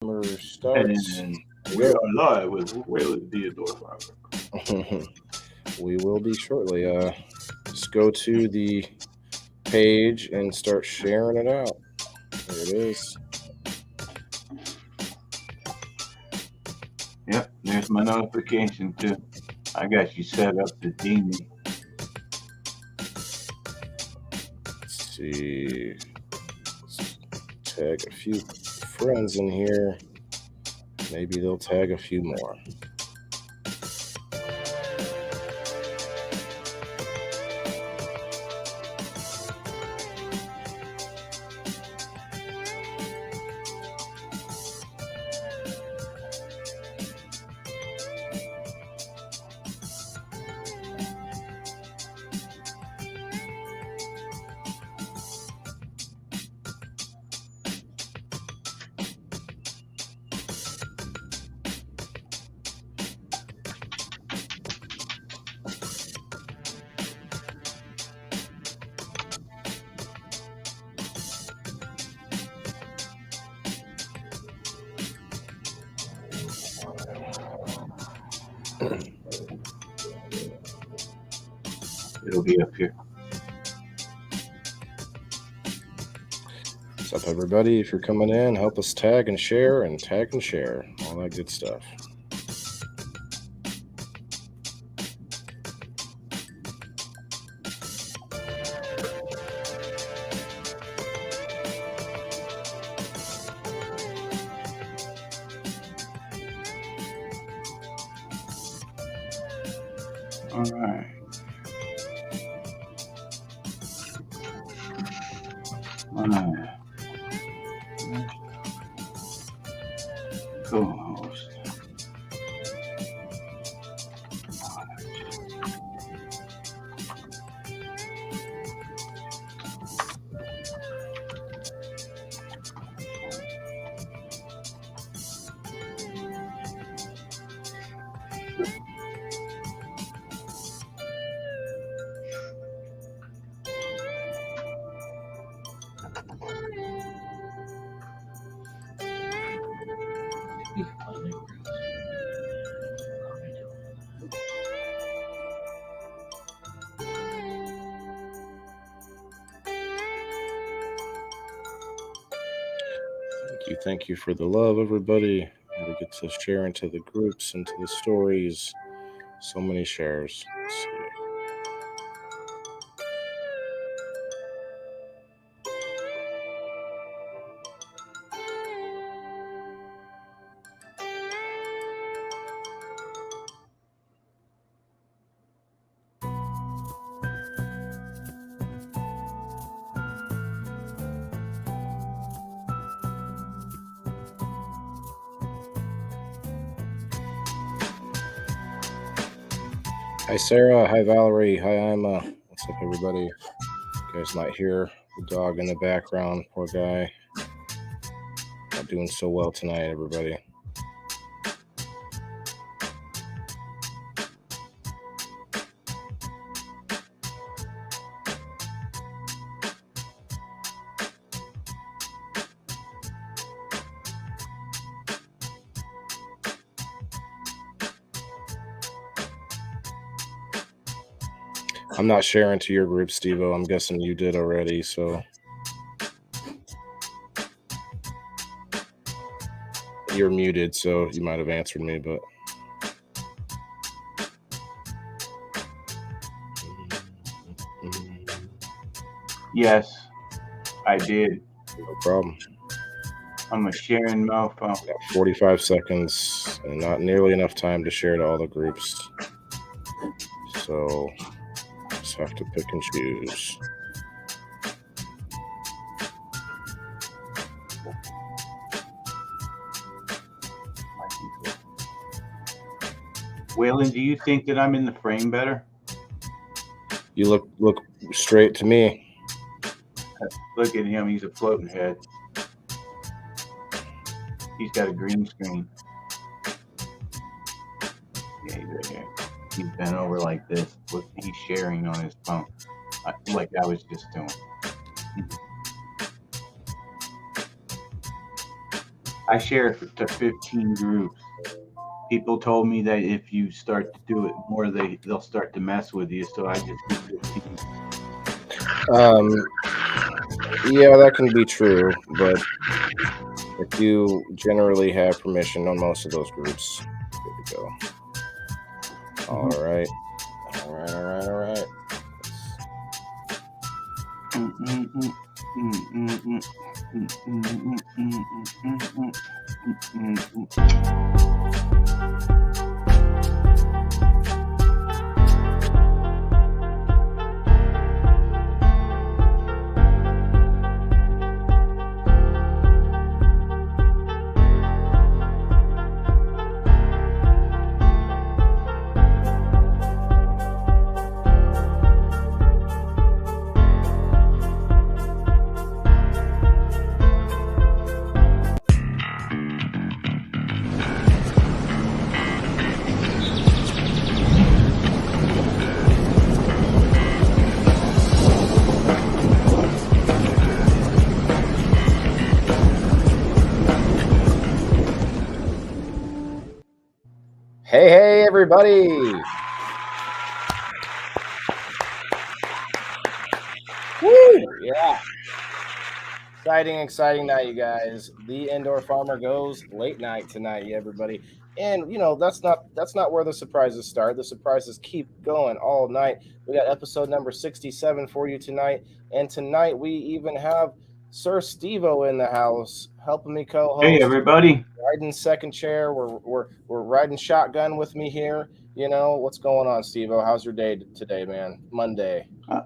Starts. And we are live with Waylon Theodore. We will be shortly. Just go to the page and start sharing it out. There it is. Yep, there's my notification too. I got you set up to ding me. Let's see. Let's tag a few friends in here. Maybe they'll tag a few more. It'll be up here. What's up, everybody? If you're coming in, help us tag and share, all that good stuff. All right. Co-host. Thank you for the love, everybody. We get to share into the groups, into the stories. So many shares. Let's see. Hi, Sarah. Hi, Valerie. Hi, Emma. What's up, everybody? You guys might hear the dog in the background. Poor guy. Not doing so well tonight, everybody. I'm not sharing to your group, SteveO. I'm guessing you did already, so you're muted, so you might have answered me, but Yes, I did. No problem. I'm a sharing mofo. Got 45 seconds and not nearly enough time to share to all the groups. So just have to pick and choose. Waylon, do you think that I'm in the frame better? You look straight to me. Look at him. He's a floating head. He's got a green screen. Yeah, he's right here. He's bent over like this. Look, he's sharing on his phone, like I was just doing. I share it to 15 groups. People told me that if you start to do it more, they'll start to mess with you. So I just do 15. Um, yeah, that can be true, but if you generally have permission on most of those groups, good to go. All Mhm. right, all right, all right, all right. Mm, mm, mm, mm, mm, mm, mm, mm, mm, mm, mm, mm, mm, mm. Hey, hey, everybody! Woo! Yeah. Exciting night, you guys. The Indoor Farmer goes late night tonight, everybody. And that's not where the surprises start. The surprises keep going all night. We got episode number 67 for you tonight. And tonight we even have Sir SteveO in the house helping me Hey, co-host, everybody. riding second chair. We're riding shotgun with me here. What's going on, SteveO? How's your day today, man? Monday. Uh,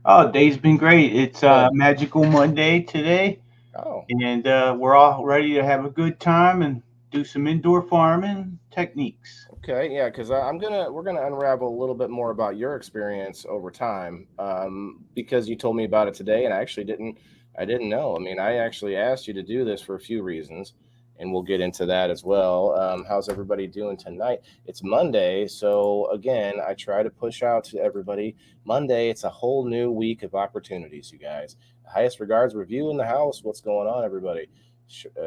Oh, day's been great. It's Good. Magical Monday today, Oh, and we're all ready to have a good time and do some indoor farming techniques. okay, yeah, because we're gonna unravel a little bit more about your experience over time, because you told me about it today, and I didn't know. I mean, I actually asked you to do this for a few reasons, and we'll get into that as well. How's everybody doing tonight? It's Monday, so again, I try to push out to everybody. Monday, it's a whole new week of opportunities, you guys. Highest regards, review in the house. What's going on, everybody?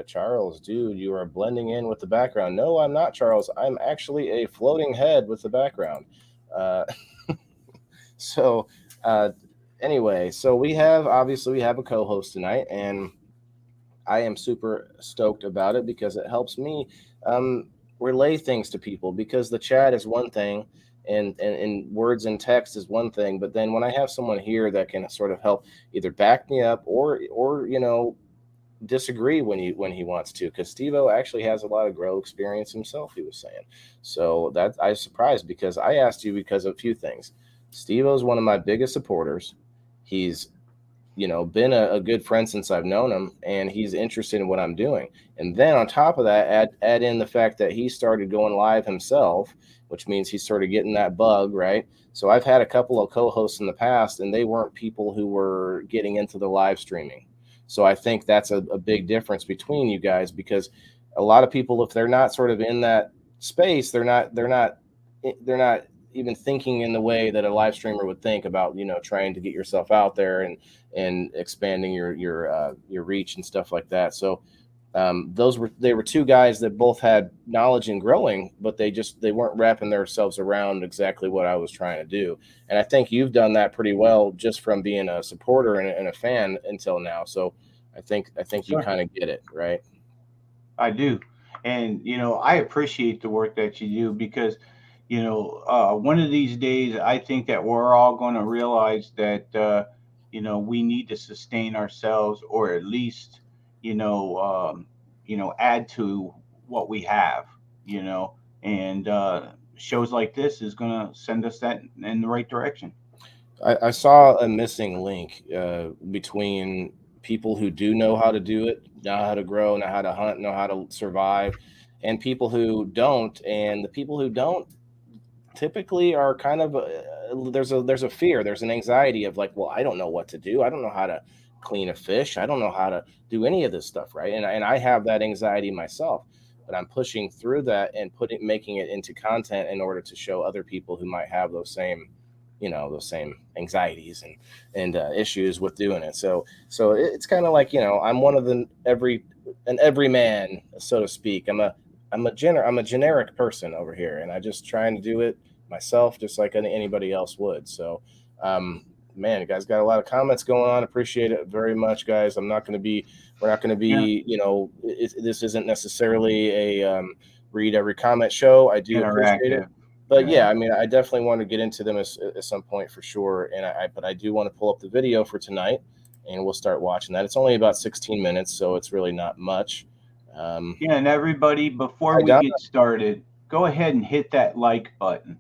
Charles, dude, you are blending in with the background. No, I'm not, Charles. I'm actually a floating head with the background. Uh, so, uh, anyway, so we have a co-host tonight, and I am super stoked about it because it helps me um, relay things to people. Because the chat is one thing, and words and text is one thing, but then when I have someone here that can sort of help either back me up or disagree when he wants to, because Stevo actually has a lot of grow experience himself, he was saying. So that I was surprised because I asked you because of a few things. Stevo's one of my biggest supporters. He's been a good friend since I've known him, and he's interested in what I'm doing. And then on top of that, add in the fact that he started going live himself, which means he started getting that bug, right? So I've had a couple of co-hosts in the past, and they weren't people who were getting into the live streaming. So I think that's a big difference between you guys, because a lot of people, if they're not sort of in that space, they're not even thinking in the way that a live streamer would think about, trying to get yourself out there and expanding your reach and stuff like that. So they were two guys that both had knowledge in growing, but they weren't wrapping themselves around exactly what I was trying to do. And I think you've done that pretty well just from being a supporter and a fan until now. So I think you Sure. kind of get it, right? I do. And, I appreciate the work that you do because, one of these days, I think that we're all going to realize that, we need to sustain ourselves or at least, you know, um, add to what we have, you know, and shows like this is going to send us that in the right direction. I saw a missing link between people who do know how to do it, know how to grow, know how to hunt, know how to survive, and people who don't. And the people who don't typically are kind of there's a fear, there's an anxiety of like, well, I don't know what to do. I don't know how to clean a fish. I don't know how to do any of this stuff, right? And I have that anxiety myself, but I'm pushing through that and making it into content in order to show other people who might have those same those same anxieties and issues with doing it. So it's kind of like, I'm one of an everyman, so to speak. I'm a generic person over here, and I just trying to do it myself, just like anybody else would. So, um, man, you guys got a lot of comments going on. Appreciate it very much, guys. We're not going to Yeah, be, this isn't necessarily a read every comment show. I do appreciate it. interactive. But Yeah. yeah, I mean, I definitely want to get into them at some point for sure. But I do want to pull up the video for tonight, and we'll start watching that. It's only about 16 minutes, so it's really not much. Um, Yeah, and everybody, before Hi, we Don. get started, go ahead and hit that like button.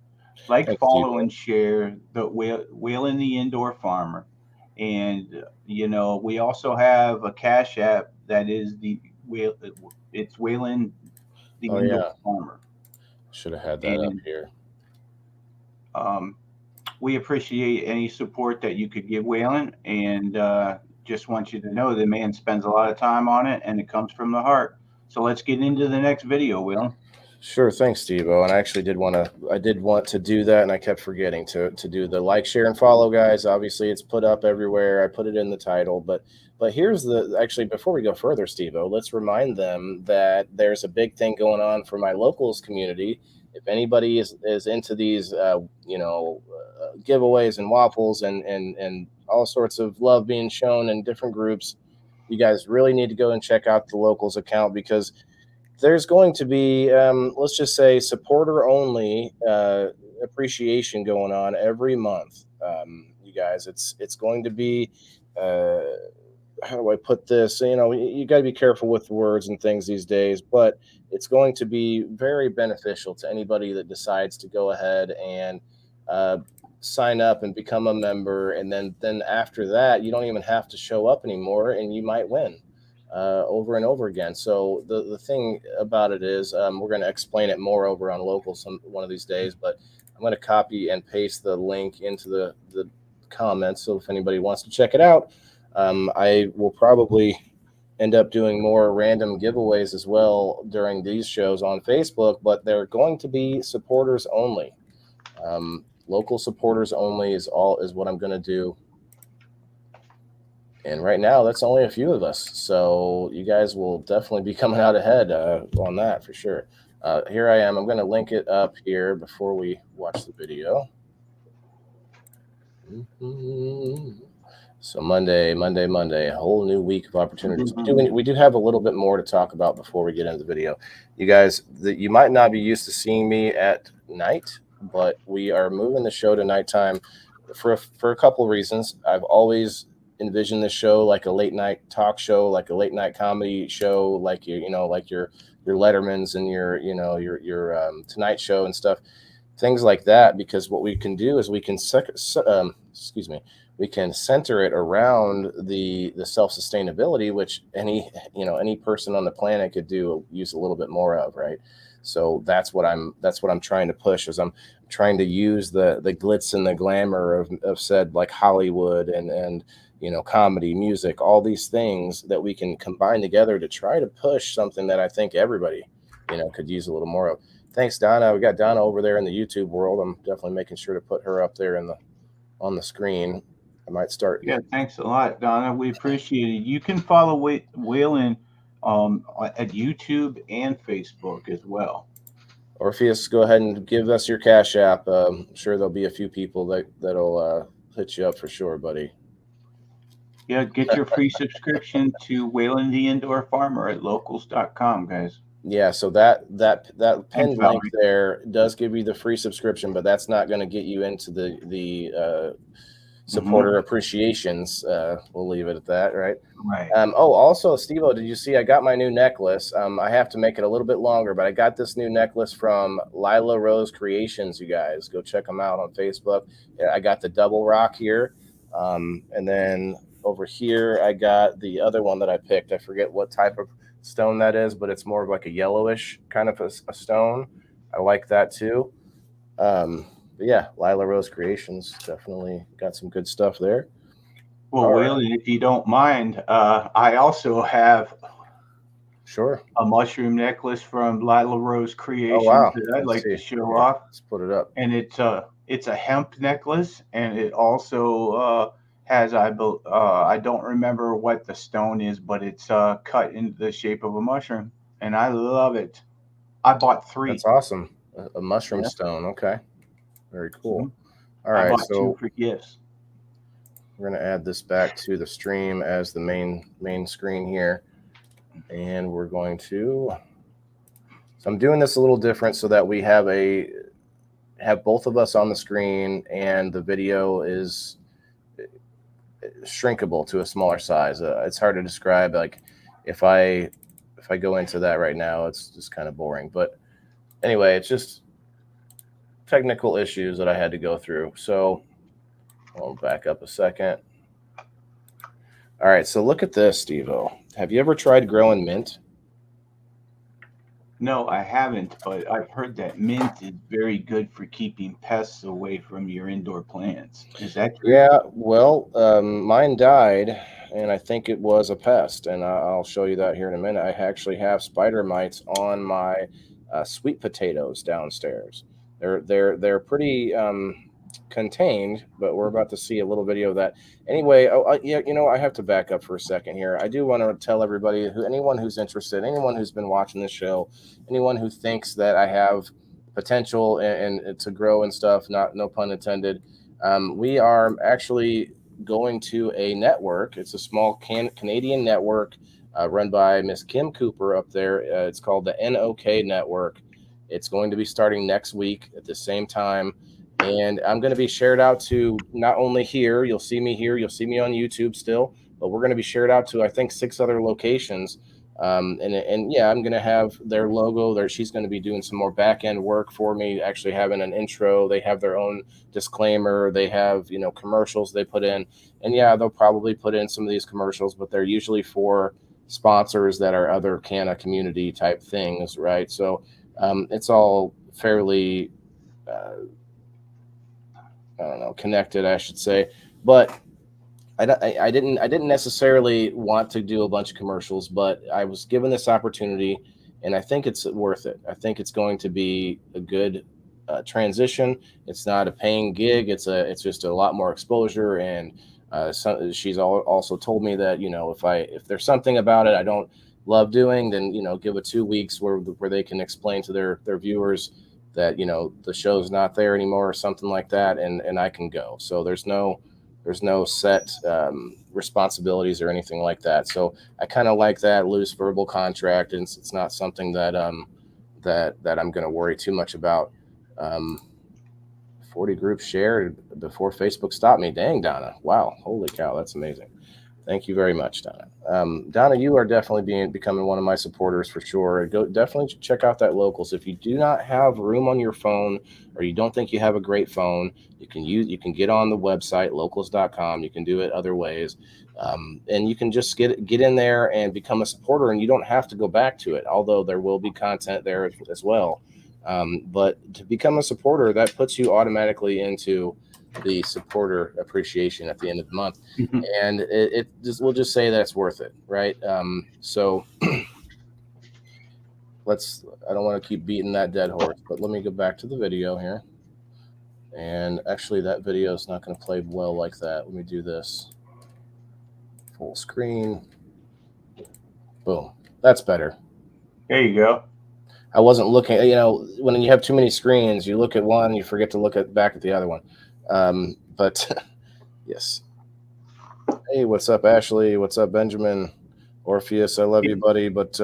Like, Thanks, Steve. follow, and share the Whalen the Indoor Farmer. And, we also have a Cash App that is it's Whalen the Oh Indoor yeah, Farmer. should have had that up And here. um, we appreciate any support that you could give Whalen. And just want you to know the man spends a lot of time on it, and it comes from the heart. So let's get into the next video, Whalen. Sure, thanks, Steve-O. And I actually did want to do that, and I kept forgetting to do the like, share, and follow, guys. Obviously, it's put up everywhere. I put it in the title, but here's actually, before we go further, Steve-O, let's remind them that there's a big thing going on for my locals community. If anybody is into these, giveaways and waffles and all sorts of love being shown in different groups, you guys really need to go and check out the locals account, because there's going to be, let's just say, supporter only appreciation going on every month. You guys, it's going to be, uh, how do I put this? You got to be careful with words and things these days, but it's going to be very beneficial to anybody that decides to go ahead and uh, sign up and become a member, and then after that, you don't even have to show up anymore, and you might win over and over again. So the thing about it is, we're going to explain it more over on local one of these days, but I'm going to copy and paste the link into the comments. So if anybody wants to check it out, I will probably end up doing more random giveaways as well during these shows on Facebook, but they're going to be supporters only. Local supporters only is what I'm going to do. And right now, that's only a few of us. So you guys will definitely be coming out ahead on that for sure. Here I am. I'm going to link it up here before we watch the video. So Monday, a whole new week of opportunities. We do have a little bit more to talk about before we get into the video. You guys, you might not be used to seeing me at night, but we are moving the show to nighttime for a couple of reasons. I've always envisioned this show like a late night talk show, like a late night comedy show, like like your Lettermans and your Tonight Show and stuff, things like that. Because what we can do is we can we can center it around the self sustainability, which any person on the planet could use a little bit more of, right? So that's what I'm trying to push, is I'm trying to use the glitz and the glamour of said, like, Hollywood and comedy, music, all these things that we can combine together to try to push something that I think everybody could use a little more of. Thanks, Donna. We got Donna over there in the YouTube world. I'm definitely making sure to put her up there on the screen. I might start. Yeah, thanks a lot, Donna. We appreciate it. You can follow Whalen at YouTube and Facebook as well. Orpheus, go ahead and give us your Cash App. I'm sure there'll be a few people that'll hit you up for sure, buddy. Yeah, get your free subscription to Whalen the Indoor Farmer at locals.com, guys. Yeah, so that Thanks, pinned link Valerie. there does give you the free subscription, but that's not going to get you into the supporter appreciations. We'll leave it at that, right? Right. Also, Steve-O, did you see I got my new necklace? I have to make it a little bit longer, but I got this new necklace from Lila Rose Creations. You guys go check them out on Facebook. Yeah, I got the double rock here, and then over here I got the other one that I picked. I forget what type of stone that is, but it's more of like a yellowish kind of a stone. I like that too. But yeah, Lila Rose Creations definitely got some good stuff there. Well, All right. Whalen, if you don't mind, I also have Sure. a mushroom necklace from Lila Rose Oh Creations wow. that I'd Let's like to see. show Yeah. off. Let's put it up. And it's a hemp necklace, and it also has I don't remember what the stone is, but it's cut in the shape of a mushroom, and I love it. I bought That's three. awesome. A mushroom Yeah. stone. Okay. Very cool. Mhm. All I right. bought two So for gifts. we're gonna add this back to the stream as the main screen here, and we're going to. So I'm doing this a little different so that we have both of us on the screen, and the video is shrinkable to a smaller size. It's hard to describe. Like if I go into that right now, it's just kind of boring. But anyway, it's just technical issues that I had to go through. So I'll back up a second. All right, so look at this, Stevo. Have you ever tried growing mint? No, I haven't, but I've heard that mint is very good for keeping pests away from your indoor plants. Is that true? Yeah, well, mine died, and I think it was a pest, and I'll show you that here in a minute. I actually have spider mites on my sweet potatoes downstairs. They're pretty contained, but we're about to see a little video of that. Anyway, yeah, I have to back up for a second here. I do want to tell everybody, anyone who's interested, anyone who's been watching this show, anyone who thinks that I have potential and to grow and stuff, not no pun intended. We are actually going to a network. It's a small Canadian network run by Miss Kim Cooper up there. It's called the NOK Network. It's going to be starting next week at the same time. And I'm going to be shared out to not only here, you'll see me here, you'll see me on YouTube still, but we're going to be shared out to, I think, 6 other locations. And yeah, I'm going to have their logo there. She's going to be doing some more back end work for me, actually having an intro. They have their own disclaimer. They have, commercials they put in. And yeah, they'll probably put in some of these commercials, but they're usually for sponsors that are other Canna community type things, right? So it's all fairly, I don't know, connected, I should say. But I didn't necessarily want to do a bunch of commercials, but I was given this opportunity, and I think it's worth it. I think it's going to be a good transition. It's not a paying gig. It's just a lot more exposure, and she's also told me that if there's something about it I don't love doing, then give it 2 weeks where they can explain to their viewers that the show's not there anymore or something like that, and I can go. So there's no set responsibilities or anything like that. So I kind of like that loose verbal contract, and it's not something that that I'm going to worry too much about. Um, 40 groups shared before Facebook stopped me. Dang, Donna! Wow, holy cow, that's amazing. Thank you very much, Donna. Donna, you are definitely becoming one of my supporters for sure. Go definitely check out that locals. If you do not have room on your phone, or you don't think you have a great phone, you can get on the website locals.com. You can do it other ways, and you can just get in there and become a supporter. And you don't have to go back to it, although there will be content there as well. But to become a supporter, that puts you automatically into the supporter appreciation at the end of the month, and we'll just say that it's worth it, right? So I don't want to keep beating that dead horse, but let me go back to the video here. And actually, that video is not going to play well like that. Let me do this full screen. Boom. That's better. There you go. I wasn't looking, when you have too many screens, you look at one, you forget to look back at the other one. But yes. Hey, what's up, Ashley? What's up, Benjamin? Orpheus, I love you, buddy. But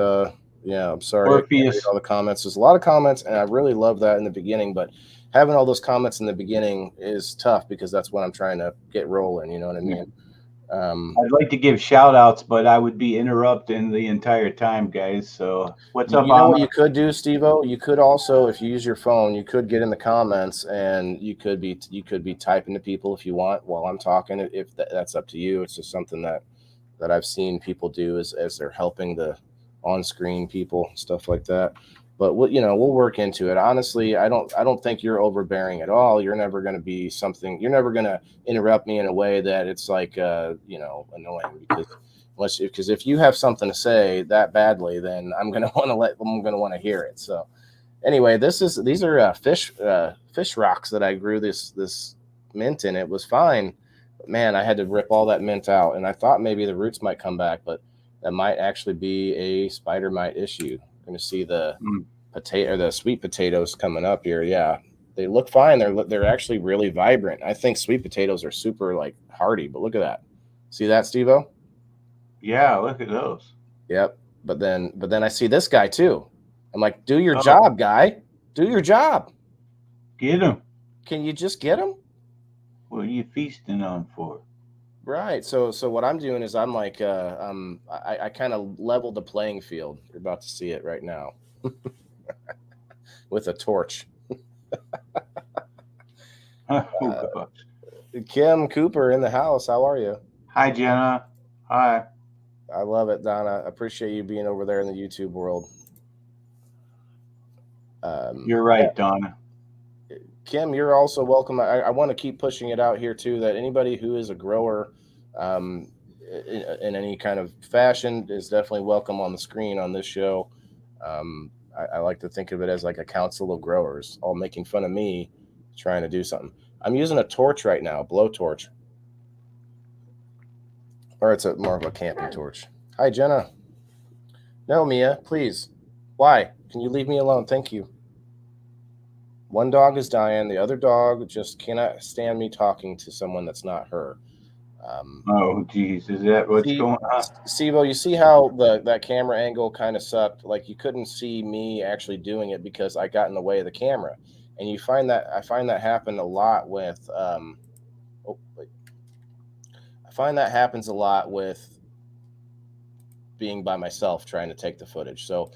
yeah, I'm sorry I can't read Orpheus. all the comments. There's a lot of comments, and I really love that in the beginning. But having all those comments in the beginning is tough because that's when I'm trying to get rolling. You know what I mean? I'd like to give shout outs, but I would be interrupting the entire time, guys. So what's up, You know what Amma? you could do, Steve-O? You could also, if you use your phone, you could get in the comments, and you could be typing to people if you want while I'm talking. If that's up to you, it's just something that I've seen people do as they're helping the on-screen people, stuff like that. But we'll work into it. Honestly, I don't think you're overbearing at all. You're never going to be something. You're never going to interrupt me in a way that it's like annoying, because unless because if you have something to say that badly, then I'm gonna want to hear it. So anyway, these are fish rocks that I grew this mint in. It was fine, but man, I had to rip all that mint out, and I thought maybe the roots might come back, but that might actually be a spider mite issue. We're going to see the Mm. the sweet potatoes coming up here. Yeah, they look fine. They're actually really vibrant. I think sweet potatoes are super like hardy, but look at that. See that, Stevo? Yeah, look at those. Yep. But then I see this guy too. I'm like, do your Oh, job, guy. Do your job. get them. Can you just get him? What are you feasting on for? Right. So what I'm doing is I'm like I kind of leveled the playing field. You're about to see it right now with a torch. Oh Uh, gosh. Kim Cooper in the house. How are you? Hi, Jenna. Hi. I love it, Donna. I appreciate you being over there in the YouTube world. You're Yeah, right, Donna. Kim, you're also welcome. I want to keep pushing it out here too. That anybody who is a grower, um, in any kind of fashion is definitely welcome on the screen on this show. I like to think of it as like a council of growers, all making fun of me, trying to do something. I'm using a torch right now, a blowtorch, or it's a more of a camping torch. Hi, Jenna. No, Mia, please. Why? Can you leave me alone? Thank you. One dog is dying. The other dog just cannot stand me talking to someone that's not her. Um, Oh, geez. Is that what's see, going on? Sivo, you see how that camera angle kind of sucked? Like you couldn't see me actually doing it because I got in the way of the camera. And I find that happen a lot with oh, wait. I find that happens a lot with being by myself trying to take the footage. So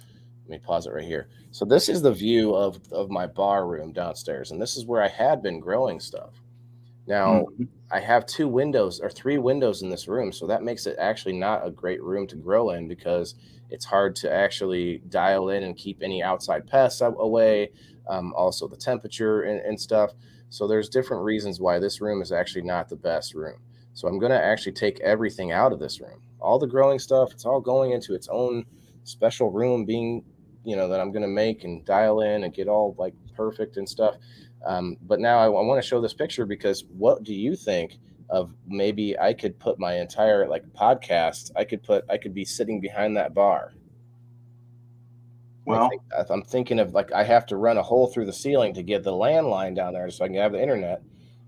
let me pause it right here. So this is the view of my bar room downstairs, and this is where I had been growing stuff. Now Mhm. I have two windows or three windows in this room, so that makes it actually not a great room to grow in because it's hard to actually dial in and keep any outside pests away. Also the temperature and stuff. So there's different reasons why this room is actually not the best room. So I'm going to actually take everything out of this room. All the growing stuff, it's all going into its own special room being, that I'm going to make and dial in and get all like perfect and stuff. But now I want to show this picture because what do you think of maybe I could put my entire like podcast, I could be sitting behind that bar. Well, I'm thinking of like I have to run a hole through the ceiling to get the landline down there so I can have the internet,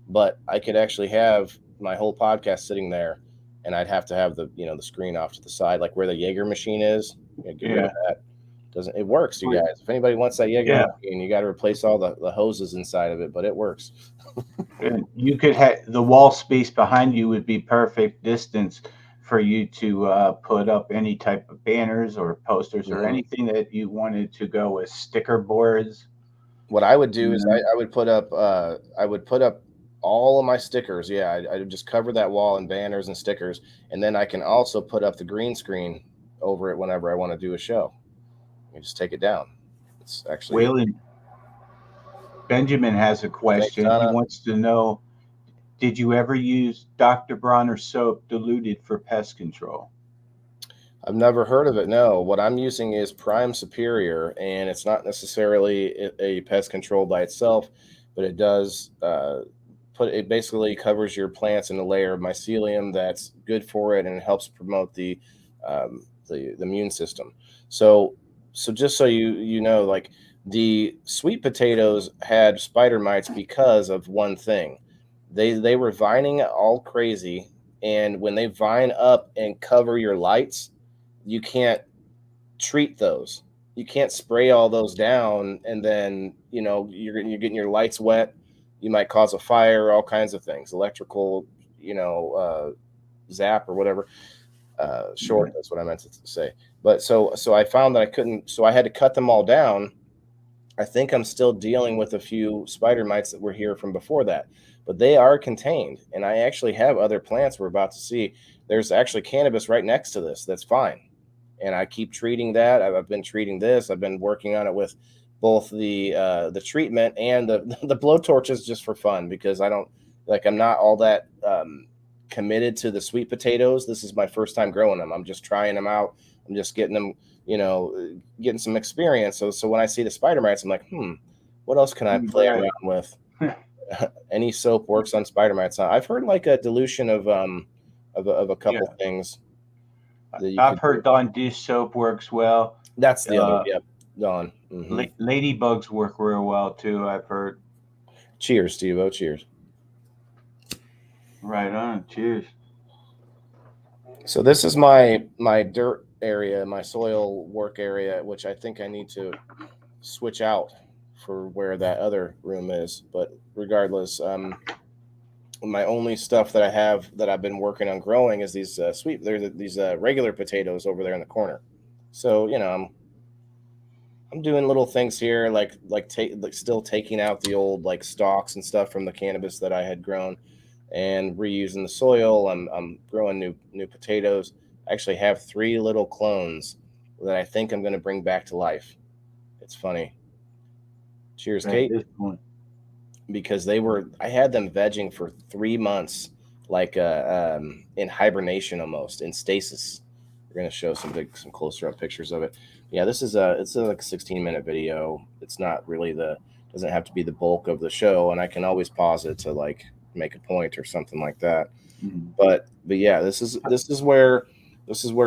but I could actually have my whole podcast sitting there, and I'd have to have the screen off to the side, like where the Jaeger machine is. Get rid of yeah. that. Doesn't it works, you Well, guys? If anybody wants that Jaeger yeah. machine, you got to replace all the hoses inside of it, but it works. And you could have the wall space behind you would be perfect distance for you to put up any type of banners or posters or Mhm. anything that you wanted to go with sticker boards. What I would do is And, I would put up all of my stickers. Yeah, I would just cover that wall in banners and stickers, and then I can also put up the green screen over it whenever I want to do a show. You just take it down. It's actually Waylon Benjamin has a thanks, question. He Donna. wants to know, did you ever use Dr. Bronner soap diluted for pest control? I've never heard of it. No, what I'm using is Prime Superior, and it's not necessarily a pest control by itself, but it does it basically covers your plants in a layer of mycelium that's good for it, and it helps promote the immune system. So just so you know, like the sweet potatoes had spider mites because of one thing. They were vining all crazy, and when they vine up and cover your lights, you can't treat those. You can't spray all those down, and then you're getting your lights wet. You might cause a fire, all kinds of things, electrical, zap or whatever. Short. Yeah. That's what I meant to say. But so I found that I couldn't. So I had to cut them all down. I think I'm still dealing with a few spider mites that were here from before that, but they are contained. And I actually have other plants we're about to see. There's actually cannabis right next to this. That's fine, and I keep treating that. I've been treating this. I've been working on it with both the treatment and the the blow torches just for fun because I don't like I'm not all that committed to the sweet potatoes. This is my first time growing them. I'm just trying them out. I'm just getting them, getting some experience. So when I see the spider mites, I'm like, what else can I play Right. around with? Any soap works on spider mites. I've heard like a dilution of a Yeah. couple things that you I've could do. heard Dawn dish soap works well. That's the other. Uh, Yep, gone. ladybugs work real well too. I've heard. Cheers, SteveO. Cheers. Right on. Cheers. So this is my dirt area, my soil work area, which I think I need to switch out for where that other room is. But regardless, my only stuff that I have that I've been working on growing is these there's these regular potatoes over there in the corner. So I'm doing little things here, like still taking out the old like stalks and stuff from the cannabis that I had grown, and reusing the soil. I'm growing new potatoes. I actually have 3 little clones that I think I'm going to bring back to life. It's funny. Cheers, At Kate. this point. Because I had them vegging for 3 months, like in hibernation almost, in stasis. We're gonna show some closer up pictures of it. Yeah, it's like a 16-minute video. It's not really doesn't have to be the bulk of the show, and I can always pause it to like make a point or something like that. Mhm. But yeah, this is where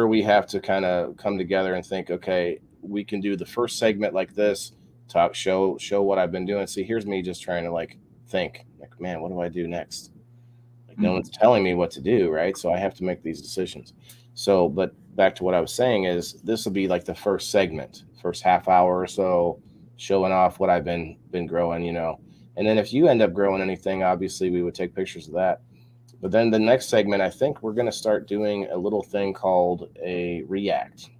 we have to kind of come together and think, okay, we can do the first segment like this, talk show what I've been doing. See, here's me just trying to like think, like, man, what do I do next? Like no Mhm. one's telling me what to do, right? So I have to make these decisions. So, but back to what I was saying is this will be like the first segment, first half hour or so, showing off what I've been growing. And then if you end up growing anything, obviously we would take pictures of that. But then the next segment, I think we're going to start doing a little thing called a react.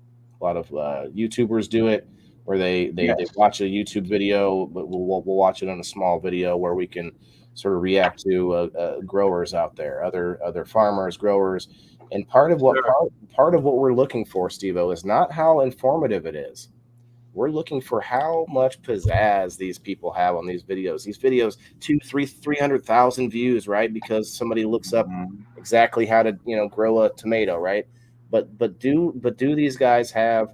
A lot of YouTubers do it, where they Yes. watch a YouTube video, but we'll watch it on a small video where we can sort of react to growers out there, other farmers, growers, and Sure. part of what we're looking for, Steve-O, is not how informative it is. We're looking for how much pizzazz these people have on these videos. These videos, 300,000 views, right? Because somebody looks up Mhm. exactly how to, grow a tomato, right? But do these guys have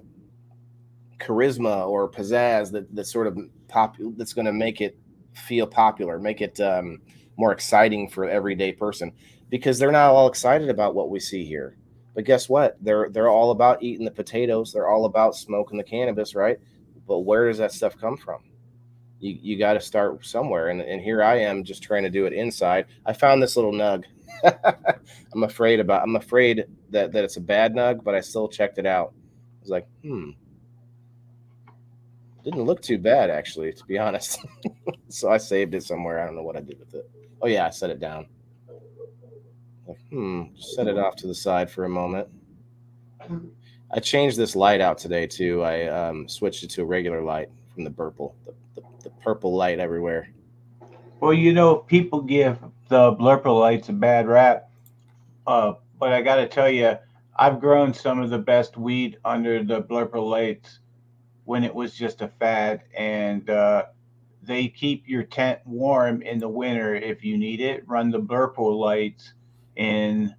charisma or pizzazz that sort of that's going to make it feel popular, make it more exciting for everyday person? Because they're not all excited about what we see here. But guess what? They're all about eating the potatoes. They're all about smoking the cannabis, right? But where does that stuff come from? You got to start somewhere, and here I am just trying to do it inside. I found this little nug. I'm afraid that it's a bad nug, but I still checked it out. I was like, didn't look too bad actually, to be honest. So I saved it somewhere. I don't know what I did with it. Oh yeah, I set it down. Like, just set it off to the side for a moment. I changed this light out today too. I switched it to a regular light from the purple light everywhere. Well, people give the blurple lights a bad rap, but I got to tell you, I've grown some of the best weed under the blurple lights when it was just a fad, and they keep your tent warm in the winter if you need it. Run the blurple lights in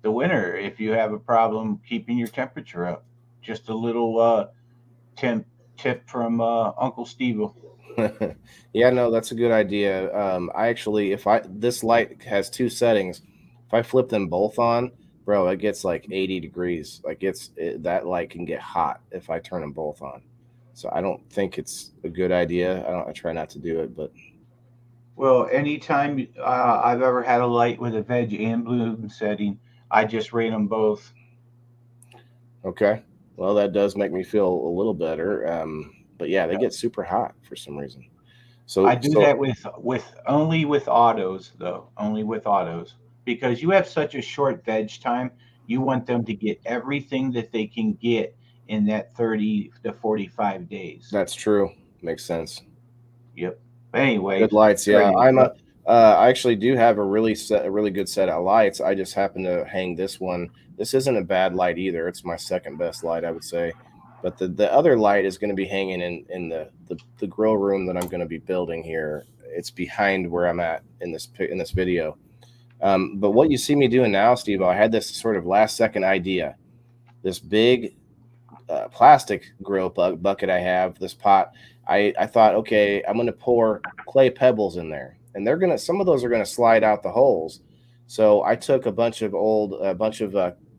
the winter if you have a problem keeping your temperature up. Just a little tip from Uncle Steve. Yeah, no, that's a good idea. I actually, if I this light has 2 settings, if I flip them both on, bro, it gets like 80 degrees. Like that light can get hot if I turn them both on. So I don't think it's a good idea. I try not to do it, but Well, anytime I've ever had a light with a veg and bloom setting, I just rate them both. okay. Well, that does make me feel a little better. But yeah, they Yeah. get super hot for some reason. I So do so that with only with autos though, only with autos because you have such a short veg time. You want them to get everything that they can get in that 30 to 45 days. that's true. Makes sense. Yep. Good Anyways, lights, yeah. sorry to interrupt. I actually do have a really good set of lights. I just happen to hang this one. This isn't a bad light either. It's my second best light, I would say. But the other light is going to be hanging in the grow room that I'm going to be building here. It's behind where I'm at in this video. But what you see me doing now, Steve, I had this sort of last second idea. This big plastic grill bucket I have, this pot. I thought, okay, I'm going to pour clay pebbles in there, and some of those are going to slide out the holes. So I took a bunch of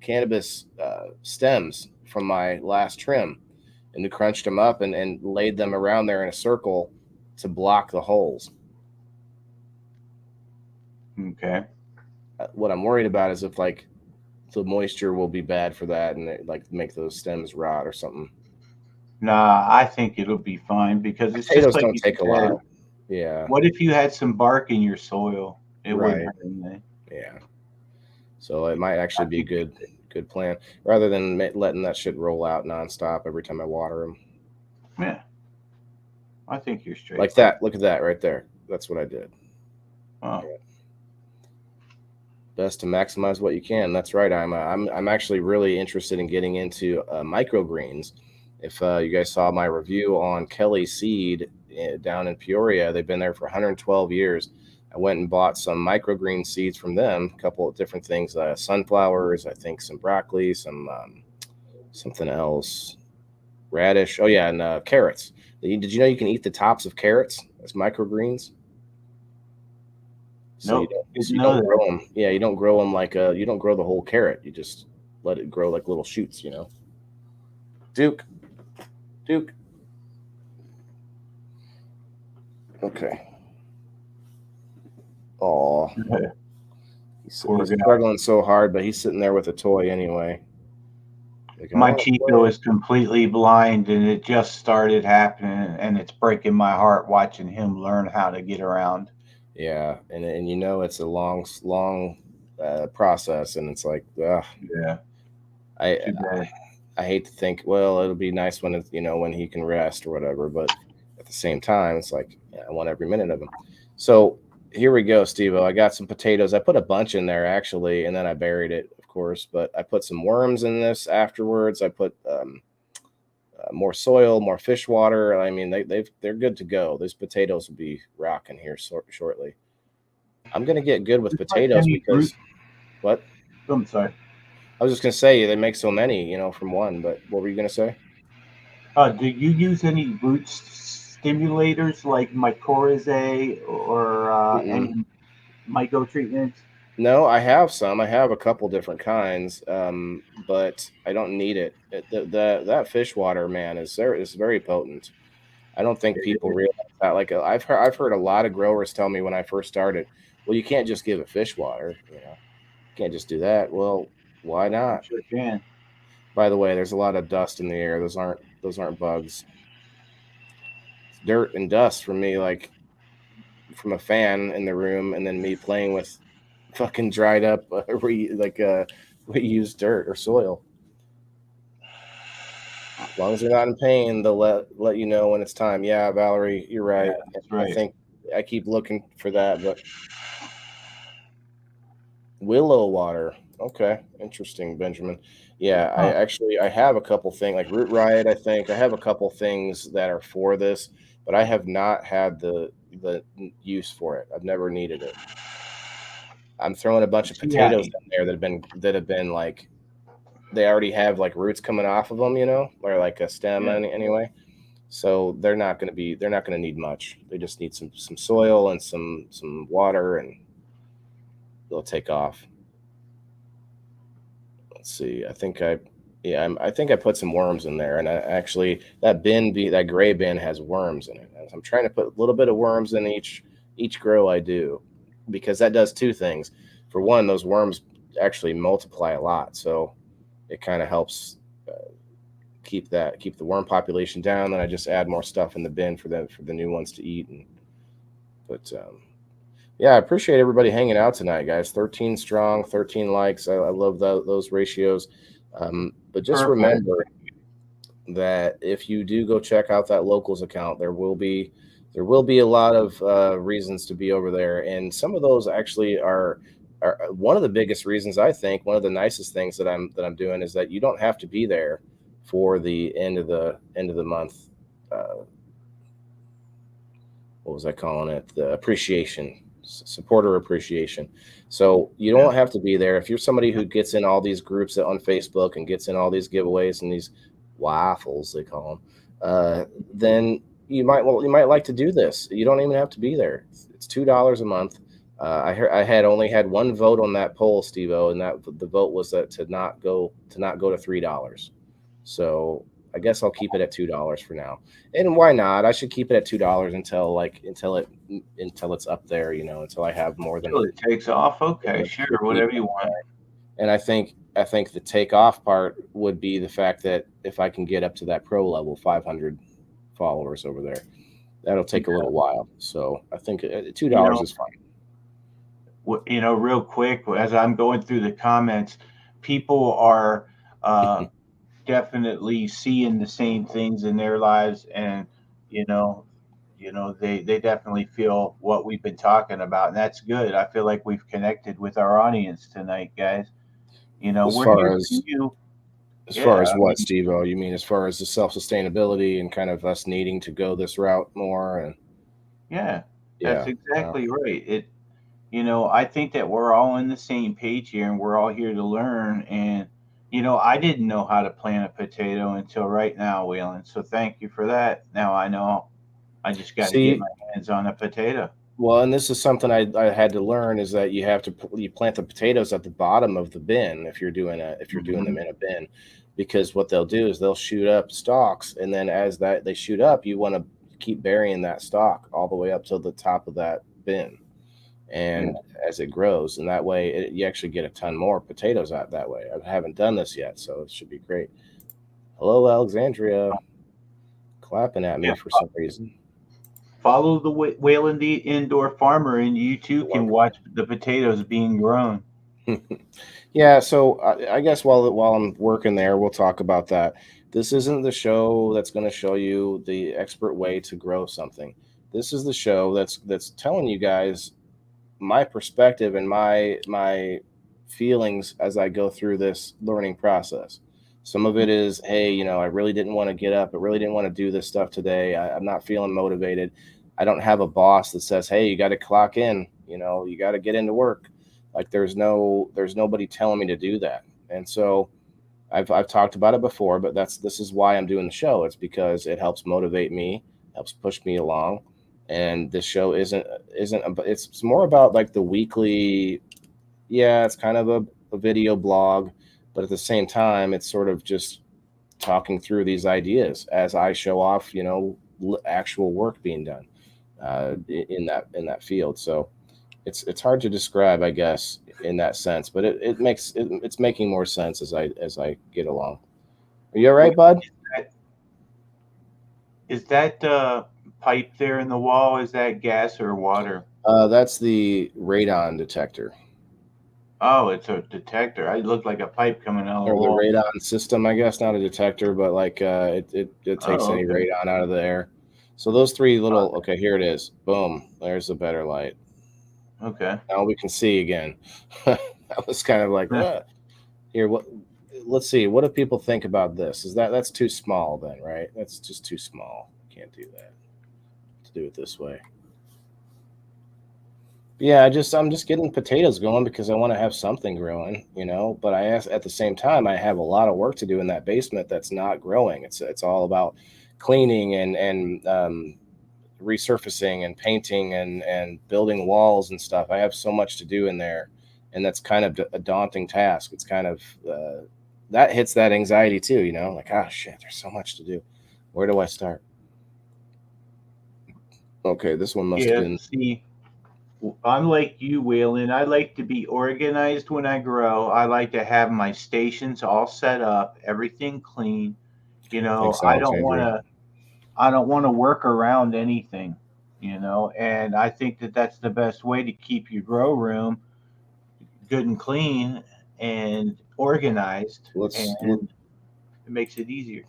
cannabis stems from my last trim, and crunched them up and laid them around there in a circle to block the holes. Okay. What I'm worried about is if like the moisture will be bad for that and like make those stems rot or something. Nah, I think it'll be fine because it's just Potatoes like don't you take a said. lot. Yeah, What if you had some bark in your soil? It wouldn't right. hurt anything. Yeah. So it might I actually be a think you're good plan rather than letting that shit roll out nonstop every time I water them. yeah. I think you're straight. Like that. Look at that right there. That's what I did. Oh, Yeah. Best to maximize what you can. That's right. I'm actually really interested in getting into microgreens. If you guys saw my review on Kelly Seed down in Peoria, they've been there for 112 years. I went and bought some microgreen seeds from them, a couple of different things, sunflowers, I think some broccoli, some something else, radish. Oh yeah, and carrots. Did you know you can eat the tops of carrots as microgreens? So nope, didn't you know don't that. grow them. Yeah, you don't grow them like you don't grow the whole carrot. You just let it grow like little shoots. Duke, Duke. Okay. Oh, Poor he's guy. struggling so hard, but he's sitting there with a toy anyway. Like I My want to Chico play. is completely blind, and it just started happening, and it's breaking my heart watching him learn how to get around. Yeah, and it's a long process, and it's like Yeah, I too bad. I hate to think. Well, it'll be nice when when he can rest or whatever, but at the same time, it's like yeah, I want every minute of him. So here we go, Steve-O. I got some potatoes. I put a bunch in there actually, and then I buried it, of course. But I put some worms in this afterwards. I put more soil, more fish water. I mean, they're good to go. These potatoes will be rocking here shortly. I'm gonna get good with Just like potatoes any root. because what I'm sorry. I was just gonna say they make so many, from one. But what were you gonna say? Do you use any root stimulators like mycorrhizae or Mm-mm. any myco treatments? No, I have some. I have a couple different kinds, but I don't need it. That fish water, man, is very potent. I don't think people realize that. Like I've heard a lot of growers tell me when I first started, well, you can't just give it fish water. You can't just do that. Well, why You not? sure can. By the way, there's a lot of dust in the air. Those aren't bugs. It's dirt and dust from me, like from a fan in the room, and then me playing with fucking dried up reused dirt or soil. As long as they're not in pain, they'll let you know when it's time. Yeah, Valerie, you're Yeah, right. that's I right. think I keep looking for that, but willow water. Okay, interesting, Benjamin. Yeah, Huh. I have a couple things like Root Riot. I think I have a couple things that are for this, but I have not had the use for it. I've never needed it. I'm throwing a bunch of Yeah, potatoes in there that have been like they already have like roots coming off of them, or like a stem yeah. anyway. So they're not going to need much. They just need some soil and some water, and they'll take off. Let's see. I think I put some worms in there, and actually that gray bin has worms in it. I'm trying to put a little bit of worms in each grow I do, because that does two things. For one, those worms actually multiply a lot, so it kind of helps keep the worm population down. Then I just add more stuff in the bin for the new ones to eat. But yeah, I appreciate everybody hanging out tonight, guys. 13 strong, 13 likes. I love those ratios. But just Perfect. remember that if you do go check out that locals account, there will be a lot of reasons to be over there, and some of those actually are one of the biggest reasons. I think one of the nicest things that I'm doing is that you don't have to be there for the end of the month. Uh, what was I calling it? The appreciation. supporter appreciation. So you Yeah. don't have to be there. If you're somebody who gets in all these groups on Facebook and gets in all these giveaways and these waffles they call them, then you might like to do this. You don't even have to be there. It's $2 a month. I had only had one vote on that poll, Steve-O, and that the vote was that to not go to $3. So I guess I'll keep it at $2 for now. And why not? I should keep it at $2 until it's up there, until I have more than Till it takes off. Okay, enough sure, whatever people. you want. And I think the takeoff part would be the fact that if I can get up to that pro level, 500 followers over there, that'll take a Yeah. little while. So I think You $2 know, is fine. real quick, as I'm going through the comments, people are uh, definitely seeing the same things in their lives, and you know, they definitely feel what we've been talking about, and that's good. I feel like we've connected with our audience tonight, guys. As We're here far for as you. as far Yeah, as I what, mean, Steve-O, you mean as far as the self sustainability and kind of us needing to go this route more and yeah, that's yeah, exactly right. I think that we're all on the same page here, and we're all here to learn. And I didn't know how to plant a potato until right now, Waylon. So thank you for that. Now I know. I just got to get see. my hands on a potato. Well, and this is something I had to learn is that you plant the potatoes at the bottom of the bin if you're doing them Hmm. in a bin, because what they'll do is they'll shoot up stalks, and then as that they shoot up, you want to keep burying that stalk all the way up to the top of that bin, Yeah. and as it grows, and that way you actually get a ton more potatoes out that way. I haven't done this yet, so it should be great. Hello, Alexandria, clapping at Yeah. me for some reason. Follow the Waylon the indoor farmer, and you too Hello. can watch the potatoes being grown. Yeah, so I guess while I'm working there, we'll talk about that. This isn't the show that's going to show you the expert way to grow something. This is the show that's telling you guys my perspective and my feelings as I go through this learning process. Some of it is, hey, I really didn't want to get up. I really didn't want to do this stuff today. I'm not feeling motivated. I don't have a boss that says, hey, you got to clock in. You got to get into work. Like there's nobody telling me to do that. And so I've talked about it before, but this is why I'm doing the show. It's because it helps motivate me, helps push me along. And this show it's more about like the weekly, yeah, it's kind of a video blog, but at the same time, it's sort of just talking through these ideas as I show off, actual work being done in that field. So it's hard to describe, I guess, in that sense, but it's making more sense as I get along. Are you all right, Waylon, bud? is that pipe there in the wall? Is that gas or water? That's the radon detector Oh, it's a detector. I looked like a pipe coming out of the or the wall. radon system, I guess, not a detector, but like it takes Oh, any okay. radon out of the air. So those three little, okay, here it is. Boom. There's a better light. Okay. Now we can see again. That was kind of like, here, what? Let's see. What do people think about this? That's too small then, right? That's just too small. Can't do that. To do it this way. Yeah, I'm just getting potatoes going because I want to have something growing, But at the same time, I have a lot of work to do in that basement that's not growing. It's all about cleaning and resurfacing and painting and building walls and stuff. I have so much to do in there, and that's kind of a daunting task. It's kind of that hits that anxiety too, like, ah, shit, there's so much to do. Where do I start? Okay, this one must have Yeah. been. See, I'm like you, Waylon. I like to be organized when I grow. I like to have my stations all set up, everything clean. Thanks, I don't want Alexandria. to. I don't want to work around anything. And I think that that's the best way to keep your grow room good and clean and organized, Let's and it makes it easier.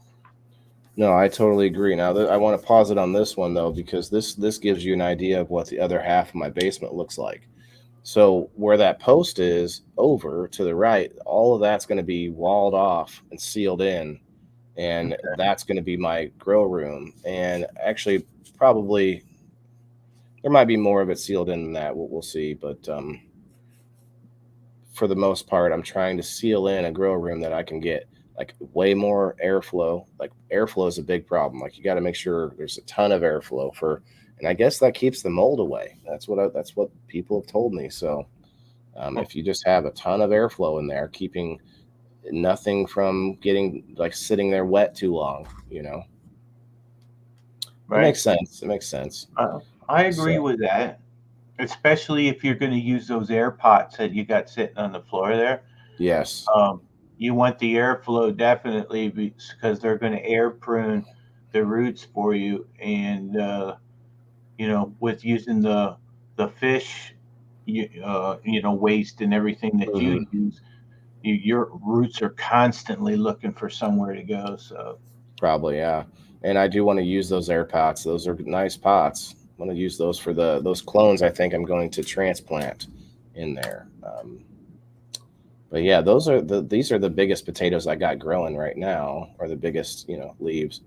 No, I totally agree. Now, I want to pause it on this one though, because this gives you an idea of what the other half of my basement looks like. So where that post is over to the right, all of that's going to be walled off and sealed in, and Okay. that's going to be my grow room. And actually, probably There might be more of it sealed in than that. We'll see. But for the most part, I'm trying to seal in a grow room that I can get like way more airflow. Like airflow is a big problem. Like you got to make sure there's a ton of airflow for, and I guess that keeps the mold away. That's what people have told me. So if you just have a ton of airflow in there, keeping nothing from getting like sitting there wet too long, it Right. makes sense. It makes sense. I agree So with that, especially if you're going to use those air pots that you got sitting on the floor there. yes. Um, you want the airflow definitely because they're going to air prune the roots for you, and with using the fish, waste and everything that Hmm. you use, your roots are constantly looking for somewhere to go. So, Probably, yeah. And I do want to use those air pots. Those are nice pots. I want to use those for those clones. I think I'm going to transplant in there. But yeah, these are the biggest potatoes I got growing right now, or the biggest leaves.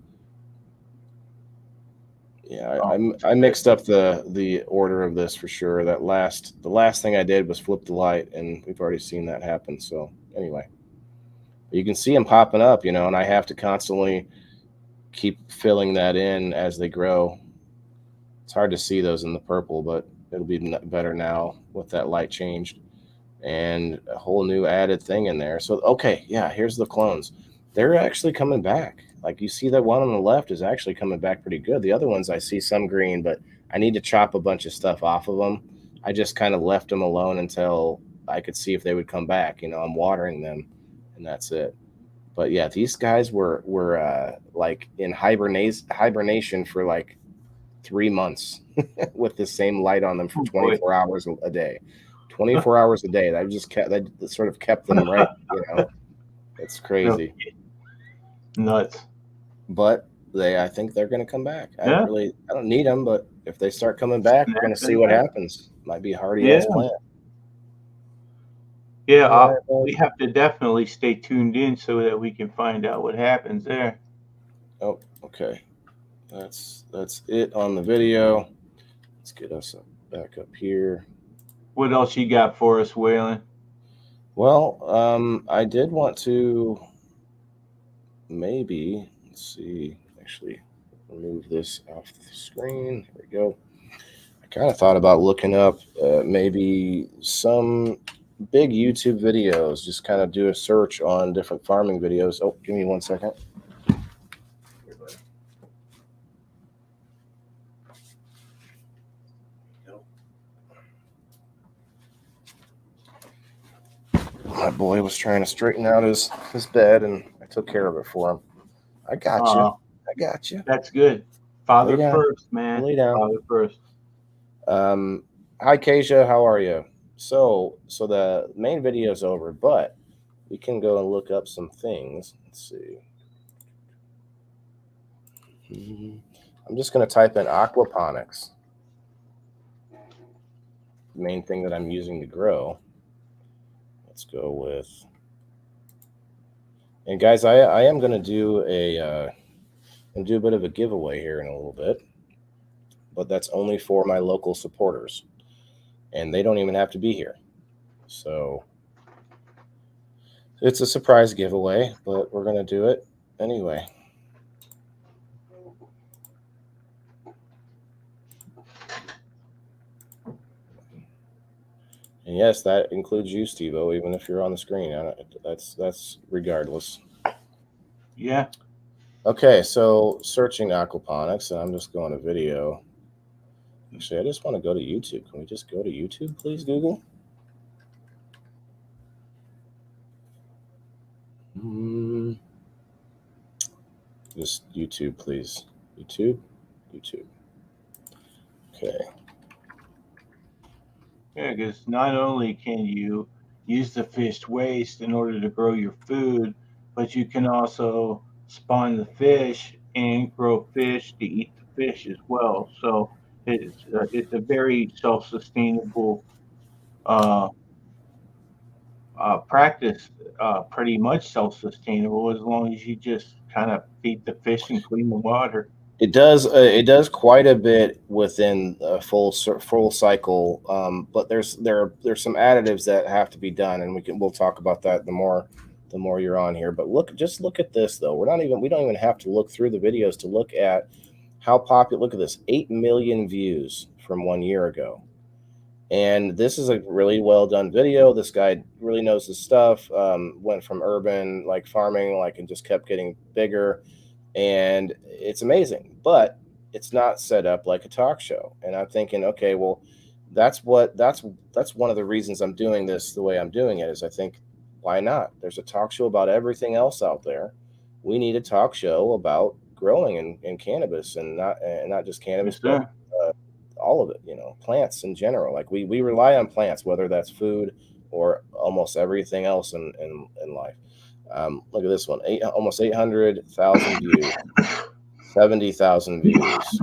Yeah, oh, I mixed up the order of this for sure. The last thing I did was flip the light, and we've already seen that happen. So anyway, you can see them popping up, and I have to constantly keep filling that in as they grow. It's hard to see those in the purple, but it'll be better now with that light changed and a whole new added thing in there. So okay, yeah, here's the clones. They're actually coming back. Like you see that one on the left is actually coming back pretty good. The other ones I see some green, but I need to chop a bunch of stuff off of them. I just kind of left them alone until I could see if they would come back. I'm watering them, and that's it. But yeah, these guys were like in hibernation for like 3 months with the same light on them for oh boy, 24 hours a day. 24 hours a day. That sort of kept them right. It's no, crazy. nuts. But I think they're going to come back. Yeah, I don't need them, but if they start coming back, we're going to see snapping what back. happens. Might be a hardy Yeah, ass plant. yeah. All right, We bud. have to definitely stay tuned in so that we can find out what happens there. Oh, okay. That's it on the video. Let's get us back up here. What else you got for us, Waylon? Well, I did want to maybe let's see. Actually, remove this off the screen. There we go. I kind of thought about looking up maybe some big YouTube videos. Just kind of do a search on different farming videos. Oh, give me 1 second. My boy was trying to straighten out his bed, and I took care of it for him. I got you. Uh, I got you. that's good. Lay Father down. first, man. Lay down. Father first. Um, Hi, Kasia. How are you? So the main video is over, but we can go and look up some things. Let's see. I'm just going to type in aquaponics, the main thing that I'm using to grow. Let's go with. And guys, I am going to do a bit of a giveaway here in a little bit, but that's only for my local supporters, and they don't even have to be here. So it's a surprise giveaway, but we're going to do it anyway. And yes, that includes you, Steve-O, even if you're on the screen. That's regardless. Yeah. Okay, so searching aquaponics, and I'm just going to video. Actually, I just want to go to YouTube. Can we just go to YouTube, please, Google? Just YouTube, please. YouTube. Okay. Yeah, because not only can you use the fish waste in order to grow your food, but you can also spawn the fish and grow fish to eat the fish as well. So it's a very self-sustainable uh, practice, pretty much self-sustainable as long as you just kind of feed the fish and clean the water. It does. It does quite a bit within a full cycle. But there's some additives that have to be done, and we'll talk about that the more you're on here. But just look at this though. We don't even have to look through the videos to look at how popular. Look at this, 8 million views from 1 year ago. And this is a really well done video. This guy really knows his stuff. Went from urban like farming, like, and just kept getting bigger, and it's amazing. But it's not set up like a talk show. And I'm thinking, okay, well, that's one of the reasons I'm doing this the way I'm doing it. Is I think, why not? There's a talk show about everything else out there. We need a talk show about growing in cannabis, and not just cannabis, Yes, but sir. uh, all of it, plants in general. Like we rely on plants, whether that's food or almost everything else in life. Look at this one, almost 800,000 views, 70,000 views,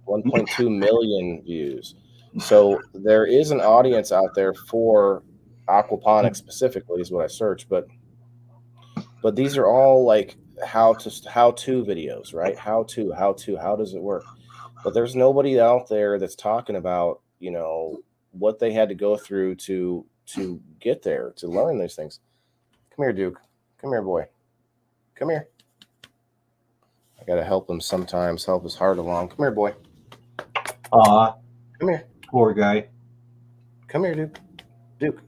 1.2 million views. So there is an audience out there for aquaponics specifically, is what I searched. But these are all like how to videos, right? How does it work? But there's nobody out there that's talking about what they had to go through to get there, to learn these things. Come here, Duke. Come here, boy. Come here. I gotta help him sometimes, help his heart along. Come here, boy. Aw, Come here. poor guy. Come here, Duke. Duke.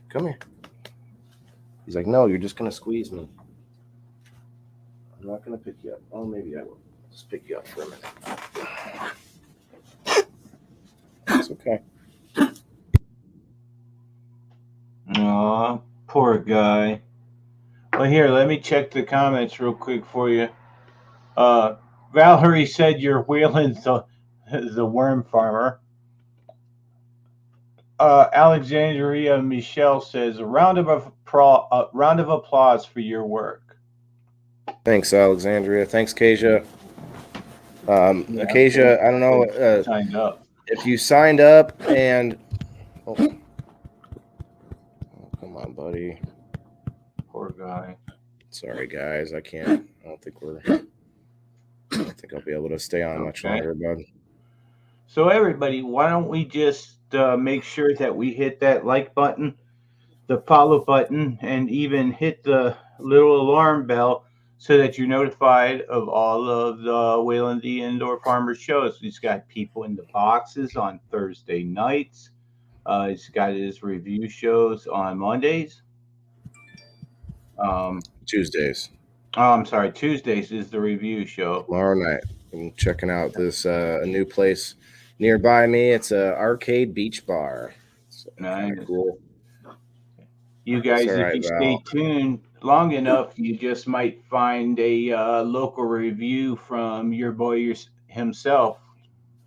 Come here. He's like, no, you're just gonna squeeze me. I'm not gonna pick you up. Oh, maybe I will. Just pick you up for a minute. It's okay. Aw, poor guy. Well, here, let me check the comments real quick for you. Uh, Valerie said you're wheeling the worm farmer. Alexandria Michelle says a round of applause for your work. Thanks, Alexandria. Thanks, Kasia. Yeah, Acacia, I don't know signed up. if you signed up and oh, come on, buddy. Poor guy. Sorry, guys, I can't. I don't think I'll be able to stay on much Okay. longer, bud. So everybody, why don't we just make sure that we hit that like button, the follow button, and even hit the little alarm bell so that you're notified of all of the Wayland the Indoor Farmer shows. He's got people in the boxes on Thursday nights. He's got his review shows on Mondays. Um, Tuesdays, oh, I'm sorry, Tuesdays is the review show. tomorrow night. I'm checking out this a new place nearby me. It's a arcade beach bar. It's kind of Nice. cool. You It's all guys, if right, you stay Val. tuned long enough, you just might find a local review from your boy himself.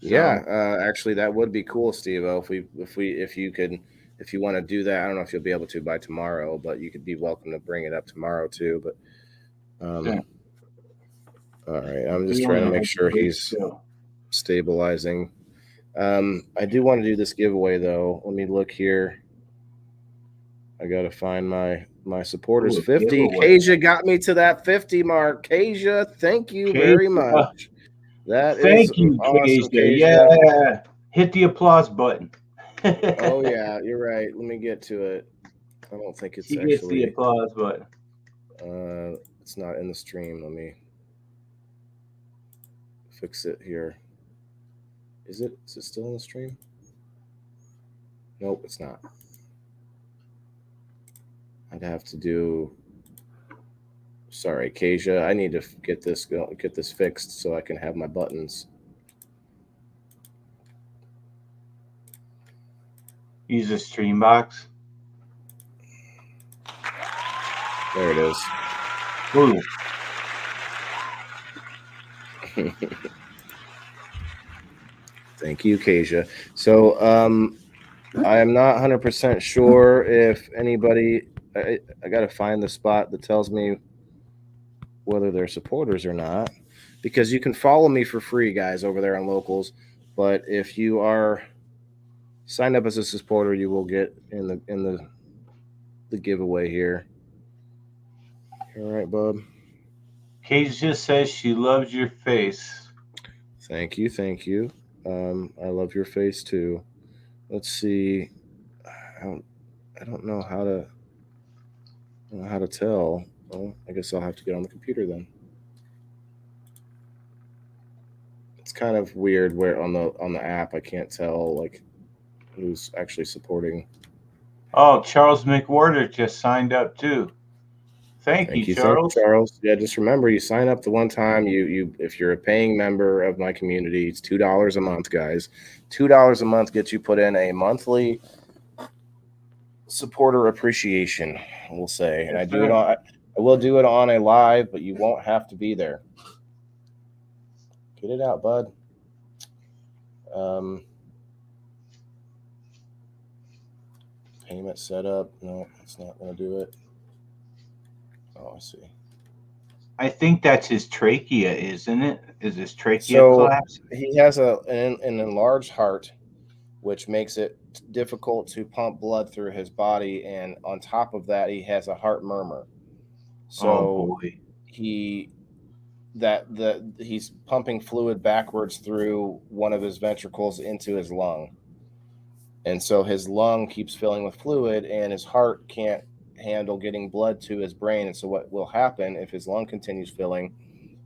Yeah, So, actually, that would be cool, Steve-O. If you want to do that, I don't know if you'll be able to by tomorrow, but you could be welcome to bring it up tomorrow too. But yeah, all right, I'm just we trying want to to make have a sure great he's show. stabilizing. I do want to do this giveaway though. Let me look here. I gotta find my supporters. Ooh, a 50. giveaway. Kasia got me to that 50 mark. Kasia, thank you Okay. very much. That is Thank you, awesome, Kasia. Kasia. Yeah. Hit the applause button. Oh yeah, you're right. Let me get to it. I don't think it's She gets the actually applause button. it's not in the stream. Let me fix it here. Is it? Is it still in the stream? Nope, it's not. I'd have to do. Sorry, Kasia. I need to get this fixed so I can have my buttons. Use a stream box. There it is. Ooh. Thank you, Kasia. So I am not 100% sure if anybody. I got to find the spot that tells me whether they're supporters or not, because you can follow me for free, guys, over there on Locals. But if you are signed up as a supporter, you will get in the giveaway here. All right, bub. Kate just says she loves your face. Thank you, thank you. I love your face too. Let's see. I don't, I don't know how to I don't know how to tell. Well, I guess I'll have to get on the computer then. It's kind of weird where on the app I can't tell like who's actually supporting. Oh, Charles McWhorter just signed up too. Thank you, Thank you, Charles. Charles. Yeah, just remember you sign up the one time. You if you're a paying member of my community, it's $2 a month, guys. $2 a month gets you put in a monthly supporter appreciation. We'll say, and Yes, sir. I will do it on a live, but you won't have to be there. Get it out, bud. Um, Payment setup. No, it's not going to do it. Oh, I see. I think that's his trachea, isn't it? Is his trachea So collapsed? he has an enlarged heart, which makes it difficult to pump blood through his body. And on top of that, he has a heart murmur. Oh So boy. he he's pumping fluid backwards through one of his ventricles into his lung. And so his lung keeps filling with fluid and his heart can't handle getting blood to his brain. And so what will happen if his lung continues filling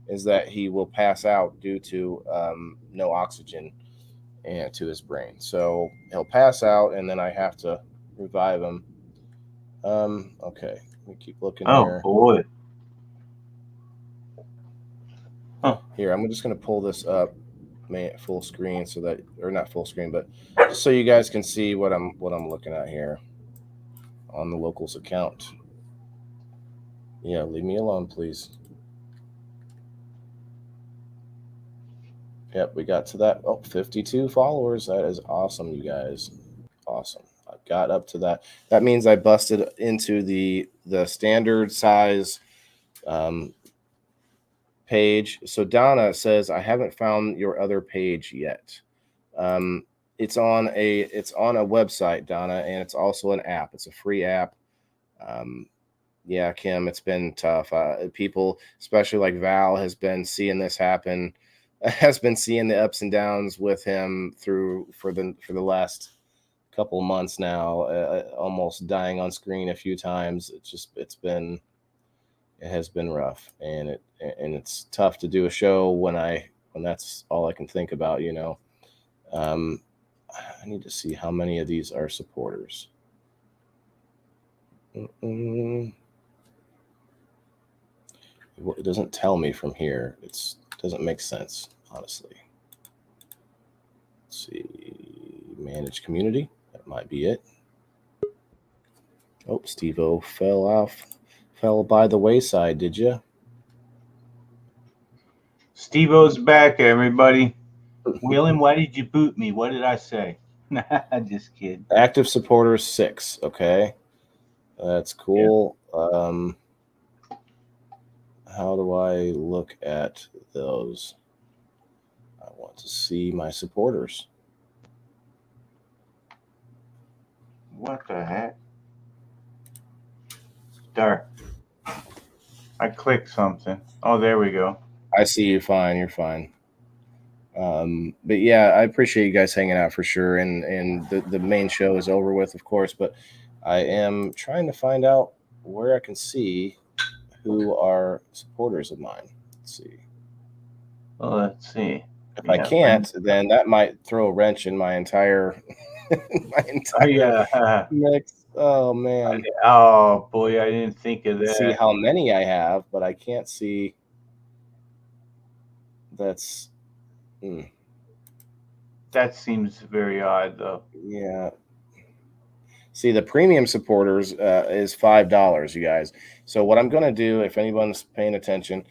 is that he will pass out due to no oxygen and to his brain. So he'll pass out, and then I have to revive him. Okay, let me keep looking Oh here. boy. Huh. Here, I'm just going to pull this up, full screen, so that, or not full screen, but just so you guys can see what I'm looking at here on the locals account. Yeah, leave me alone, please. Yep, we got to that. Oh, 52 followers. That is awesome, you guys. Awesome. I got up to that. That means I busted into the standard size um, page. So Donna says I haven't found your other page yet. Um, it's on a website, Donna, and it's also an app. It's a free app. Um, yeah, Kim, it's been tough. People, especially like Val, has been seeing this happen. Has been seeing the ups and downs with him through for the last couple of months now. Almost dying on screen a few times. It has been rough, and it's tough to do a show when that's all I can think about. Um, I need to see how many of these are supporters. Mm-mm. It doesn't tell me from here. It doesn't make sense, honestly. Let's see, manage community. That might be it. Oh, SteveO fell by the wayside. Did you? Steve-O's back, everybody. William, why did you boot me? What did I say? Just kidding. Active supporters 6. Okay, that's Yeah. cool. How do I look at those? I want to see my supporters. What the heck? There. I clicked something. Oh, there we go. I see you fine. You're fine. But yeah, I appreciate you guys hanging out for sure. And the main show is over with, of course. But I am trying to find out where I can see who are supporters of mine. Let's see. Well, let's see. If I Yeah. can't, then that might throw a wrench in my entire my Oh, entire yeah. mix. Oh man. Oh, boy. I didn't think I of can see that. how many I have, but I can't see that's That seems very odd, though. yeah. See, the premium supporters is $5, you guys. So what I'm going to do, if anyone's paying attention,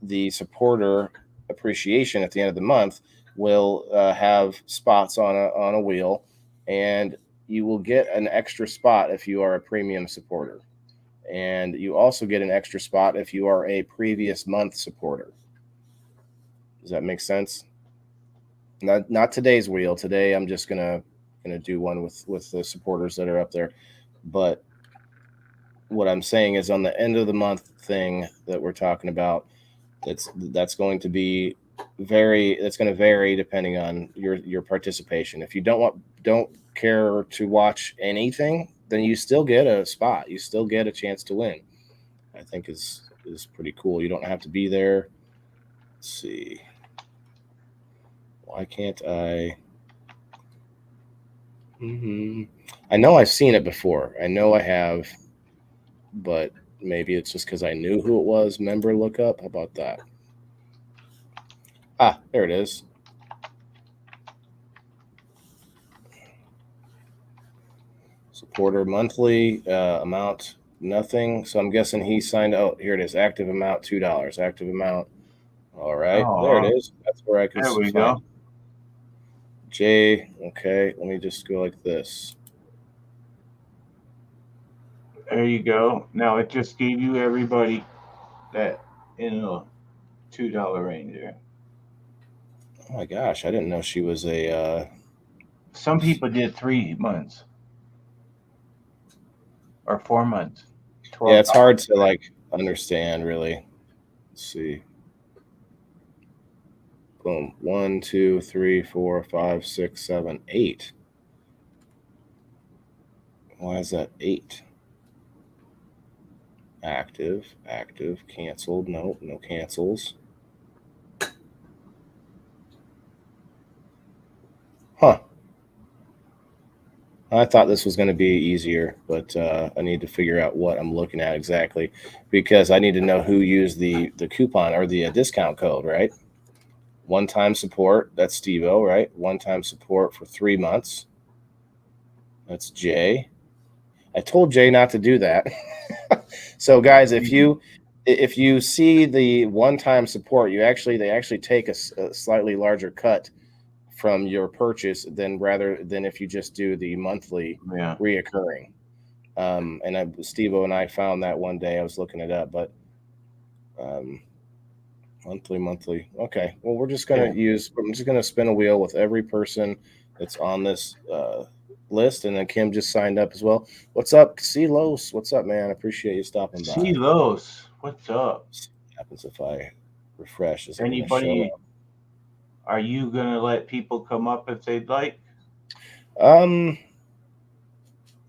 the supporter appreciation at the end of the month will have spots on a wheel, and you will get an extra spot if you are a premium supporter, and you also get an extra spot if you are a previous month supporter. Does that make sense? Not today's wheel. Today I'm just gonna do one with the supporters that are up there, but what I'm saying is on the end of the month thing that we're talking about, that's going to be that's going to vary depending on your participation. If you don't care to watch anything, then you still get a spot. You still get a chance to win. I think is pretty cool. You don't have to be there. Let's see. Why can't I? hmm I know I've seen it before. I know I have, but maybe it's just because I knew who it was. Member lookup. How about that? Ah, there it is. Supporter monthly amount nothing. So I'm guessing he signed. Oh, here it is. Active amount $2. Active amount. All right, there it Oh, is. That's where I can there we find go. it. J. Okay, let me just go like this. There you go. Now it just gave you everybody that in the $2 range there. Oh my gosh, I didn't know she was a. Some people did 3 months or 4 months, Yeah, twelve it's hard dollars. to like understand really. Let's see. Boom. One, two, three, four, five, six, seven, eight. Why is that eight? Active, active, canceled. No, no cancels. Huh. I thought this was going to be easier, but I need to figure out what I'm looking at exactly because I need to know who used the coupon or the discount code, right? One time support, that's SteveO, right? One time support for 3 months. That's Jay. I told Jay not to do that. So guys, if you see the one time support, they actually take a slightly larger cut from your purchase than rather than if you just do the monthly Yeah. reoccurring. Steve-O and I found that one day. I was looking it up, but um, monthly. Okay. Well, Yeah. I'm just gonna spin a wheel with every person that's on this list, and then Kim just signed up as well. What's up, C Los? What's up, man? I appreciate you stopping See by. Los, what's up? See what happens if I refresh? Is it gonna show Anybody? Are you gonna let people come up if they'd like? up?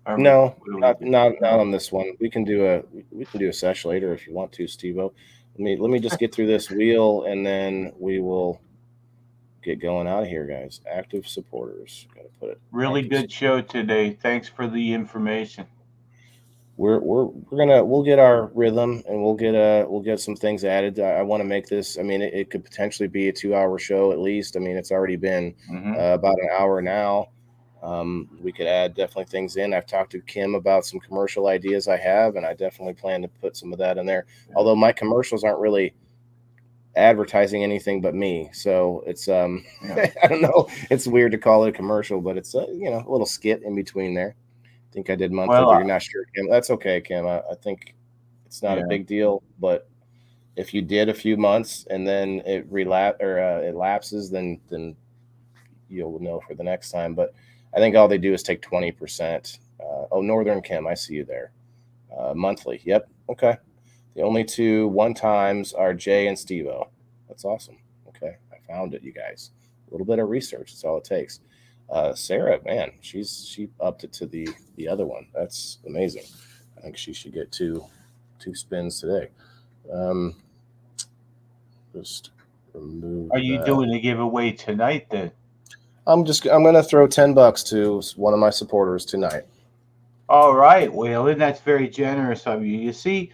Or No, what do we do? not No. on this one. We can do a sesh later if you want to, Steve-O. Let me just get through this wheel and then we will get going out of here, guys. Active supporters. Gotta put it Really active. good show today. Thanks for the information. We'll get our rhythm and we'll get some things added. I want to make this. I mean, it could potentially be a 2 hour show at least. I mean, it's already been Hmm. about an hour now. We could add definitely things in. I've talked to Kim about some commercial ideas I have, and I definitely plan to put some of that in there. Although my commercials aren't really advertising anything but me, so it's Yeah. I don't know. It's weird to call it a commercial, but it's a little skit in between there. I think I did monthly, Well, but you're not sure, Kim. That's okay, Kim. I think it's not a yeah. big deal, but if you did a few months and then it lapses, then you'll know for the next time. But I think all they do is take 20%. Oh, Northern Kim, I see you there. Monthly. Yep. Okay. The only two one times are Jay and Stevo. That's awesome. Okay. I found it, you guys. A little bit of research. That's all it takes. Sarah, man, she upped it to the other one. That's amazing. I think she should get two spins today. Um, just remove Are you that. doing a giveaway tonight then? I'm gonna throw $10 to one of my supporters tonight. All right, Waylon, that's very generous of you. You see,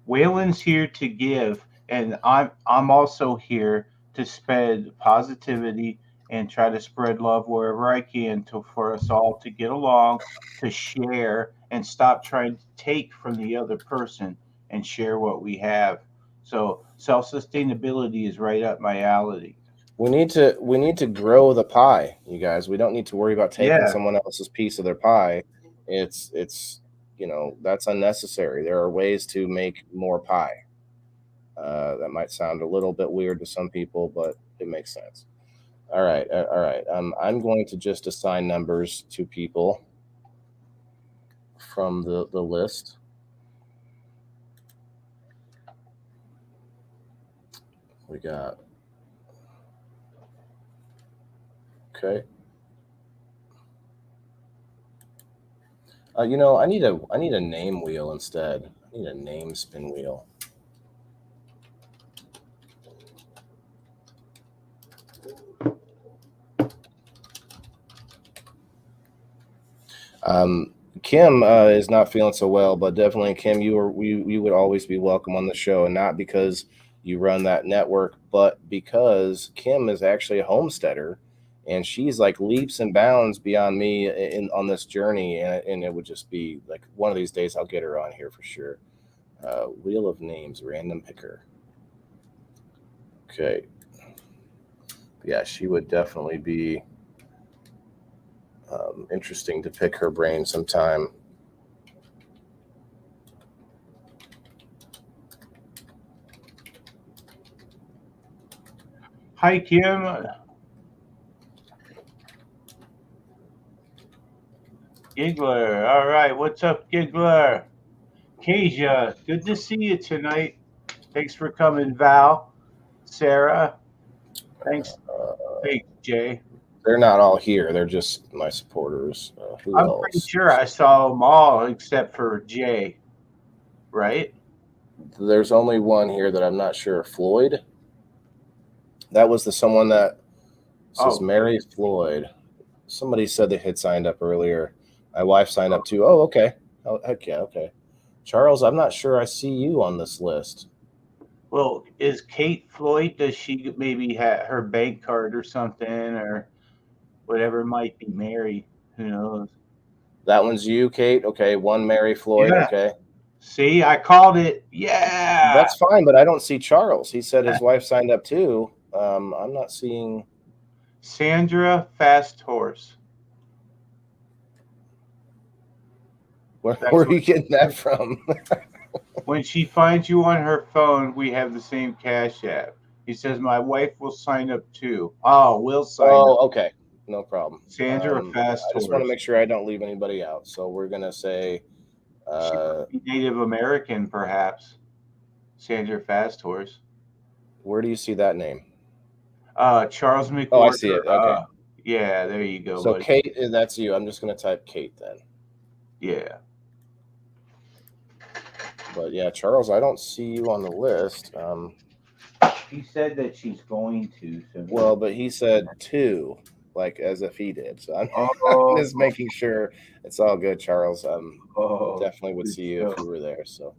Waylon's here to give, and I'm also here to spread positivity and try to spread love wherever I can to for us all to get along, to share, and stop trying to take from the other person and share what we have. So self sustainability is right up my alley. We need to grow the pie, you guys. We don't need to worry about taking Yeah, someone else's piece of their pie. It's that's unnecessary. There are ways to make more pie. That might sound a little bit weird to some people, but it makes sense. All right, all right. I'm going to just assign numbers to people from the list. We got okay. I need a name wheel instead. I need a name spin wheel. Kim is not feeling so well, but definitely Kim, you would always be welcome on the show, and not because you run that network, but because Kim is actually a homesteader, and she's like leaps and bounds beyond me in on this journey, and it would just be like one of these days I'll get her on here for sure. Wheel of names, random picker. Okay, yeah, she would definitely be interesting to pick her brain sometime. Hi, Kim. Giggler. All right. What's up, Giggler? Kasia, good to see you tonight. Thanks for coming, Val. Sarah, thanks. Thanks, Jay. They're not all here. They're just my supporters. Who I'm pretty else? sure I saw them all except for Jay, right? There's only one here that I'm not sure. Floyd. That was the someone that says Oh, Mary Floyd. Somebody said they had signed up earlier. My wife signed up too. Oh, okay. Oh, heck yeah. Okay. Charles, I'm not sure I see you on this list. well, is Kate Floyd? Does she maybe have her bank card or something or whatever might be Mary? Who knows? That one's you, Kate. Okay. One Mary Floyd. Yeah. Okay. See, I called it. Yeah. That's fine, but I don't see Charles. He said his wife signed up too. I'm not seeing. Sandra Fast Horse. Where That's are you getting that from? when she finds you on her phone, we have the same Cash App. He says, my wife will sign up too. Oh, we'll sign up. Oh, okay. No problem. Sandra Fast I just want to Horse. make sure I don't leave anybody out. So we're gonna say, She uh, might be Native American, perhaps. Sandra Fast Horse. where do you see that name? Charles Oh, I see McWhorter. it. Okay. Yeah, there you go, So buddy. Kate, that's you. I'm just gonna type Kate then. Yeah. But yeah, Charles, I don't see you on the list. She said that she's going to. So Well, but he said two, like as if he did. So I'm, I'm oh, just making sure it's all good, Charles. oh, Definitely would good see you if stuff. you were there. So.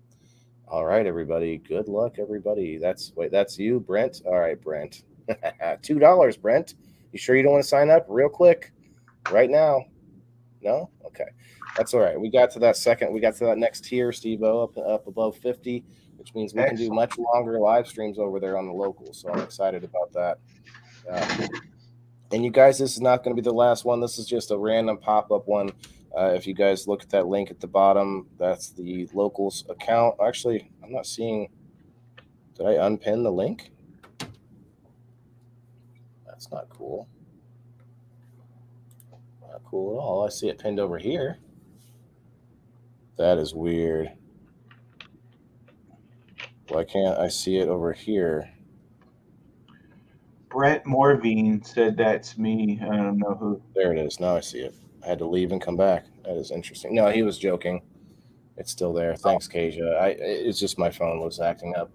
All right, everybody. Good luck, everybody. That's you, Brent. All right, Brent. $2, Brent. You sure you don't want to sign up real quick right now? No? Okay. That's all right. We got to that next tier, SteveO, up above 50, which means we can do Excellent. much longer live streams over there on the local. So I'm excited about that. And you guys, this is not going to be the last one. This is just a random pop-up one. If you guys look at that link at the bottom, that's the locals account. Actually, I'm not seeing. Did I unpin the link? That's not cool. Not cool at all. I see it pinned over here. That is weird. Why can't I see it over here? Brent Morvine said that's me. I don't know who. There it is. Now I see it. I had to leave and come back. That is interesting. No, he was joking. It's still there. Thanks, Kasia. It's just my phone was acting up.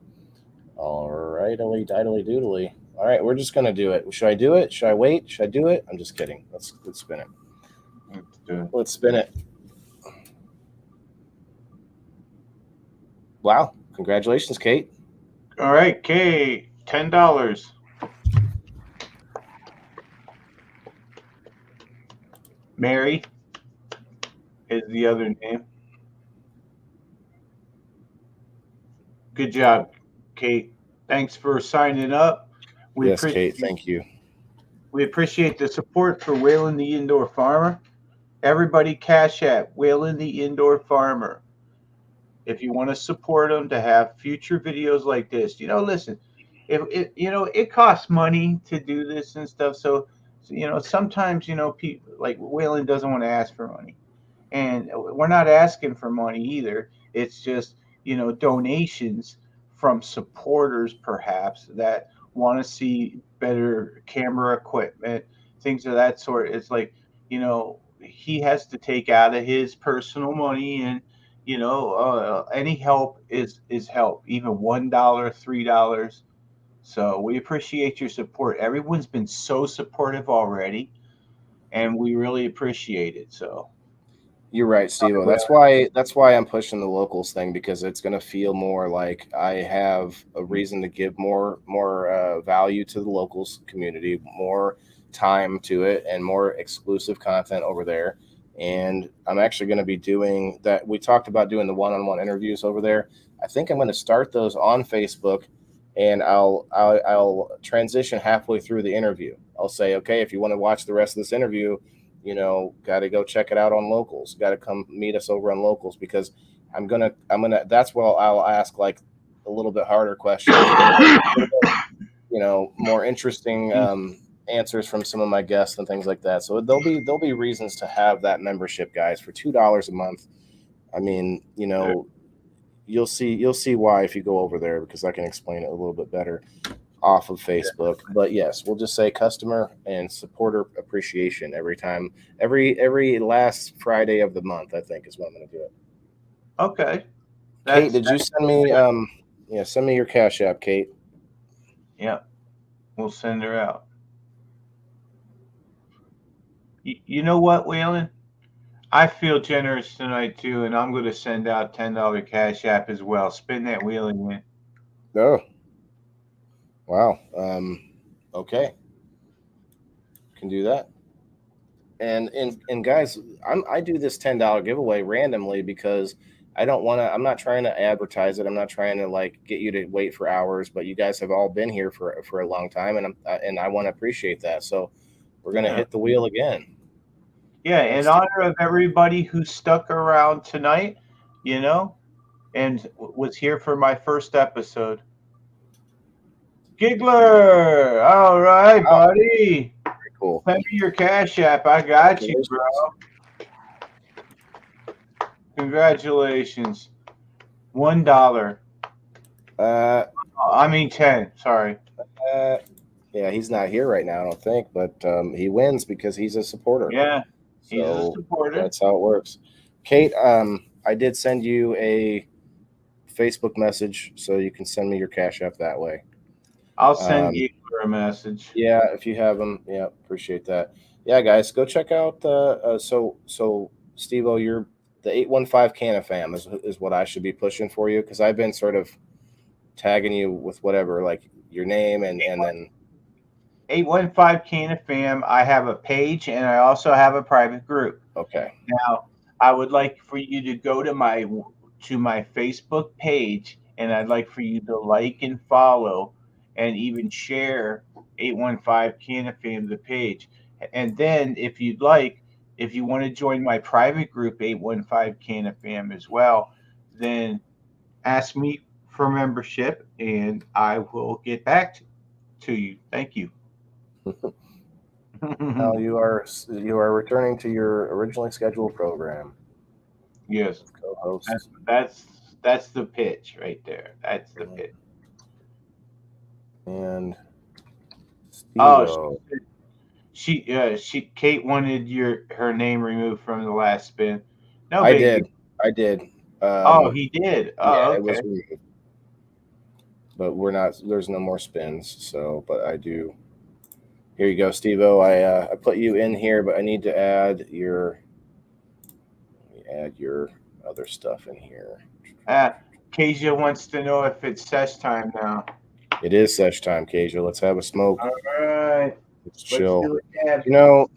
All right, idly doodly. All right, we're just gonna do it. Should I do it? Should I wait? Should I do it? I'm just kidding. Let's spin it. Let's spin it. Wow! Congratulations, Kate. All right, Kate. $10. Mary is the other name. Good job, Kate. Thanks for signing up. We Yes, appreciate Kate. Thank you. we appreciate the support for Waylon the Indoor Farmer. Everybody Cash App, Waylon the Indoor Farmer. If you want to support them to have future videos like this, listen, if it it costs money to do this and stuff. So sometimes people like Waylon doesn't want to ask for money, and we're not asking for money either. It's just donations from supporters perhaps that want to see better camera equipment, things of that sort. It's like, he has to take out of his personal money, and any help is help, even $1, $3. So we appreciate your support. Everyone's been so supportive already, and we really appreciate it. So, You're right, Steve. well, That's why I'm pushing the locals thing, because it's going to feel more like I have a reason to give more value to the locals community, more time to it, and more exclusive content over there. And I'm actually going to be doing that. We talked about doing the one-on-one interviews over there. I think I'm going to start those on Facebook, and I'll transition halfway through the interview. I'll say, okay, if you want to watch the rest of this interview, got to go check it out on locals. Got to come meet us over on locals, because I'm gonna. That's where I'll ask like a little bit harder questions, more interesting answers from some of my guests and things like that. So there'll be reasons to have that membership, guys, for $2 a month. I mean, you'll see why if you go over there, because I can explain it a little bit better off of Facebook. But yes, we'll just say customer and supporter appreciation every time, every last Friday of the month, I think is when I'm going to do it. okay. Kate, That's did you send me yeah, send me your Cash App, Kate. Yeah, we'll send her out. You know what, Waylon? I feel generous tonight too, and I'm going to send out $10 Cash App as well. Spin that wheel again. Oh, wow. Okay, can do that. And guys, I do this $10 giveaway randomly, because I don't want to. I'm not trying to advertise it. I'm not trying to like get you to wait for hours. But you guys have all been here for a long time, and I want to appreciate that. So we're gonna Yeah. hit the wheel again. Yeah, Thanks, in Steve. honor of everybody who stuck around tonight, you know, and was here for my first episode. Giggler! All right, Wow, buddy. very cool. Send me your Cash App. I got you, bro. Congratulations. Congratulations. $1. Uh, I mean 10. Sorry. uh, yeah, he's not here right now, I don't think, but he wins because he's a supporter. Yeah, he's a So supporter. that's how it works. Kate, I did send you a Facebook message, so you can send me your Cash App that way. I'll send Um, Giggler a message. yeah, if you have them, yeah, appreciate that. Yeah, guys, go check out. So Steve-O, you're the 815 Canna fam is what I should be pushing for you, because I've been sort of tagging you with whatever, like your name, and then 815 Cana Fam. I have a page and I also have a private group. okay, Now, I would like for you to go to my Facebook page, and I'd like for you to like and follow and even share 815 Cana Fam the page. And then if you want to join my private group 815 Cana Fam as well, then ask me for membership and I will get back to you. Thank you. now you are returning to your originally scheduled program Yes, with co-host. that's the pitch right there. That's the pitch. And Oh, Steve-O. she Kate wanted her name removed from the last spin. No I big deal. did. I did. Oh, he did. Yeah, Oh, it okay. was removed, but we're not. There's no more spins. So, but I do. Here you go, Steve-O. I put you in here, but I need to add your other stuff in here. Uh, Kezia wants to know if it's sesh time now. It is sesh time, Kasia. Let's have a smoke. All right, Let's let's chill. do it, Dad.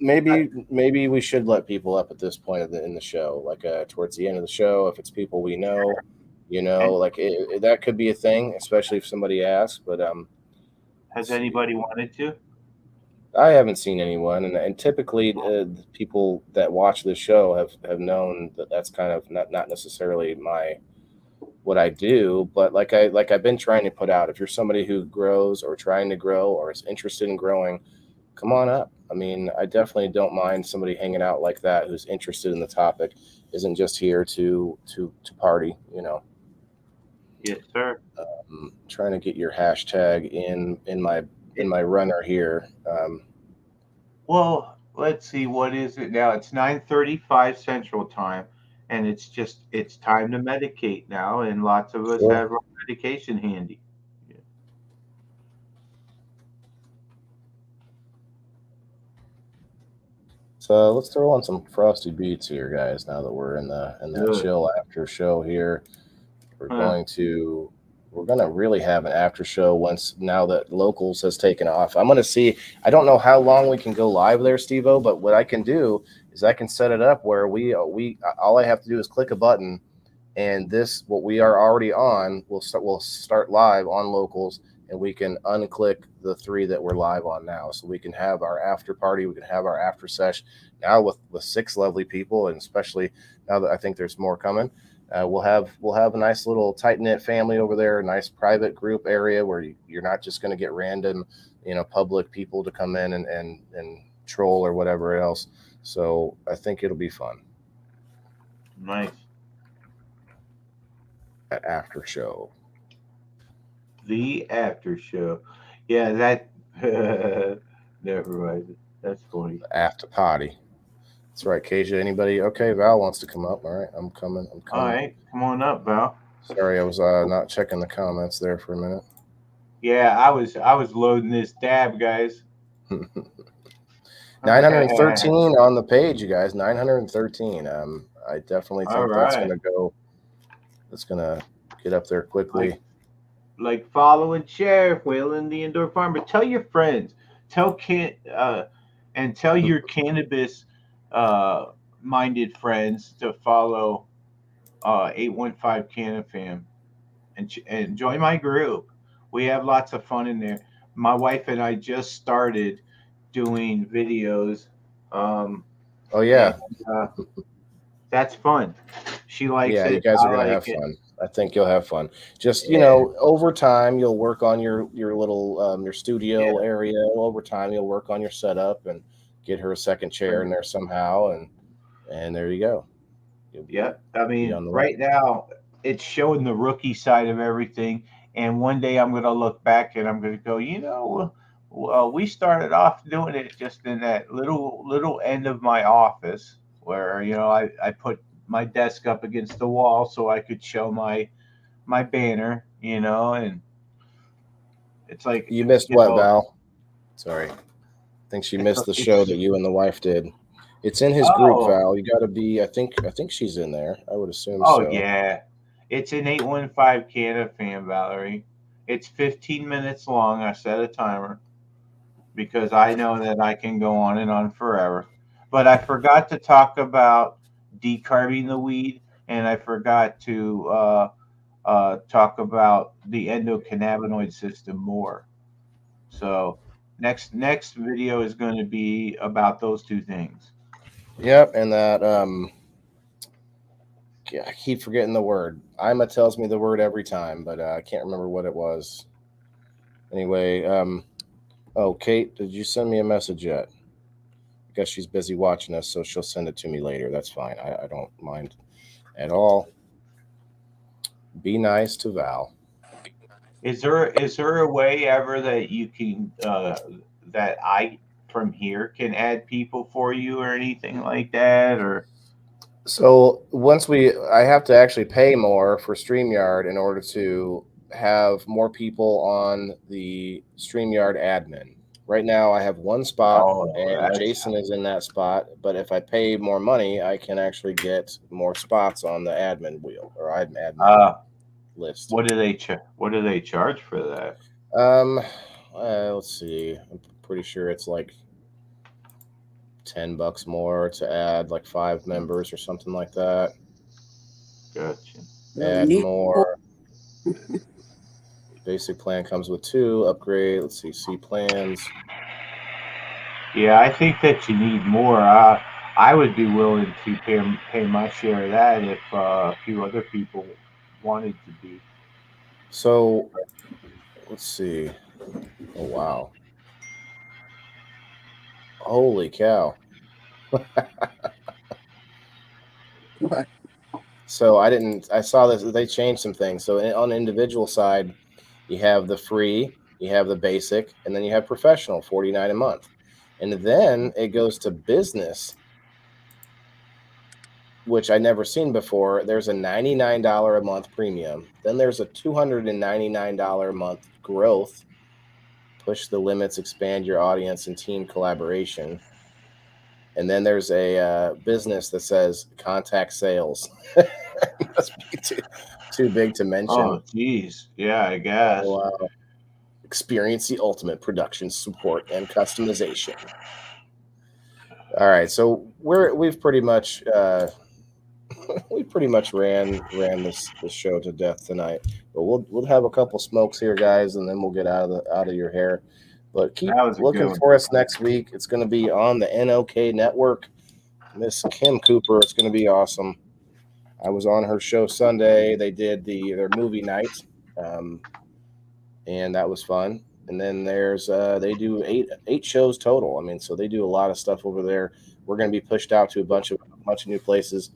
Maybe we should let people up at this point in the show, like towards the end of the show, if it's people we know, like that could be a thing, especially if somebody asks. But Has let's see. anybody wanted to? I haven't seen anyone, and typically the people that watch this show have known that that's kind of not necessarily my what I do, but like I've been trying to put out. If you're somebody who grows or trying to grow or is interested in growing, come on up. I mean, I definitely don't mind somebody hanging out like that who's interested in the topic, isn't just here to party. Yes, sir. Trying to get your hashtag in It, my runner here. well, let's see, what is it now? It's 9:35 Central Time, and it's time to medicate now, and lots of us Sure. have our medication handy. Yeah. So let's throw on some frosty beats here, guys. Now that we're in that Good. chill after show here, we're Huh. going to we're going to really have an after show once now that locals has taken off. I'm going to see. I don't know how long we can go live there, Stevo, but what I can do is I can set it up where we all I have to do is click a button, and this what we are already on will start live on locals, and we can unclick the three that we're live on now, so we can have our after party, we can have our after sesh now with six lovely people, and especially now that I think there's more coming. We'll have a nice little tight knit family over there, a nice private group area where you're not just going to get random, public people to come in and troll or whatever else. So I think it'll be fun. Nice. At after show. The after show. Yeah, that. Never mind. That's funny. After party. That's right, Keisha. Anybody? Okay, Val wants to come up. All right, I'm coming. I'm All coming. right, come on up, Val. Sorry, I was not checking the comments there for a minute. Yeah, I was loading this dab, guys. 913 on the page, you guys. 913. I definitely All think that's right. gonna go. That's gonna get up there Like quickly. like follow and share, Whalen the Indoor Farmer. Tell your friends. Tell and tell your cannabis uh minded friends to follow 815 Canafam and join my group. We have lots of fun in there. My wife and I just started doing videos, um, Oh and yeah, uh, that's fun. She likes yeah. You it. guys are I gonna like have it. fun. I think you'll have fun. Just Yeah, over time, you'll work on your little your yeah, studio area. Over time, you'll work on your setup and get her a second chair sure. in there somehow, and there you go. You'll Yeah. I be mean, on the way. right now it's showing the rookie side of everything, and one day I'm going to look back and I'm going to go, well, we started off doing it just in that little end of my office where I put my desk up against the wall so I could show my banner, and it's like You missed what, Val? Sorry. I think she it's missed the show it's that you and the wife did. It's in his group, oh Val. You got to be. I think she's in there. I would assume oh so. yeah, it's an 815 Canada fan, Valerie. It's 15 minutes long. I set a timer because I know that I can go on and on forever. But I forgot to talk about decarbing the weed, and I forgot to talk about the endocannabinoid system more. So next video is going to be about those two things. Yep, and that yeah, I keep forgetting the word. Ima tells me the word every time, but I can't remember what it was. Anyway, oh, Kate, did you send me a message yet? I guess she's busy watching us, so she'll send it to me later. That's fine. I don't mind at all. Be nice to Val. Is there a way ever that you can that I from here can add people for you or anything like that or So I have to actually pay more for StreamYard in order to have more people on the StreamYard admin. Right now, I have one spot, oh and that's Jason is in that spot. But if I pay more money, I can actually get more spots on the admin wheel or admin uh list. what do they charge for that? Um, let's see. I'm pretty sure it's like $10 more to add like 5 members or something like that. Gotcha. Well, we Add need more. more. Basic plan comes with two. Upgrade. Let's see. C plans. Yeah, I think that you need more. I would be willing to pay my share of that if a few other people wanted to be. So let's see. Oh wow. Holy cow. What? So I saw this. They changed some things. So on the individual side, you have the free, you have the basic, and then you have professional, 49 a month. And then it goes to business, which I never seen before. There's a $99 a month premium. Then there's a $299 a month growth. Push the limits, expand your audience, and team collaboration. And then there's a business that says contact sales. Must be too big to mention. Oh, geez. Yeah, I guess. So, experience the ultimate production support and customization. All right, so we've pretty much we pretty much ran this show to death tonight. But we'll have a couple smokes here, guys, and then we'll get out of your hair. But keep That was a good looking one. for us next week. It's going to be on the NOK network. Miss Kim Cooper. It's going to be awesome. I was on her show Sunday. They did their movie night, and that was fun. And then there's they do eight shows total. I mean, so they do a lot of stuff over there. We're going to be pushed out to a bunch of new places,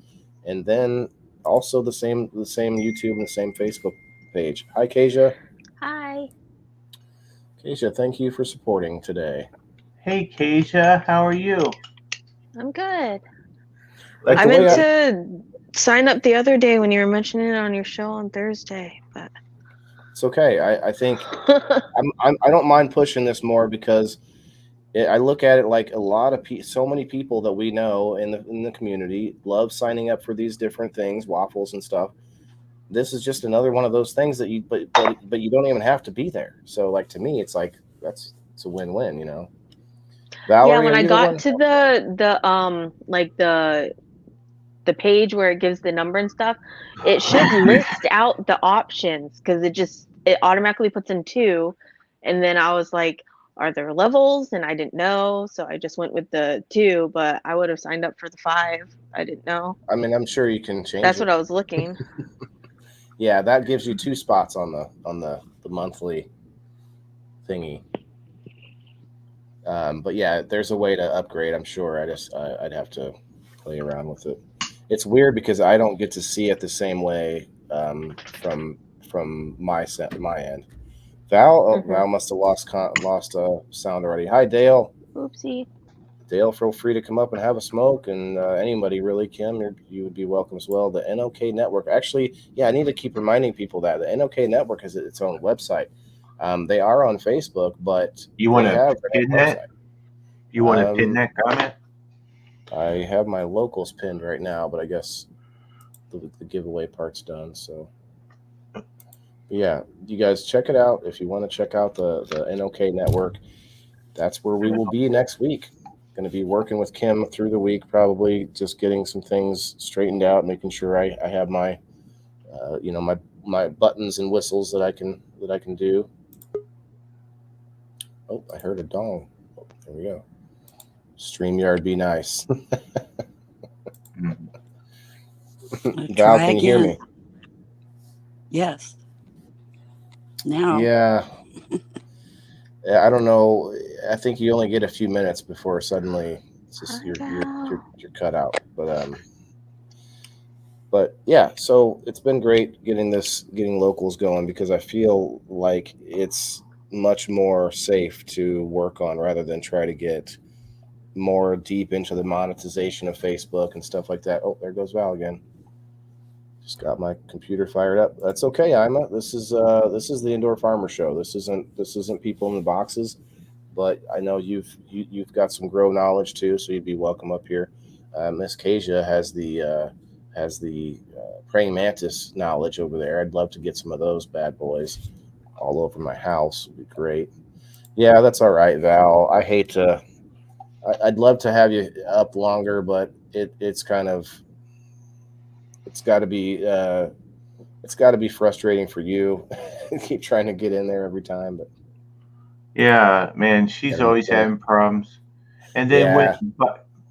and then also the same YouTube and the same Facebook page. Hi, Kasia. Hi. Kasia, thank you for supporting today. Hey, Keisha, how are you? I'm good. Like I the way meant to sign up the other day when you were mentioning it on your show on Thursday, but It's okay. I think I don't mind pushing this more because I look at it like a lot of so many people that we know in the community love signing up for these different things, waffles and stuff. This is just another one of those things that but you don't even have to be there. So like to me, it's like it's a win-win, you know. Valerie, yeah, when are I you the got one? to like the page where it gives the number and stuff, it should list out the options because it automatically puts in 2, and then I was like, are there levels? And I didn't know, so I just went with the 2, but I would have signed up for the 5. I didn't know. I mean, I'm sure you can change That's it. what I was looking. Yeah, that gives you 2 spots on the monthly thingy. But yeah, there's a way to upgrade. I'm sure. I'd have to play around with it. It's weird because I don't get to see it the same way from my end. Val must have lost sound already. Hi, Dale. Oopsie. Dale, feel free to come up and have a smoke, and anybody really, Kim, you would be welcome as well. The NOK Network. Actually, yeah, I need to keep reminding people that the NOK Network has its own website. They are on Facebook, but You want they to have pin their own that? website. You want to pin that comment? I have my locals pinned right now, but I guess the giveaway part's done. So, yeah, you guys check it out if you want to check out the NOK Network. That's where we will be next week. Going to be working with Kim through the week, probably just getting some things straightened out, making sure I have my my buttons and whistles that I can do. Oh, I heard a dong. Oh, there we go. StreamYard be nice. Val, can you hear me? Yes. Now. Yeah. I don't know. I think you only get a few minutes before suddenly it's just you're cut out. But yeah, so it's been great getting locals going because I feel like it's much more safe to work on rather than try to get more deep into the monetization of Facebook and stuff like that. Oh, there goes Val again. Just got my computer fired up. That's okay, Ima. This is the Indoor Farmer Show. This isn't people in the boxes, but I know you've got some grow knowledge too, so you'd be welcome up here. Miss Kasia has the praying mantis knowledge over there. I'd love to get some of those bad boys all over my house. Would be great. Yeah, that's all right, Val. I hate to. I'd love to have you up longer, but it's kind of it's got to be frustrating for you. Keep trying to get in there every time, but Yeah, man, she's always having problems. And then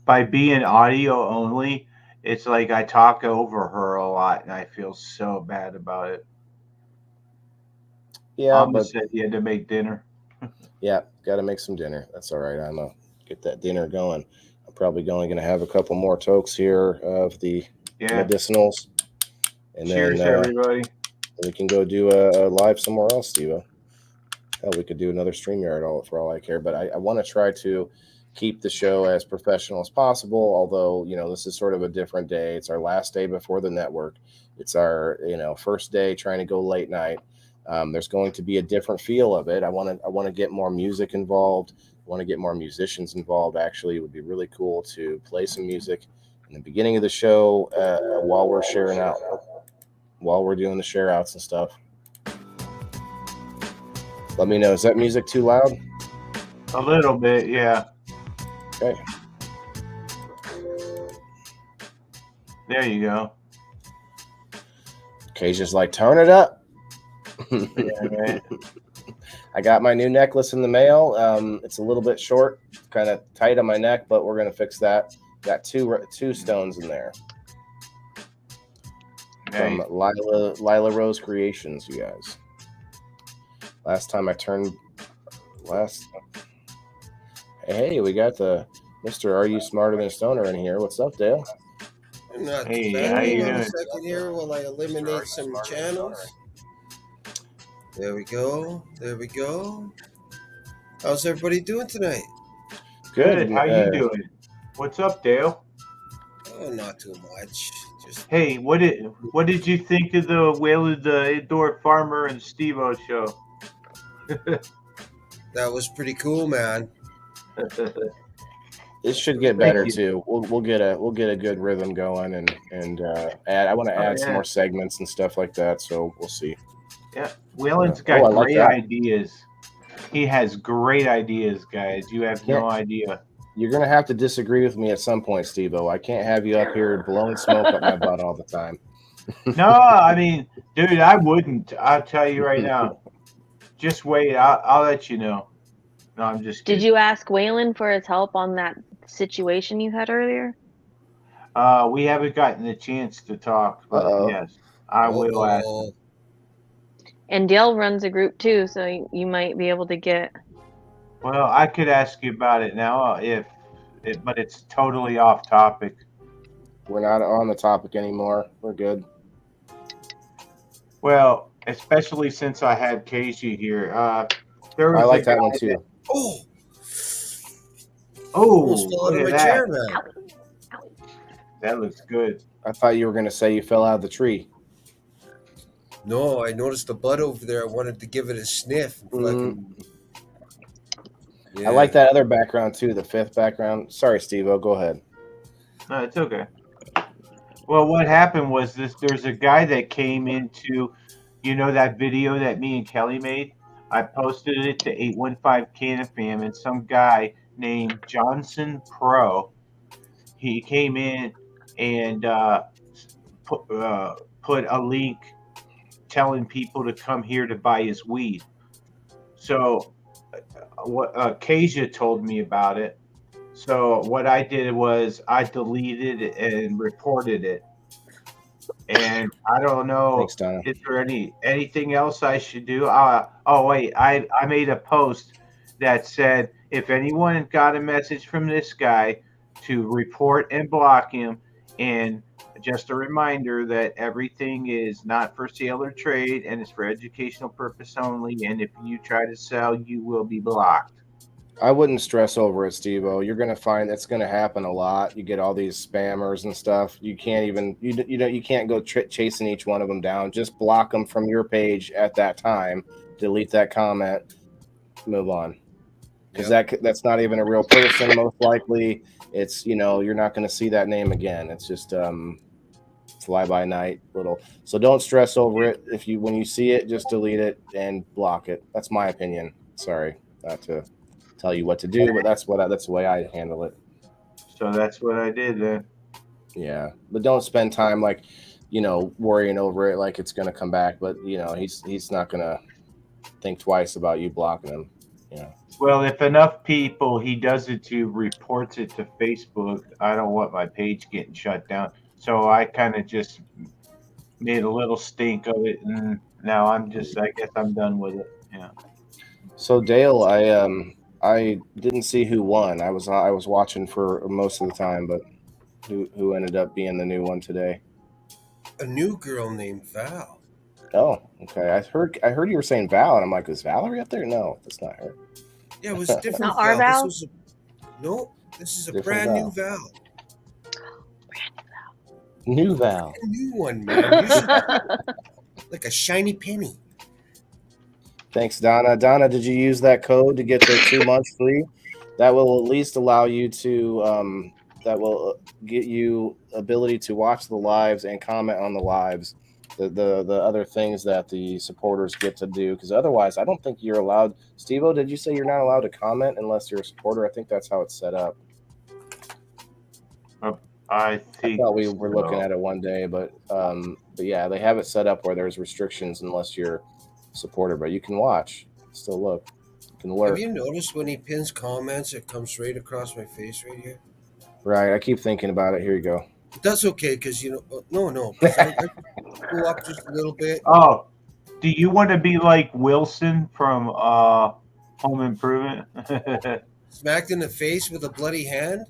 by being audio only, it's like I talk over her a lot, and I feel so bad about it. Yeah, Mama said he had to make dinner. Yeah, got to make some dinner. That's all right. I'm gonna get that dinner going. I'm probably only going to have a couple more tokes here of the medicinals. And Cheers, then everybody. we can go do a live somewhere else, SteveO. Hell, we could do another StreamYard for all I care. But I want to try to keep the show as professional as possible. Although, this is sort of a different day. It's our last day before the network. It's our, first day trying to go late night. There's going to be a different feel of it. I want to get more music involved. I want to get more musicians involved. Actually, it would be really cool to play some music in the beginning of the show while we're sharing out, while we're doing the share outs and stuff. Let me know. Is that music too loud? A little bit, yeah. Okay. There you go. Kay's just like, turn it up. Yeah, right. I got my new necklace in the mail. It's a little bit short, kind of tight on my neck, but we're going to fix that. Got two stones in there. Nice. From Lila Rose Creations, you guys. Last time I turned... Hey, we got the Mr. Are You Smarter Than a Stoner in here. What's up, Dale? I'm not Hey, too bad. how you Hang on a doing? second here while I eliminate some channels. There we go. There we go. How's everybody doing tonight? Good. How you doing? What's up, Dale? Oh, not too much. Just Hey, what did you think of the Whale the Indoor Farmer and SteveO show? that was pretty cool, man. It should get better too. We'll get a good rhythm going and add. I want to add some more segments and stuff like that. So we'll see. Yeah, Waylon's got great like ideas. He has great ideas, guys. You have no idea. You're gonna have to disagree with me at some point, SteveO. I can't have you up here blowing smoke up my butt all the time. No, I mean, dude, I wouldn't. I'll tell you right now. Just wait. I'll let you know. No, I'm just kidding. Did you ask Waylon for his help on that situation you had earlier? We haven't gotten the chance to talk, but yes, I will ask. And Dale runs a group too, so you might be able to get. Well, I could ask you about it now, but it's totally off topic. We're not on the topic anymore. We're good. Well, especially since I had Casey here. There was I like that one too. Almost fell out of my chair, man. That looks good. I thought you were going to say you fell out of the tree. No, I noticed the bud over there. I wanted to give it a sniff. Yeah. I like that other background too, the fifth background. Sorry, SteveO, go ahead. No, it's okay. Well, what happened was there's a guy that came into, that video that me and Kelly made? I posted it to 815 CanFam, and some guy named Johnson Pro, he came in and put a link telling people to come here to buy his weed. So what Kasia told me about it. So what I did was I deleted it and reported it. And I don't know, Thanks, Donna. Is there anything else I should do? I made a post that said if anyone got a message from this guy to report and block him, and just a reminder that everything is not for sale or trade and it's for educational purpose only, and if you try to sell, you will be blocked. I wouldn't stress over it, SteveO. You're going to find that's going to happen a lot. You get all these spammers and stuff. You can't even you can't go chasing each one of them down. Just block them from your page at that time. Delete that comment. Move on. Because that's not even a real person. Most likely, it's you're not going to see that name again. It's just fly by night little. So don't stress over it. When you see it, just delete it and block it. That's my opinion. Sorry, not to tell you what to do, but that's the way I handle it. So that's what I did then. Yeah, but don't spend time worrying over it like it's going to come back. But he's not going to think twice about you blocking him. Well, if enough people he does it to reports it to Facebook, I don't want my page getting shut down. So I kind of just made a little stink of it, and now I guess I'm done with it. Yeah. So Dale, I didn't see who won. I was watching for most of the time, but who ended up being the new one today? a new girl named Val. Oh, okay. I heard you were saying Val, and I'm like, is Valerie up there? No, that's not her. Yeah, it was a different Not our Val. This Val? was no. This is a Different brand new Val. Val. New Val. A new one, man. You should like a shiny penny. Thanks, Donna. Donna, did you use that code to get the 2 months free? That will at least allow you to. That will get you ability to watch the lives and comment on the lives. The other things that the supporters get to do, because otherwise I don't think you're allowed. SteveO, did you say you're not allowed to comment unless you're a supporter? I think that's how it's set up. I I think thought we were looking so. at it one day, but yeah, they have it set up where there's restrictions unless you're a supporter, but you can watch, still look, you can Have lurk. you noticed when he pins comments, it comes right across my face right here? Right, I keep thinking about it. Here you go. But that's okay because no, because I go up just a little bit. Oh, do you want to be like Wilson from Home Improvement? Smacked in the face with a bloody hand?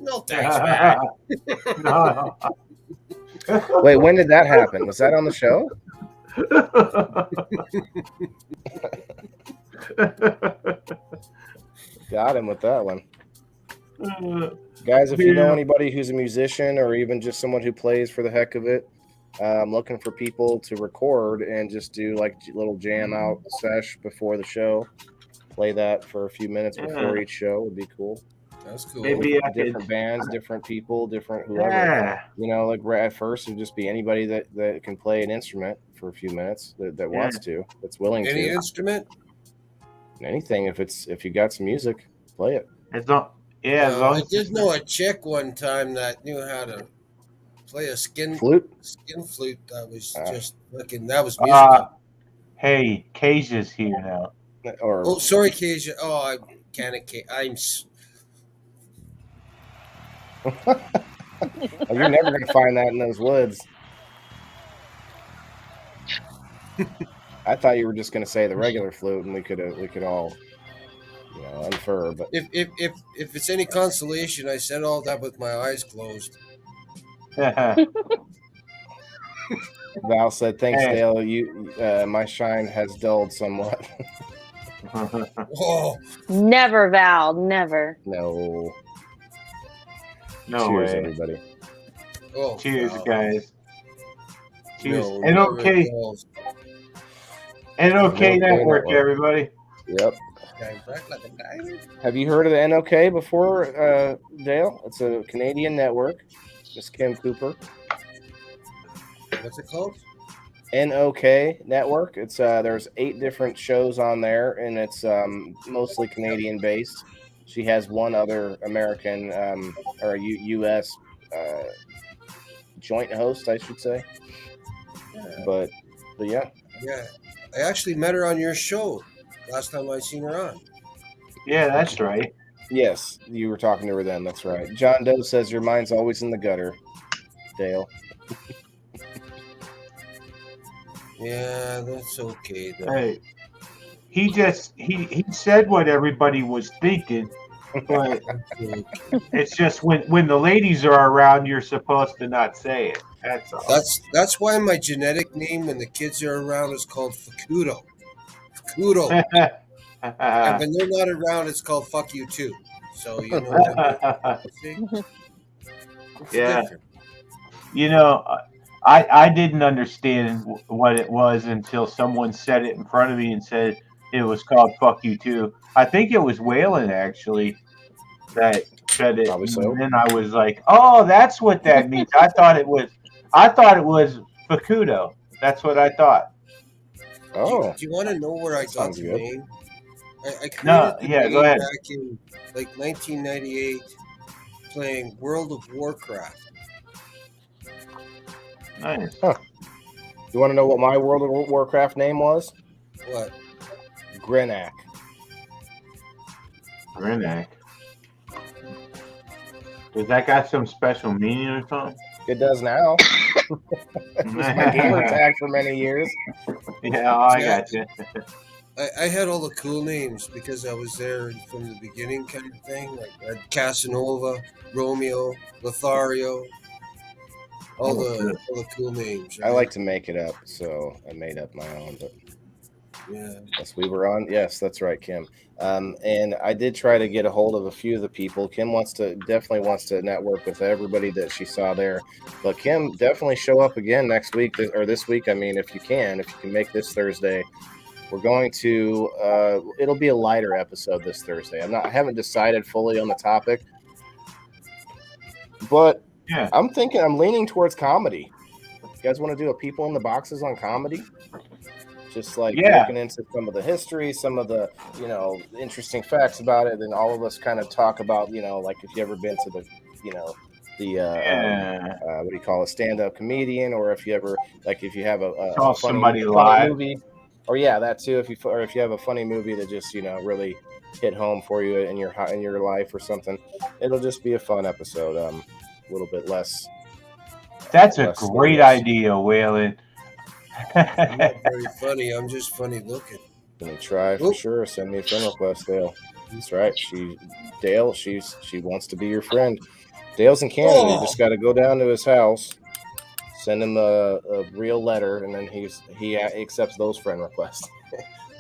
No thanks, man. No. Wait, when did that happen? Was that on the show? Got him with that one. Guys, if you know anybody who's a musician or even just someone who plays for the heck of it, I'm looking for people to record and just do like a little jam out sesh before the show. Play that for a few minutes before each show would be cool. That's cool. Maybe I Different could. bands, different people, different whoever. Yeah. You know, like at first it'd just be anybody that can play an instrument for a few minutes that wants to, that's willing Any to. instrument? Anything if you got some music, play it. It's not. Yeah, as No, long I as did know a chick one time that knew how to play a skin Flute. flute. That was just fucking. That was musical. Hey, Cage's here now. Or Oh, sorry, Keisha. Oh, I can't. you're never gonna find that in those woods. I thought you were just gonna say the regular flute, and we could all, infer. But if it's any consolation, I said all that with my eyes closed. Val said, "Thanks, Hey. Dale. My shine has dulled somewhat." Oh, Never, Val. Never. No. No Cheers, way. everybody. oh Cheers, wow. guys. Cheers. No, And never okay. goes. NOK NOK Network, Network. everybody. Yep. Shine bright like a diamond. Have you heard of the NOK before, Dale? It's a Canadian network. Miss Kim Cooper. What's it called? NOK Network. It's there's 8 different shows on there, and it's mostly Canadian based. She has one other American or U.S. Joint host, I should say. But yeah. Yeah, I actually met her on your show last time I seen her on. Yeah, that's right. Yes, you were talking to her then. That's right. John Doe says your mind's always in the gutter, Dale. Yeah, that's okay though. Hey, he said what everybody was thinking, but it's just when the ladies are around, you're supposed to not say it. That's all. That's why my genetic name when the kids are around is called Facudo. Facudo. And when they're not around, it's called fuck you too. So you know what I mean? It's Yeah. different. You know, I didn't understand what it was until someone said it in front of me and said it was called "fuck you too." I think it was Waylon actually that said it, Probably so. and then I was like, "Oh, that's what that means." I thought it was Facudo. That's what I thought. Oh, Do you want to know where I got sounds the good. name? I created No, the yeah, name go ahead. back in like 1998 playing World of Warcraft. Nice. You want to know what my World of Warcraft name was? What? Grenak. Grenak. Does that got some special meaning or something? It does now. It was my gamer tag for many years. Yeah, I got you. I had all the cool names because I was there from the beginning, kind of thing. Like I had Casanova, Romeo, Lothario. all the cool names. Right? I like to make it up, so I made up my own. But Yeah. yes, we were on. Yes, that's right, Kim. And I did try to get a hold of a few of the people. Kim definitely wants to network with everybody that she saw there. But Kim, definitely show up again next week or this week. I mean, if you can make this Thursday. We're going to. It'll be a lighter episode this Thursday. I haven't decided fully on the topic, but Yeah. I'm leaning towards comedy. You guys want to do a people in the boxes on comedy? Just like looking into some of the history, some of the, interesting facts about it. And all of us kind of talk about, like if you ever been to the, what do you call it? Stand-up comedian, or if you ever, like, if you have a funny somebody live movie, or that too. If you have a funny movie that just, really hit home for you in your life or something, it'll just be a fun episode. A little bit less. That's a great idea, Waylon. I'm not very funny. I'm just funny looking. Gonna try for sure. Send me a friend request, Dale. That's right. Dale. She wants to be your friend. Dale's in Canada. You just got to go down to his house, send him a real letter, and then he accepts those friend requests.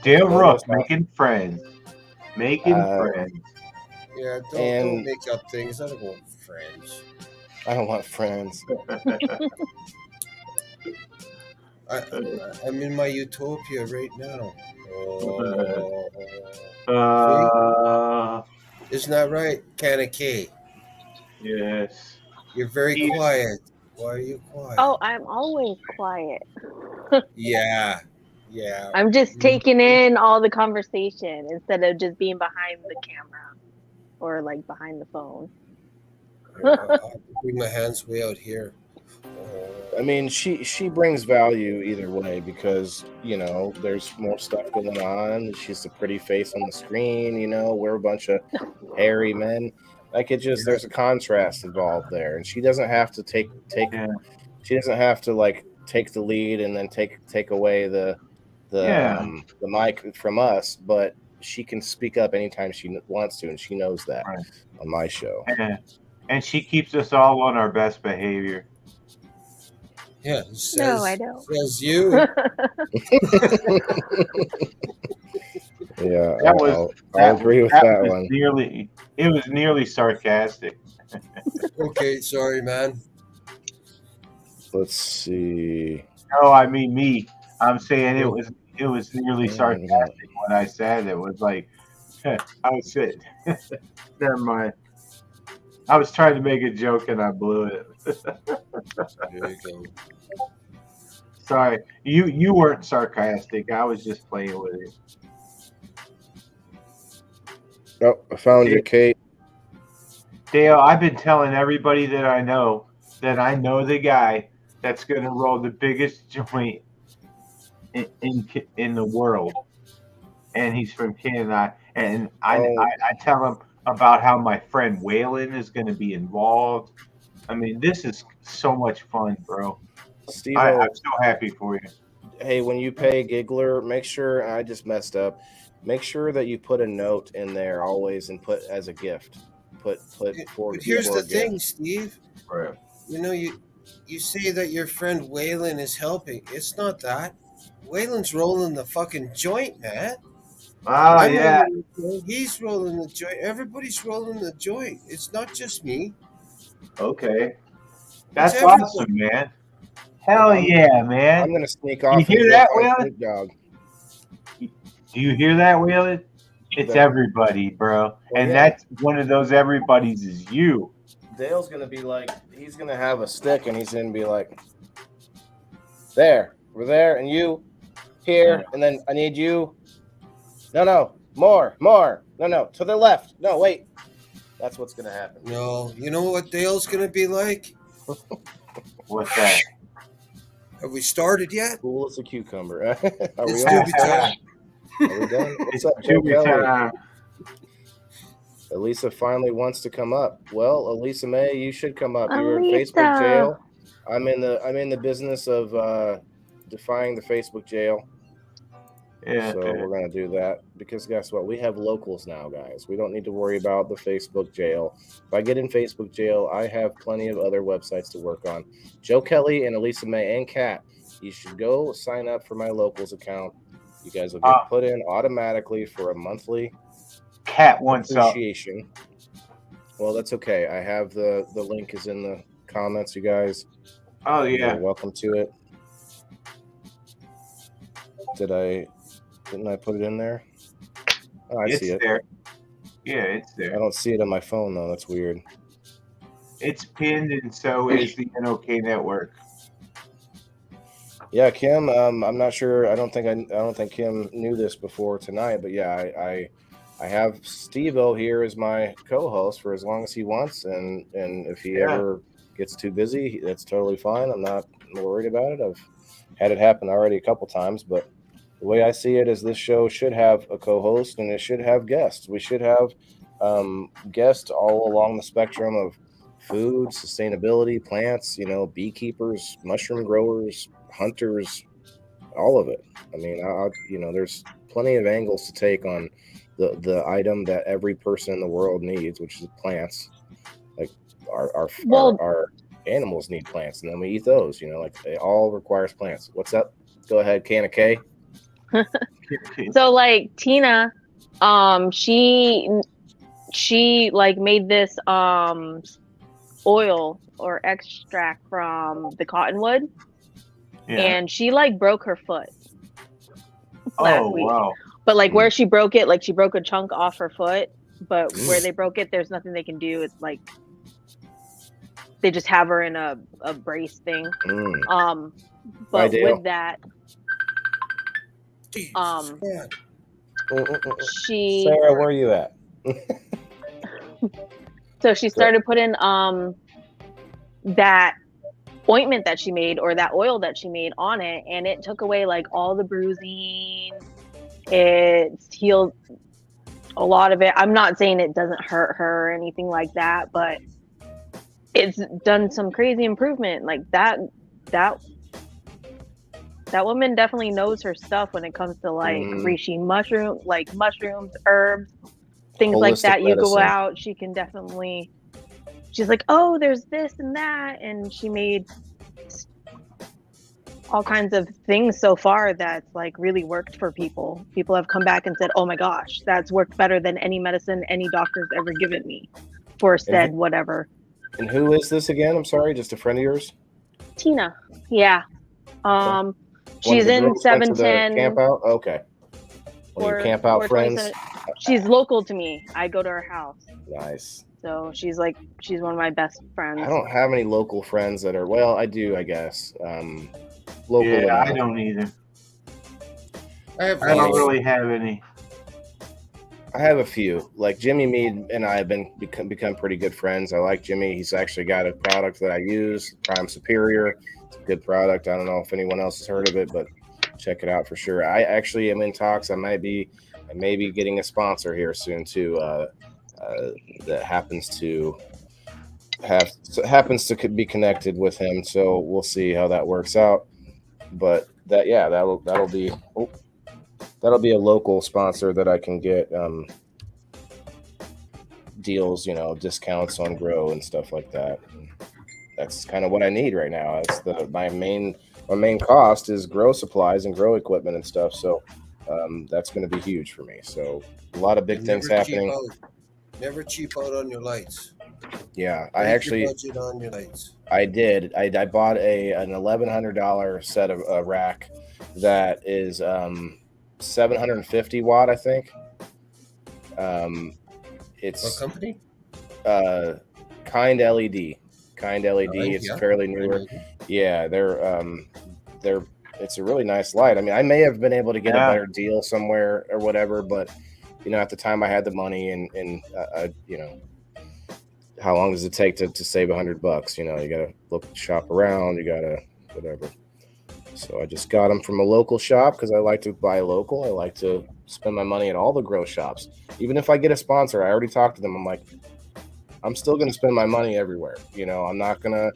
Dale Rook making friends. Friends. Yeah, don't make up things. I don't want friends. I don't want friends. I'm in my utopia right now. Isn't that right, Canna K? Yes. You're very quiet. Why are you quiet? Oh, I'm always quiet. Yeah. I'm just taking in all the conversation instead of just being behind the camera or like behind the phone. I'll bring my hands way out here. I mean, she brings value either way because, there's more stuff going on. She's a pretty face on the screen, we're a bunch of hairy men. Like there's a contrast involved there, and she doesn't have to she doesn't have to like take the lead and then take away the mic from us, but she can speak up anytime she wants to, and she knows that on my show. And she keeps us all on our best behavior. Yeah, no, I don't. Says you. Yeah, I'll agree with that one. It was nearly sarcastic. Okay, sorry, man. Let's see. No, I mean me. I'm saying it was nearly sarcastic when I said it. Was like, I was it. Never mind. I was trying to make a joke and I blew it. There you go. Sorry, you weren't sarcastic. I was just playing with it. Oh, I found you, Kate. Dale, I've been telling everybody that I know the guy that's going to roll the biggest joint in the world, and he's from Canada. And I tell him about how my friend Waylon is going to be involved. I mean, this is so much fun, bro. SteveO, I'm so happy for you. Hey, when you pay Giggler, make sure, I just messed up, make sure that you put a note in there always and put as a gift. Put But here's the thing, Steve. Right. You say that your friend Waylon is helping. It's not that. Waylon's rolling the fucking joint, man. Yeah. He's rolling the joint. Everybody's rolling the joint. It's not just me. Okay. That's awesome, man. Hell yeah, man. I'm going to sneak off. You hear that, Waylon? Do you hear that, Waylon? It's everybody, bro. And that's one of those everybody's is you. Dale's going to be like, he's going to have a stick and he's going to be like, there, we're there, and you here, and then I need you. No, more. No, to the left. No, wait. That's what's going to happen. No, you know what Dale's going to be like? What's that? Have we started yet? Cool as a cucumber. Are we It's on? Doobie time. Are we done? What's up, Joe Kelly? Elisa finally wants to come up. Well, Elisa May, you should come up. You were in Facebook jail. I'm in the business of defying the Facebook jail. Yeah. So we're going to do that because guess what? We have locals now, guys. We don't need to worry about the Facebook jail. If I get in Facebook jail, I have plenty of other websites to work on. Joe Kelly and Elisa May and Kat, you should go sign up for my locals account. You guys will get put in automatically for a monthly Cat wants up. appreciation. Well, that's okay. I have the link is in the comments, you guys. Oh yeah. You're welcome to it. Didn't I put it in there? Oh, I see it. There. Yeah, it's there. I don't see it on my phone though. That's weird. It's pinned, and so is the NOK network. Yeah, Kim. I'm not sure. I don't think Kim knew this before tonight, but yeah, I have SteveO here as my co-host for as long as he wants, and if he ever gets too busy, that's totally fine. I'm not worried about it. I've had it happen already a couple times, but the way I see it is this show should have a co-host and it should have guests. We should have guests all along the spectrum of food, sustainability, plants, beekeepers, mushroom growers, hunters, all of it. I mean, there's plenty of angles to take on the item that every person in the world needs, which is plants. Like our animals need plants, and then we eat those. Like it all requires plants. What's up? Go ahead, Can of K. So like Tina, she like made this oil or extract from the cottonwood, and she like broke her foot last week. Wow. But like where she broke it, like she broke a chunk off her foot, but where they broke it, there's nothing they can do. It's like they just have her in a brace thing. But with that, she Sarah, where are you at? So she started putting that ointment that she made or that oil that she made on it, and it took away like all the bruising. It's healed a lot of it. I'm not saying it doesn't hurt her or anything like that, but it's done some crazy improvement. Like that woman definitely knows her stuff when it comes to like reishi mushrooms, herbs, things holistic like that. You medicine. go out, she can definitely. She's like, oh, there's this and that, and she made all kinds of things so far that's like really worked for people. People have come back and said, oh my gosh, that's worked better than any medicine any doctor's ever given me for said whatever. And who is this again? I'm sorry, just a friend of yours? Tina. Yeah. She's in 710. Camp out? Okay. Well, your camp out friends? She's local to me. I go to her house. Nice. So she's one of my best friends. I don't have any local friends that are, well, I do, I guess. Local. Yeah, I don't either. I don't really have any. I have a few. Like Jimmy Mead and I have become pretty good friends. I like Jimmy. He's actually got a product that I use, Prime Superior. It's a good product. I don't know if anyone else has heard of it, but check it out for sure. I actually am in talks. I may be getting a sponsor here soon too. That happens to be connected with him. So we'll see how that works out. But that'll be a local sponsor that I can get deals, discounts on grow and stuff like that. And that's kind of what I need right now. It's my main cost is grow supplies and grow equipment and stuff. So that's going to be huge for me. So a lot of big things happening. Never cheap out on your lights. Yeah, I actually budget on your lights. I did. I bought an $1,100 set of rack that is 750 watt, I think. It's what company? Kind LED. Kind LED. It's fairly newer. Yeah, they're it's a really nice light. I mean, I may have been able to get a better deal somewhere or whatever, but at the time I had the money and how long does it take to save $100? You got to shop around. You got to whatever. So I just got them from a local shop because I like to buy local. I like to spend my money at all the grow shops. Even if I get a sponsor, I already talked to them. I'm like, I'm still going to spend my money everywhere. I'm not going to.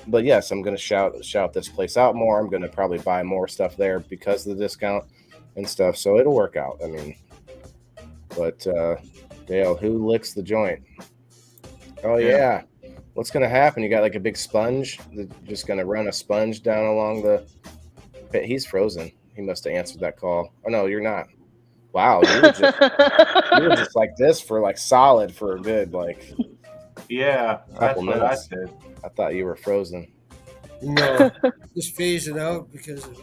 But yes, I'm going to shout this place out more. I'm going to probably buy more stuff there because of the discount. and stuff. So it'll work out. I mean, but Dale, who licks the joint? Oh yeah. What's gonna happen? You got like a big sponge. Just gonna run a sponge down along the. He's frozen. He must have answered that call. Oh no, you're not. Wow, you were just like this for like solid for a good like. Yeah, that's what I said. I thought you were frozen. No, just phasing out because of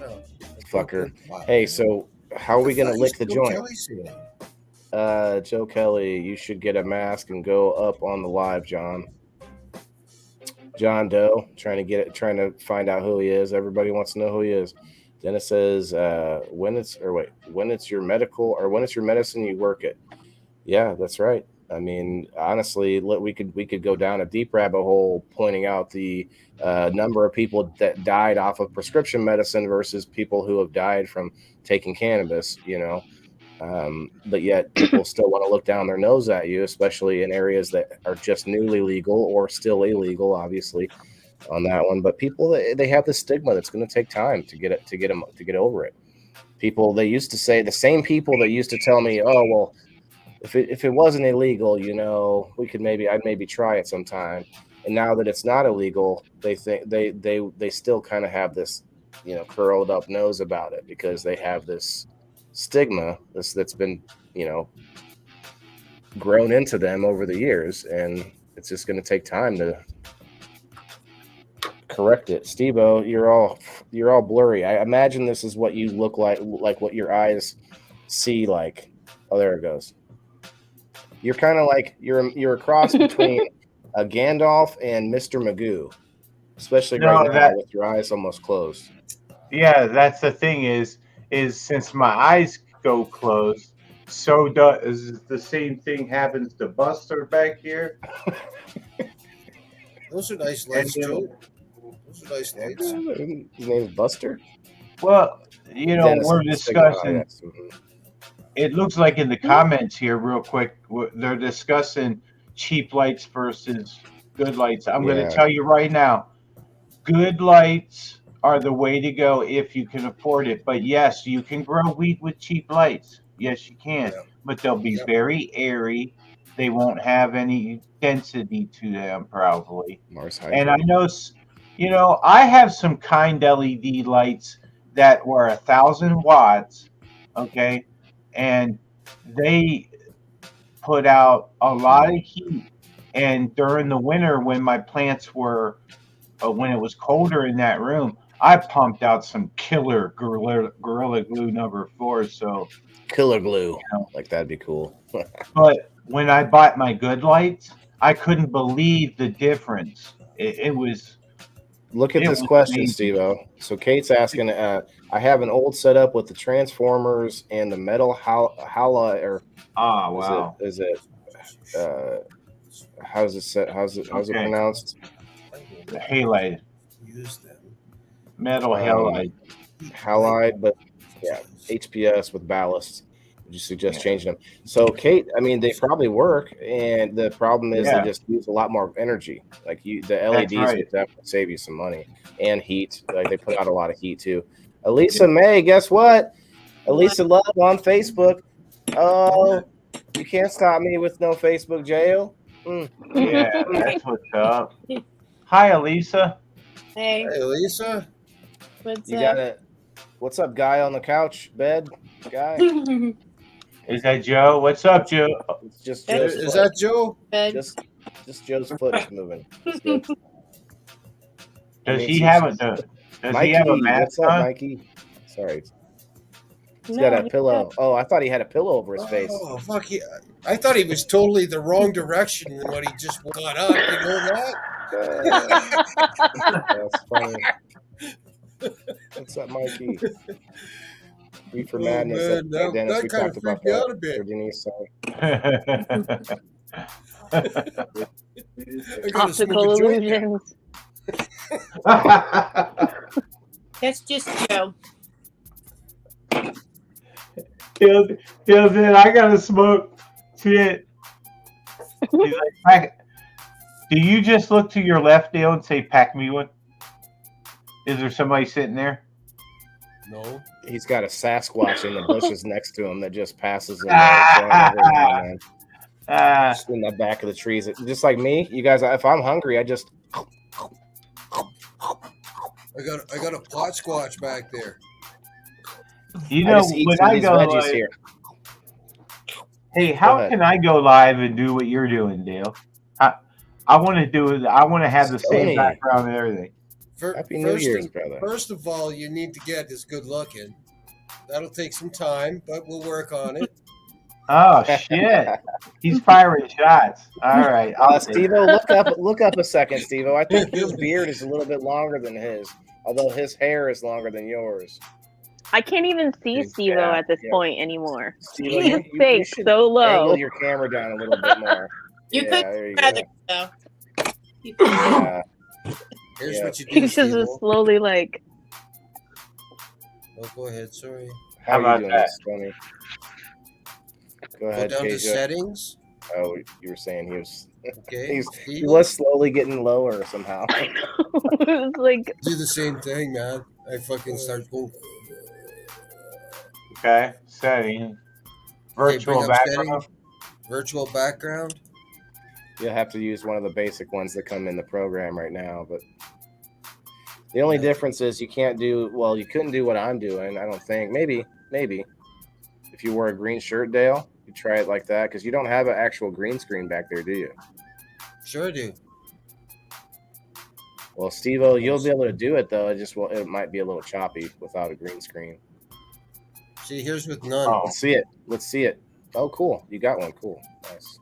fucker. Hey, so how are we gonna lick the joint? Joe Kelly, you should get a mask and go up on the live, John. John Doe, trying to find out who he is. Everybody wants to know who he is. Dennis says, when it's your medical or when it's your medicine, you work it. Yeah, that's right. I mean, honestly, we could go down a deep rabbit hole pointing out the number of people that died off of prescription medicine versus people who have died from taking cannabis, you know. But yet people still want to look down their nose at you, especially in areas that are just newly legal or still illegal, obviously, on that one. But people, they have this stigma that's going to take time to get over it. People, they used to say, the same people that used to tell me, oh, well, if it wasn't illegal, you know, I'd maybe try it sometime. And now that it's not illegal, they think they still kind of have this, you know, curled up nose about it because they have this stigma that's been, you know, grown into them over the years, and it's just going to take time to correct it. SteveO, you're all blurry. I imagine this is what you look like what your eyes see like. Oh, there it goes. You're kind of like you're a cross between a Gandalf and Mr. Magoo, especially right now with your eyes almost closed. Yeah, that's the thing is since my eyes go closed, so does the same thing happens to Buster back here. Those are nice lights, Joe. Those are nice lights. His name's Buster? Well, you know, we're discussing. It looks like in the comments here, real quick, they're discussing cheap lights versus good lights. I'm going to tell you right now, good lights are the way to go if you can afford it. But yes, you can grow weed with cheap lights. Yes, you can. Yeah. But they'll be very airy. They won't have any density to them, probably. And I know, you know, I have some kind LED lights that were 1,000 watts. Okay. And they put out a lot of heat. And during the winter, when my plants were, when it was colder in that room, I pumped out some killer Gorilla Glue number 4. So killer glue, you know, like that'd be cool. But when I bought my good lights, I couldn't believe the difference. It was. Look at this question, SteveO. So Kate's asking, I have an old setup with the transformers and the metal halide, or wow, is it how's it pronounced? The halide. Use them. Metal halide, but yeah, HPS with ballasts. Would you suggest changing them? So Kate, I mean, they probably work, and the problem is they just use a lot more energy. Like the LEDs would definitely save you some money and heat. Like they put out a lot of heat too. Elisa May, guess what? Elisa Love on Facebook. Oh, you can't stop me with no Facebook jail. Yeah, that's what's up. Hi, Elisa. Hey, Elisa. What's up, guy on the couch bed? Guy. Is that Joe? What's up, Joe? It's just Joe's Is that Joe? Just Joe's foot is moving. Does he have a mask on? Mikey? Sorry. He's got a pillow. Oh, I thought he had a pillow over his face. Oh, fuck. I thought he was totally the wrong direction when he just got up. You know that? That's funny. What's up, Mikey? Reefer Madness. Man, Dennis, that kind of freaked me out a bit. Denise, Optical illusions. that's just Joe. Feels it. I gotta smoke. Shit. He's like, do you just look to your left, Dale, and say, "Pack me one"? Is there somebody sitting there? No. He's got a Sasquatch in the bushes next to him that just passes him every now and then. Ah, Just in the back of the trees. Just like me, you guys, if I'm hungry, I just I got a pot squatch back there. you I know, just eat when some of I these go veggies live, here. hey, Go how ahead. can I go live and do what you're doing, Dale? I want to do it. I want to have the same Stoney. background and everything. Happy New Year's, brother. First of all, you need to get is good looking. That'll take some time, but we'll work on it. Oh shit, he's firing shots. All right, I'll take it. SteveO, look up a second, SteveO. I think your beard is a little bit longer than his, although his hair is longer than yours. I can't even see Steve-O Yeah, at this yeah. point anymore. SteveO, He's you fake should so low. angle your camera down a little bit more. You Yeah, could there you rather go. so. You could- Yeah. Here's Yeah. what you do, He's just Steve-O. slowly like, Oh, go ahead. Sorry. How are about you doing, that? this, Tony? Go Go ahead, down to Keisha. settings. Oh, you were saying he was Okay. he Steve-O, was slowly getting lower somehow. it was like, do the same thing, man. I fucking start going. Okay, setting virtual bring up background. setting. Virtual background. You'll have to use one of the basic ones that come in the program right now, but the only difference is you couldn't do what I'm doing, I don't think. Maybe. If you wore a green shirt, Dale, you try it like that, because you don't have an actual green screen back there, do you? Sure do. Well, SteveO, you'll be able to do it, though. It might be a little choppy without a green screen. See, here's with none. Oh, Let's see it. Oh, cool. You got one. Cool. Nice.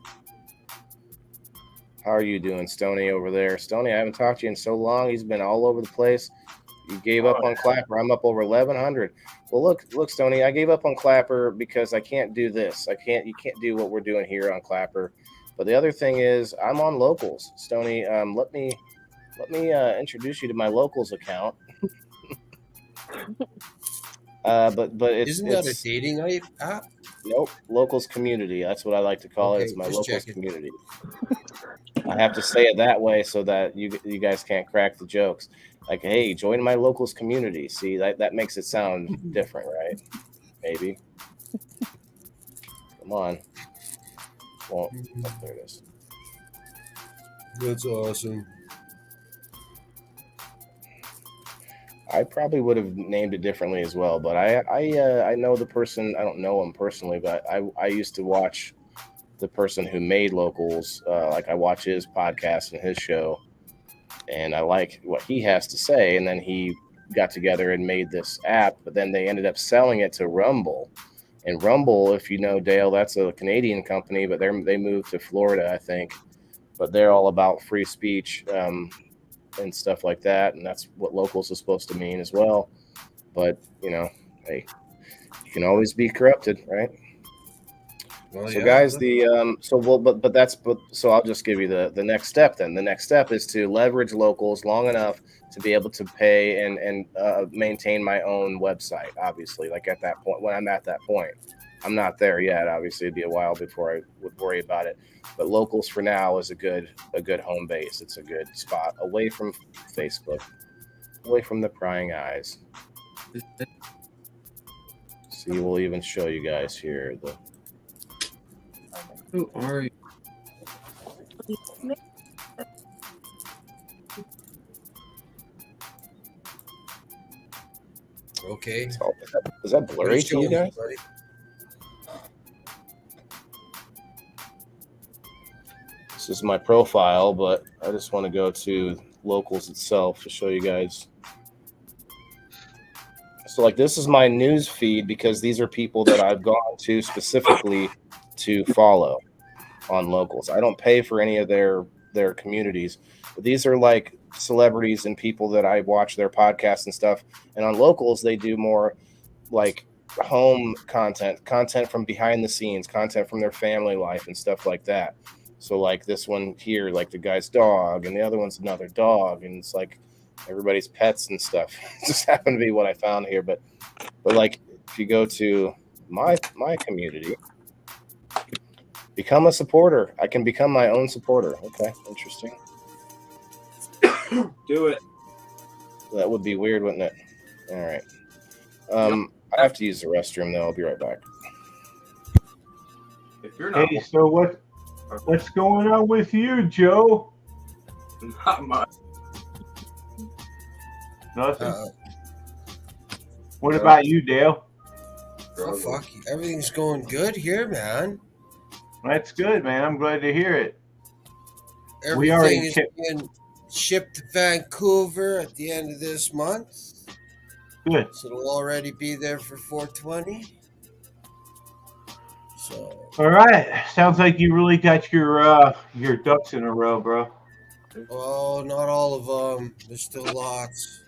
How are you doing, Stoney, over there? Stoney, I haven't talked to you in so long. He's been all over the place. You gave up on Clapper. I'm up over 1,100. Well, look, Stoney, I gave up on Clapper because I can't do this. You can't do what we're doing here on Clapper. But the other thing is, I'm on Locals. Stoney, let me introduce you to my Locals account. But Isn't that a dating app? Nope, Locals Community. That's what I like to call it. It's my Locals Community. I have to say it that way so that you guys can't crack the jokes. Like, hey, join my Locals Community. See, that makes it sound different, right? Maybe. Come on. Well, oh, there it is. That's awesome. I probably would have named it differently as well, but I know the person. I don't know him personally, but I used to watch the person who made Locals. Like, I watch his podcast and his show, and I like what he has to say. And then he got together and made this app, but then they ended up selling it to Rumble. And Rumble, if you know, Dale, that's a Canadian company, but they moved to Florida, I think. But they're all about free speech and stuff like that, and that's what Locals is supposed to mean as well. But hey, you can always be corrupted, right? Well, So yeah, guys, so I'll just give you the next step then. The next step is to leverage Locals long enough to be able to pay and maintain my own website, obviously. Like, at that point, when I'm at that point. I'm not there yet. Obviously, it'd be a while before I would worry about it. But Locals for now is a good home base. It's a good spot away from Facebook, away from the prying eyes. See, we'll even show you guys here the. Who are you? Okay. Is that blurry to you guys? Buddy? This is my profile, but I just want to go to Locals itself to show you guys. So, like, this is my news feed because these are people that I've gone to specifically to follow on Locals. I don't pay for any of their communities, but these are like celebrities and people that I watch their podcasts and stuff. And on Locals, they do more like home content from behind the scenes, content from their family life and stuff like that. So, like, this one here, like the guy's dog, and the other one's another dog, and it's like everybody's pets and stuff. It just happened to be what I found here, but like, if you go to my community, become a supporter. I can become my own supporter. Okay, interesting. Do it. That would be weird, wouldn't it? All right. I have to use the restroom though. I'll be right back. If you're not, Hey, so what's going on with you, Joe? not much. Nothing. What about you, Dale? Oh, fuck. Everything's going good here, man. That's good, man. I'm glad to hear it. We Everything already is being shipped to Vancouver at the end of this month. Good. So it'll already be there for 420. So All right. Sounds like you really got your ducks in a row, bro. oh, not all of them. There's still lots.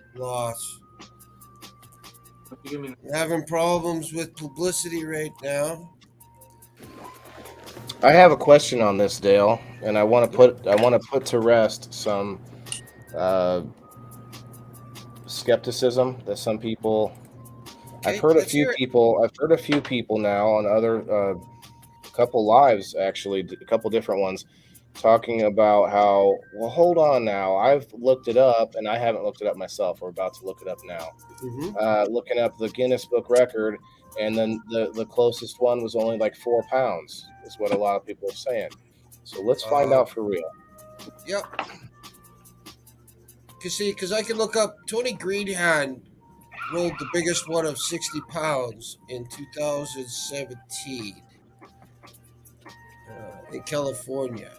I'm having problems with publicity right now. I have a question on this, Dale, and I want to put to rest some skepticism that some people. Okay, I've heard a let's few hear it. people. I've heard a few people now on other couple lives, actually, a couple different ones, talking about how. Well, hold on now. I've looked it up, and I haven't looked it up myself. We're about to look it up now. Looking up the Guinness Book record, and then the closest one was only like 4 pounds. Is what a lot of people are saying. So let's find out for real. Yep. Because I can look up Tony Greenhand rolled the biggest one of 60 pounds in 2017 in California.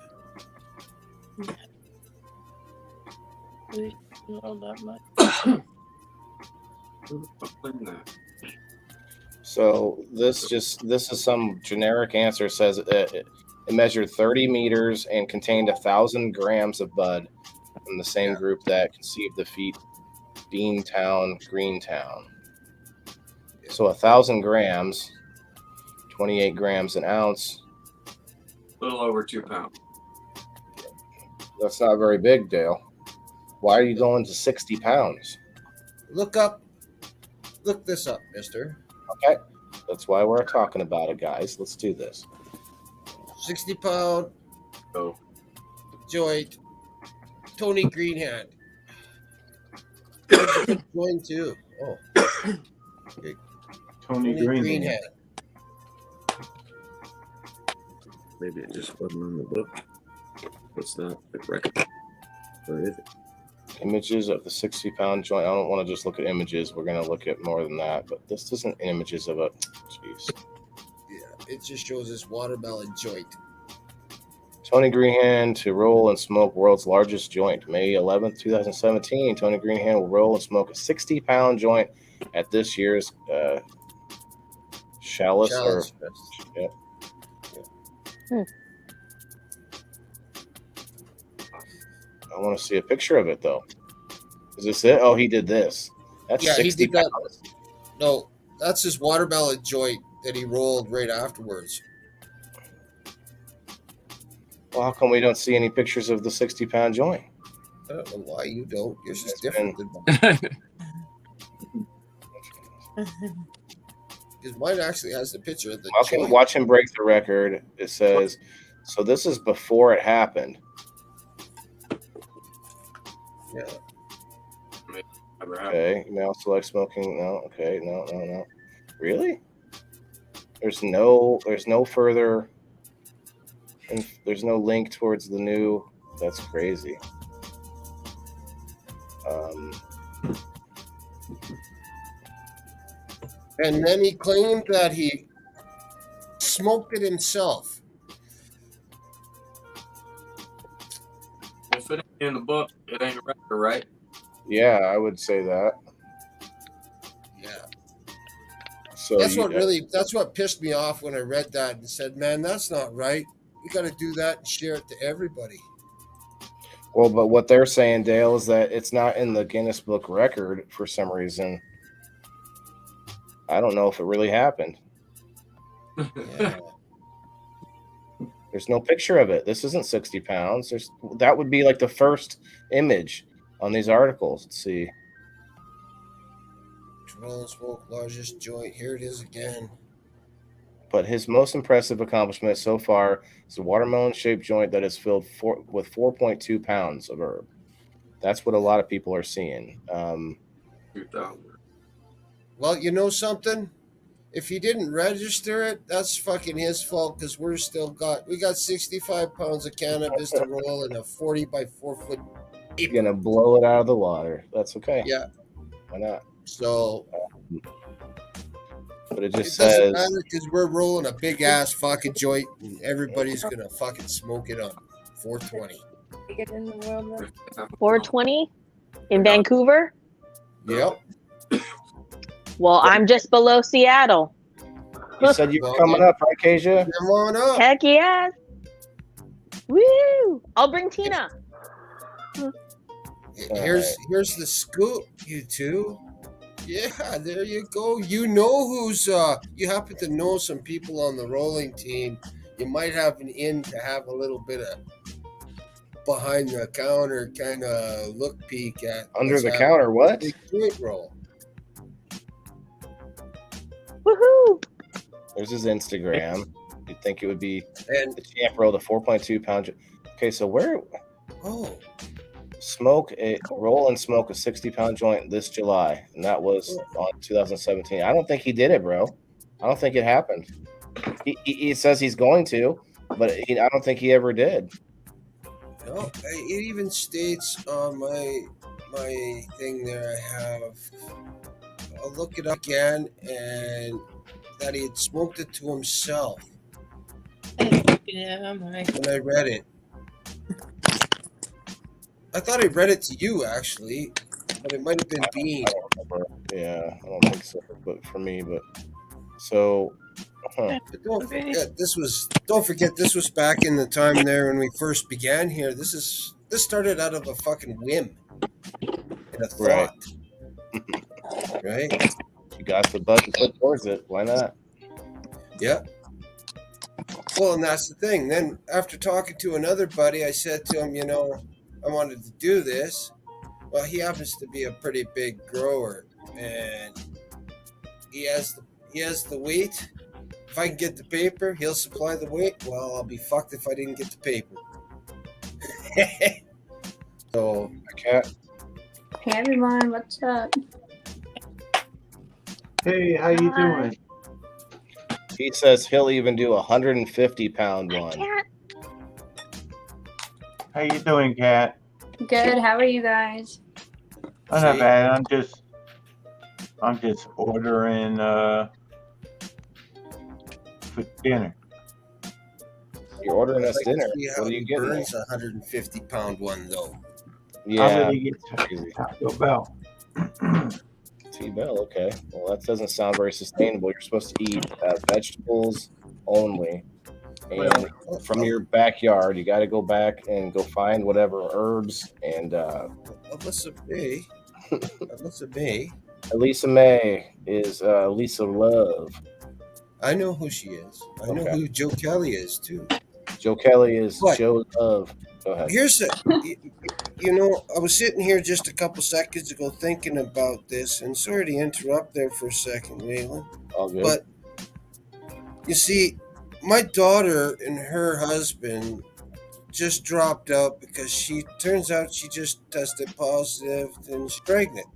Not that much. So this is some generic answer. Says it measured 30 meters and contained 1,000 grams of bud from the same group that conceived the feat, Beantown, Greentown. So 1,000 grams, 28 grams an ounce. A little over 2 pounds. That's not very big, Dale. Why are you going to 60 pounds? Look this up, mister. Okay, that's why we're talking about it, guys. Let's do this. 60 pound joint, Tony Greenhand. Joint too. Oh. Okay. Tony Greenhand. Maybe it just wasn't on the book. What's that? The record. Or is it? Images of the 60-pound joint. I don't want to just look at images. We're going to look at more than that. But this isn't images of a... Jeez. Yeah, it just shows this watermelon joint. Tony Greenhand to roll and smoke world's largest joint. May 11th, 2017. Tony Greenhand will roll and smoke a 60-pound joint at this year's Chalice. Fest. Yeah. I want to see a picture of it, though. Is this it? Oh, he did this. That's 60 he did that. pounds. No, that's his watermelon joint that he rolled right afterwards. Well, how come we don't see any pictures of the 60-pound joint? I don't know why you don't. Yours is different than mine. Because mine actually has the picture of the joint. Watch him break the record. It says, so this is before it happened. Yeah. Okay, now select smoking. No, okay, no. Really? There's no further. And there's no link towards the new. That's crazy. And then he claimed that he smoked it himself. If it ain't in the book, it ain't a record, right? Yeah, I would say that. Yeah. So that's what pissed me off when I read that and said, man, that's not right. We got to do that and share it to everybody. Well, but what they're saying, Dale, is that it's not in the Guinness Book record for some reason. I don't know if it really happened. Yeah. There's no picture of it. This isn't 60 pounds. That would be like the first image on these articles. Let's see. Roll and smoke largest joint. Here it is again. But his most impressive accomplishment so far is a watermelon-shaped joint that is filled with 4.2 pounds of herb. That's what a lot of people are seeing. Well, you know something? If he didn't register it, that's fucking his fault because we got 65 pounds of cannabis to roll in a 40 by 4 foot. You're gonna blow it out of the water. That's okay. Yeah. Why not? So But it just it doesn't says matter because we're rolling a big ass fucking joint and everybody's gonna fucking smoke it on 420. Get in the world. 420 in Vancouver. Yep. Well, I'm just below Seattle. you said you were Well, coming yeah. up, right, Kasia? Come on up. Heck yes. Woo! I'll bring Tina. Here's the scoop, you two. Yeah, there you go. You know who's you happen to know some people on the rolling team. You might have an in to have a little bit of behind the counter kind of look peek at Under what's the happening counter, what? with the joint roll. Woohoo! There's his Instagram. You'd think it would be And the champ roll, the 4.2 pound. Okay, so where oh, roll and smoke a 60-pound joint this July, and that was on 2017. I don't think he did it, bro. I don't think it happened. He says he's going to, but I don't think he ever did. no, it even states on my thing there. I'll look it up again, and that he had smoked it to himself Yeah, my. when I read it. I thought I read it to you actually, but it might have been Bean. I don't remember. Yeah, I don't think so. But for me, so. But don't forget this was back in the time there when we first began here. This started out of a fucking whim and a thought. Right? You got the budget put towards it. Why not? Yeah. Well, and that's the thing. Then after talking to another buddy, I said to him, I wanted to do this. Well, he happens to be a pretty big grower, and he has the weight. If I can get the paper, he'll supply the weight. Well, I'll be fucked if I didn't get the paper. So, Cat. Hey everyone, what's up? Hey, how you doing? He says he'll even do 150-pound one. Cat. How you doing, Kat? Good, how are you guys? Oh, not bad. I'm just ordering for dinner. You're ordering us dinner. See What how are you he getting? burns a 150-pound one though. I'm Yeah, gonna get crazy. Taco Bell. T-Bell, okay. Well, that doesn't sound very sustainable. You're supposed to eat vegetables only. And from your backyard, you got to go back and go find whatever herbs and Alyssa May. Elisa May is Lisa Love. I know who she is. I know Okay. who Joe Kelly is too. Joe Kelly is What? Joe Love. Go ahead. Here's I was sitting here just a couple seconds ago thinking about this, and sorry to interrupt there for a second, Waylon. All good. But you see, my daughter and her husband just dropped out because she just tested positive and she's pregnant.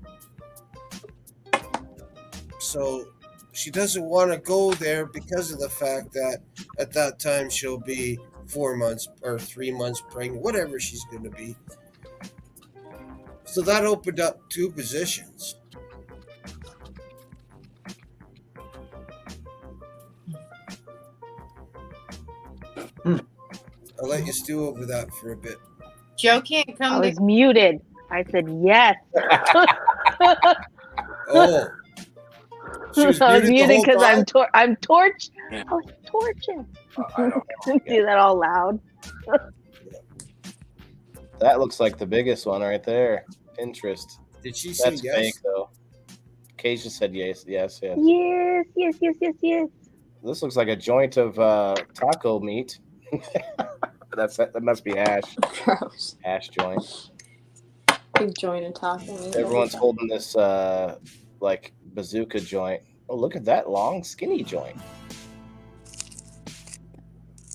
So she doesn't want to go there because of the fact that at that time she'll be 4 months or 3 months pregnant, whatever she's going to be. So that opened up 2 positions. I'll let you stew over that for a bit. Joe can't I come was muted. I said yes. Oh. She was I was muted the muted whole because time? I'm torch. Yeah. I was torching. I don't Do that all loud. That looks like the biggest one right there. Pinterest. Did she say That's yes? fake though. Kasia said yes. Yes, yes, yes, yes, yes. This looks like a joint of taco meat. That must be hash. Gross. Hash joint. Big joint of taco. Everyone's holding this like bazooka joint. Oh, look at that long, skinny joint.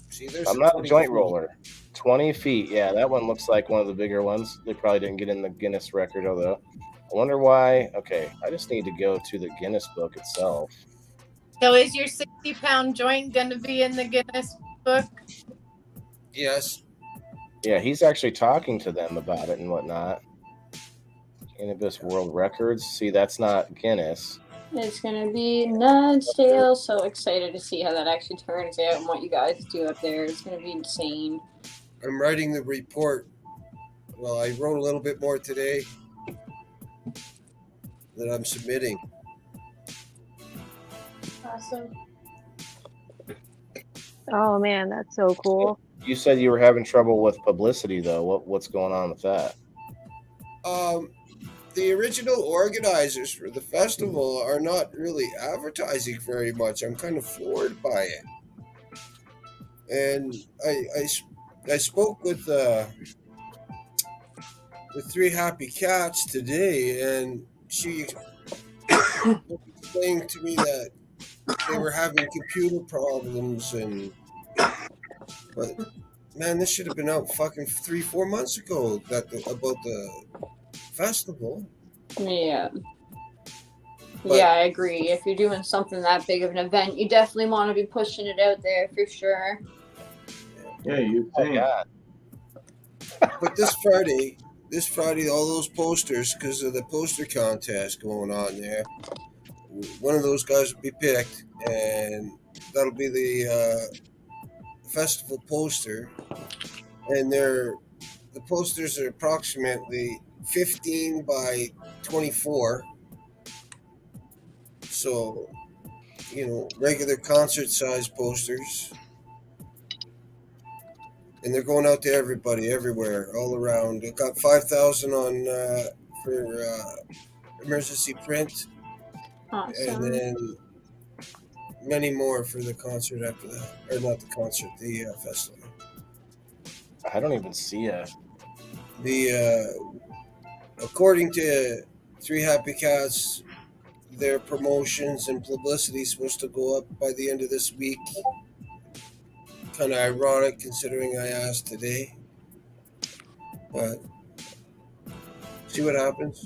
See, there's I'm a not a 20 joint food. roller. 20 feet. Yeah, that one looks like one of the bigger ones. They probably didn't get in the Guinness record, although. I wonder why. Okay, I just need to go to the Guinness book itself. So is your 60-pound joint going to be in the Guinness book? Yes. Yeah, he's actually talking to them about it and whatnot. Cannabis World Records. See, that's not Guinness. It's gonna be nuts, Dale. So excited to see how that actually turns out and what you guys do up there. It's gonna be insane. I'm writing the report. Well, I wrote a little bit more today that I'm submitting. Awesome. Oh man, that's so cool. You said you were having trouble with publicity, though. What's going on with that? The original organizers for the festival are not really advertising very much. I'm kind of floored by it. And I spoke with Three Happy Cats today, and she explained to me that they were having computer problems, but man, this should have been out fucking 3-4 months ago. About the festival. Yeah. But- Yeah, I agree. If you're doing something that big of an event, you definitely want to be pushing it out there for sure. Yeah, you Oh, think. God. But this Friday, all those posters, because of the poster contest going on there, one of those guys will be picked, and that'll be the festival poster. And the posters are approximately 15 by 24. So, regular concert size posters. And they're going out to everybody, everywhere, all around. It got 5,000 on for emergency print, Awesome. and then many more for the concert after that, or not the concert, the festival. I don't even see a. According to Three Happy Cats, their promotions and publicity is supposed to go up by the end of this week. Kind of ironic considering I asked today, but see what happens.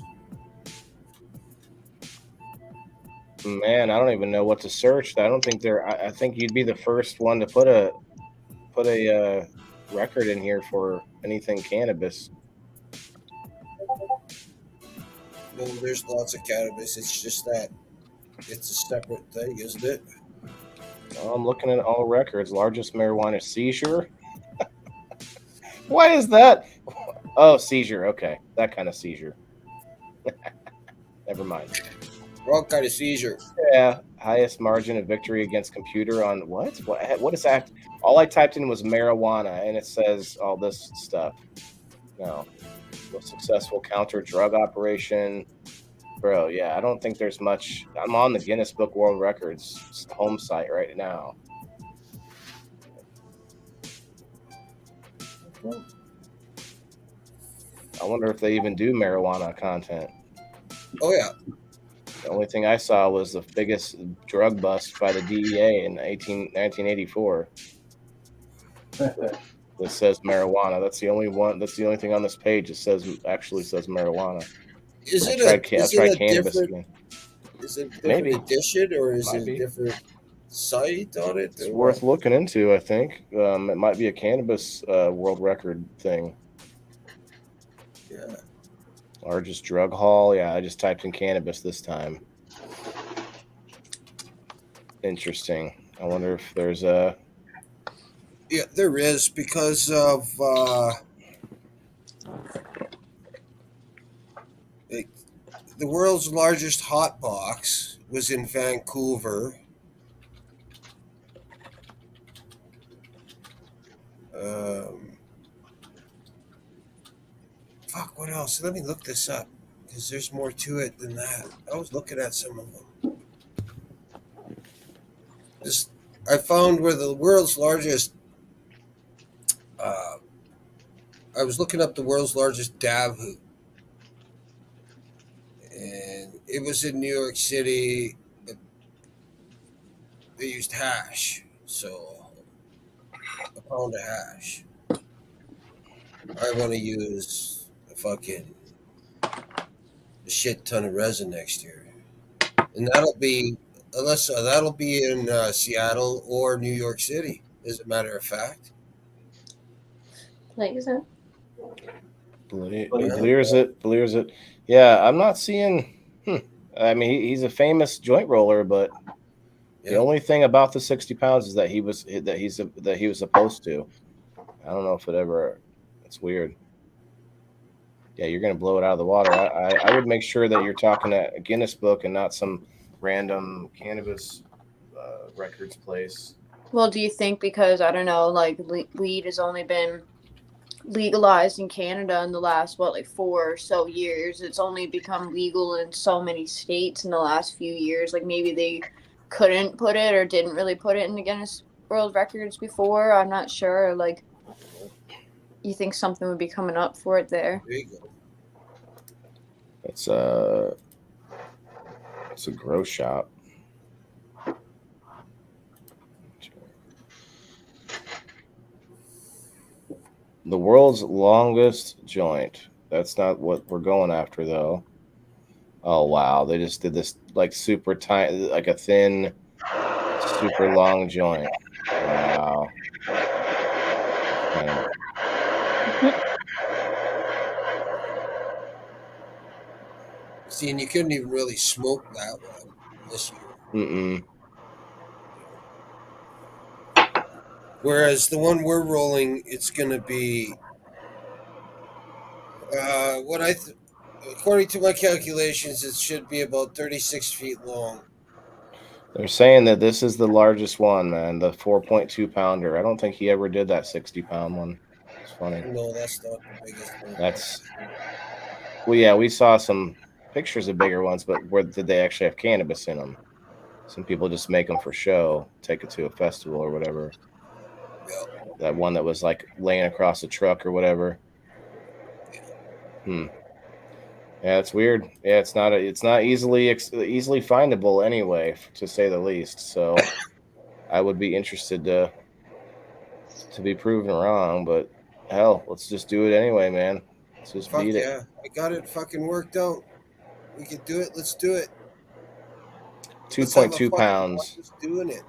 Man, I don't even know what to search. I don't think I think you'd be the first one to put a record in here for anything cannabis. Well, there's lots of cannabis. It's just that it's a separate thing, isn't it? Oh, I'm looking at all records. Largest marijuana seizure. Why is that? Oh, seizure. Okay, that kind of seizure. Never mind. Wrong kind of seizure. Yeah, highest margin of victory against computer on what? What is that? All I typed in was marijuana, and it says all this stuff. No, most successful counter drug operation. Bro, yeah, I don't think there's much. I'm on the Guinness Book World Records home site right now. I wonder if they even do marijuana content. Oh, yeah. The only thing I saw was the biggest drug bust by the DEA in 1984. That says marijuana. That's the only one. That's the only thing on this page that actually says marijuana. Is it I'll a try cannabis different? again. Is it a different Maybe. edition, or is Might it be. a different site on it? It's worth looking into, I think. It might be a cannabis world record thing. Yeah. Largest drug haul. Yeah, I just typed in cannabis this time. Interesting. I wonder if there's a. Yeah, there is, because of the world's largest hot box was in Vancouver. Fuck, what else? Let me look this up, because there's more to it than that. I was looking at some of them. I found where the world's largest. I was looking up the world's largest dab hoop, and it was in New York City. They used hash, so a pound of hash. I want to use a shit ton of resin next year, and that'll be in Seattle or New York City, as a matter of fact. Like, is it? Believes it. Yeah, I'm not seeing. I mean, he's a famous joint roller, but the Yeah. only thing about the 60 pounds is that he was supposed to. I don't know if it ever. It's weird. Yeah, you're gonna blow it out of the water. I would make sure that you're talking at a Guinness book and not some random cannabis records place. Well, do you think because, I don't know, like weed has only been legalized in Canada in the last, 4 or so years? It's only become legal in so many states in the last few years. Like maybe they couldn't put it or didn't really put it in the Guinness World Records before. I'm not sure. Like, you think something would be coming up for it there? There you go. It's a grow shop. The world's longest joint. That's not what we're going after, though. Oh wow, they just did this like super tiny, like a thin, super long joint. Wow. Kind of. See, and you couldn't even really smoke that one unless you. Whereas the one we're rolling, it's going to be according to my calculations, it should be about 36 feet long. They're saying that this is the largest one, man, the 4.2 pounder. I don't think he ever did that 60-pound one. It's funny. No, that's not the biggest one. Well, yeah, we saw some pictures of bigger ones, but where did they actually have cannabis in them? Some people just make them for show, take it to a festival or whatever. Yeah. That one that was like laying across a truck or whatever. Yeah, it's weird. Yeah, it's not easily findable anyway, to say the least. So I would be interested to be proven wrong, but hell, let's just do it anyway, man. Let's just beat it. Yeah, I got it fucking worked out. We can do it. Let's do it. 2.2 pounds. Just doing it.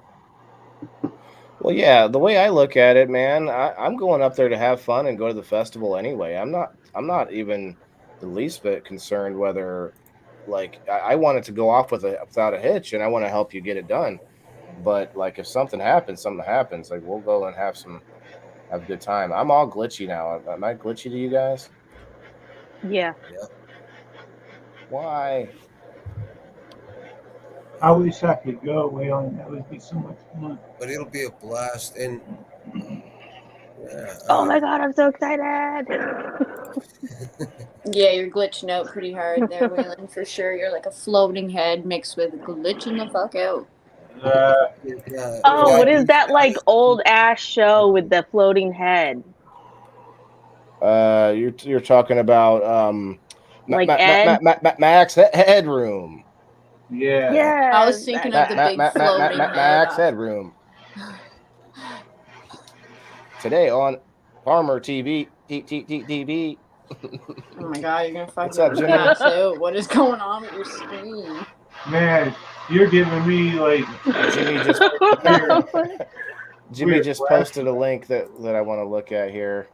Well, yeah, the way I look at it, man, I'm going up there to have fun and go to the festival anyway. I'm not even the least bit concerned whether, like, I want it to go off without a hitch, and I want to help you get it done. But like, if something happens. Like, we'll go and have a good time. I'm all glitchy now. Am I glitchy to you guys? Yeah. Why? I wish I could go, Waylon. That would be so much fun. But it'll be a blast. And oh my god, I'm so excited. Yeah, you're glitching out pretty hard there, Waylon, for sure. You're like a floating head mixed with glitching the fuck out. What is that like old ass show with the floating head? You're talking about like Ed? Max Headroom. Yeah. I was thinking of the big floating head. Max Headroom. Today on Farmer TV. Oh my god, you're gonna fucking What's up, Jimmy? pass out. What is going on with your screen? Man, you're giving me like Jimmy just posted a link that I want to look at here.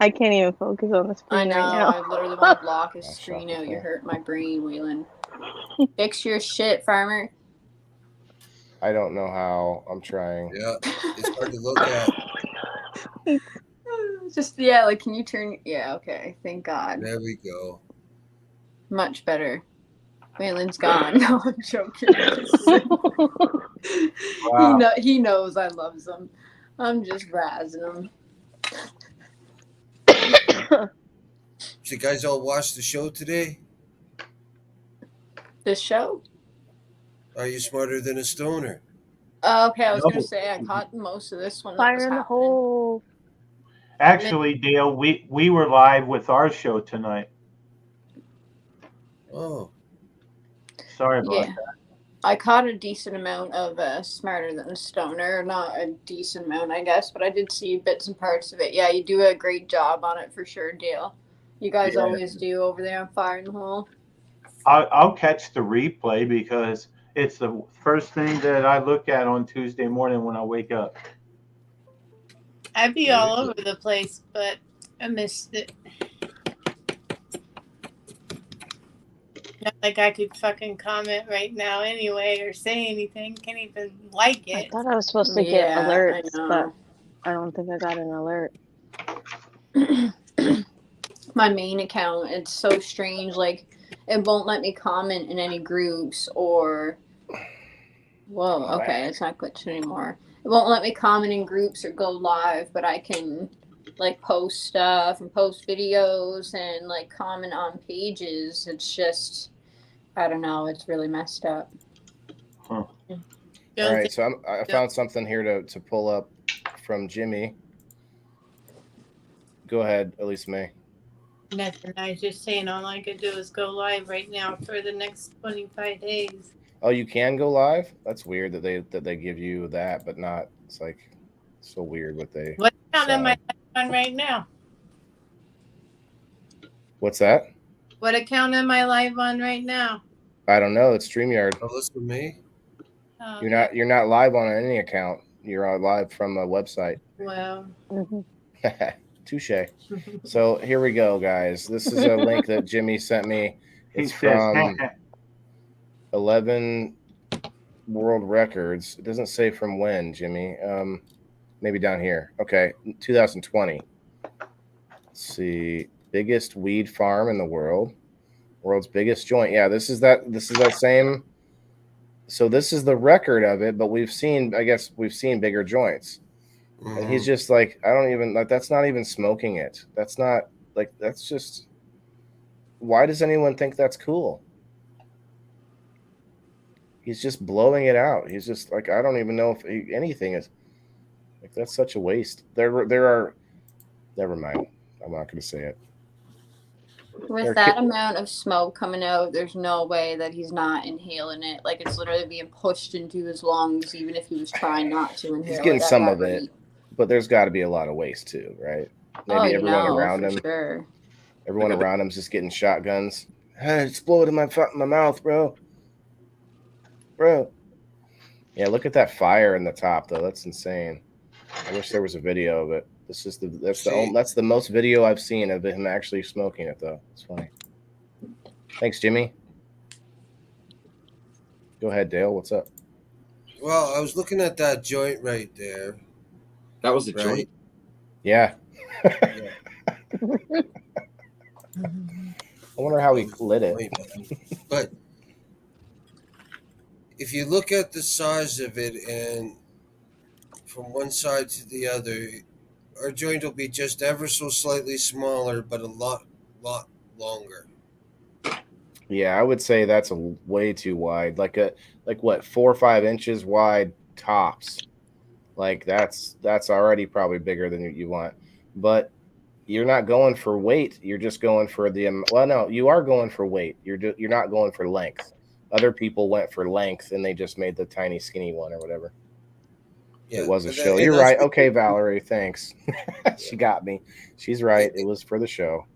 I can't even focus on the screen. I know. Right now. I literally want to block his screen out. You're hurting my brain, Waylon. Fix your shit, farmer. I don't know how. I'm trying. Yeah, it's hard to look at. Just like, can you turn? Yeah, okay. Thank God. There we go. Much better. Waylon's gone. No, I'm joking. Wow. He knows I love him. I'm just razzing him. So you guys all watch the show today? This show? Are you smarter than a stoner? Okay, I was gonna say I caught most of this one. Fire in the hole. Actually, Dale, we were live with our show tonight. Oh. Sorry about that. I caught a decent amount of Smarter Than a Stoner. Not a decent amount, I guess, but I did see bits and parts of it. Yeah, you do a great job on it for sure, Dale. You guys Yeah. always do over there on Fire in the Hole. I'll catch the replay because it's the first thing that I look at on Tuesday morning when I wake up. I'd be all over the place, but I missed it. Not like I could fucking comment right now anyway or say anything. Can't even like I it. thought I was supposed to get alerts, but I don't think I got an alert. My main account, it's so strange. Like, it won't let me comment in any groups or. Whoa, okay, it's not glitching anymore. It won't let me comment in groups or go live, but I can like post stuff and post videos and like comment on pages. It's just, I don't know, it's really messed up. Huh. All right, so I found something here to pull up from Jimmy. Go ahead, Elise May. Nothing. I was just saying all I could do is go live right now for the next 25 days. Oh, you can go live? That's weird that they give you that, but not. It's like so weird what they. What account am I on right now? What's that? What account am I live on right now? I don't know. It's StreamYard. Oh, that's for me. Oh, You're not live on any account. You're live from a website. well. Touche. So here we go, guys. This is a link that Jimmy sent me. It's from 11 World Records. It doesn't say from when, Jimmy. Maybe down here. Okay, 2020. Let's see. Biggest weed farm in the world. World's biggest joint. Yeah, this is that same. So this is the record of it, but we've seen bigger joints. Mm-hmm. And he's just like, I don't even like, that's not even smoking it. That's not like, that's just, why does anyone think that's cool? He's just blowing it out. He's just like, I don't even know if anything is like, that's such a waste. There are, never mind. I'm not going to say it. With that amount of smoke coming out, there's no way that he's not inhaling it. Like, it's literally being pushed into his lungs, even if he was trying not to inhale. He's getting some of it, but there's got to be a lot of waste too, right? Maybe everyone around him. Sure. Everyone around him's just getting shotguns. Hey, explode in my mouth, bro. Yeah, look at that fire in the top, though. That's insane. I wish there was a video of it. That's the most video I've seen of him actually smoking it, though. It's funny. Thanks, Jimmy. Go ahead, Dale. What's up? Well, I was looking at that joint right there. That was a joint? Yeah. I wonder how he lit it. But if you look at the size of it and from one side to the other, our joint will be just ever so slightly smaller, but a lot longer. Yeah, I would say that's way too wide. Like what, 4 or 5 inches wide tops. Like that's already probably bigger than you want. But you're not going for weight. You're just going for no, you are going for weight. You're not going for length. Other people went for length and they just made the tiny skinny one or whatever. Yeah, it was a show. You're right. Okay, Valerie, thanks. She got me. She's right. It was for the show.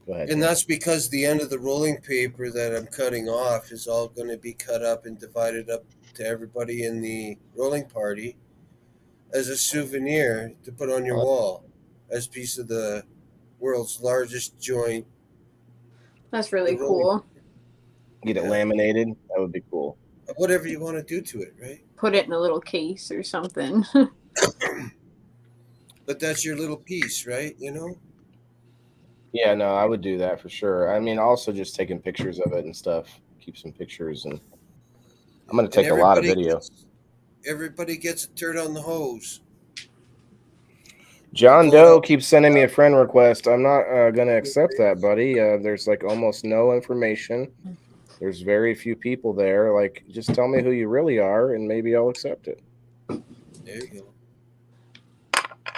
Go ahead. And that's because the end of the rolling paper that I'm cutting off is all going to be cut up and divided up to everybody in the rolling party as a souvenir to put on your wall as a piece of the world's largest joint. That's really cool. Get it laminated. That would be cool. Whatever you want to do to it, right? Put it in a little case or something. But that's your little piece, right? You know? Yeah, no, I would do that for sure. I mean, also just taking pictures of it and stuff. Keep some pictures, and I'm going to take a lot of video. Everybody gets a turd on the hose. John Doe keeps sending me a friend request. I'm not going to accept that, buddy. There's like almost no information. There's very few people there. Like, just tell me who you really are, and maybe I'll accept it. There you go.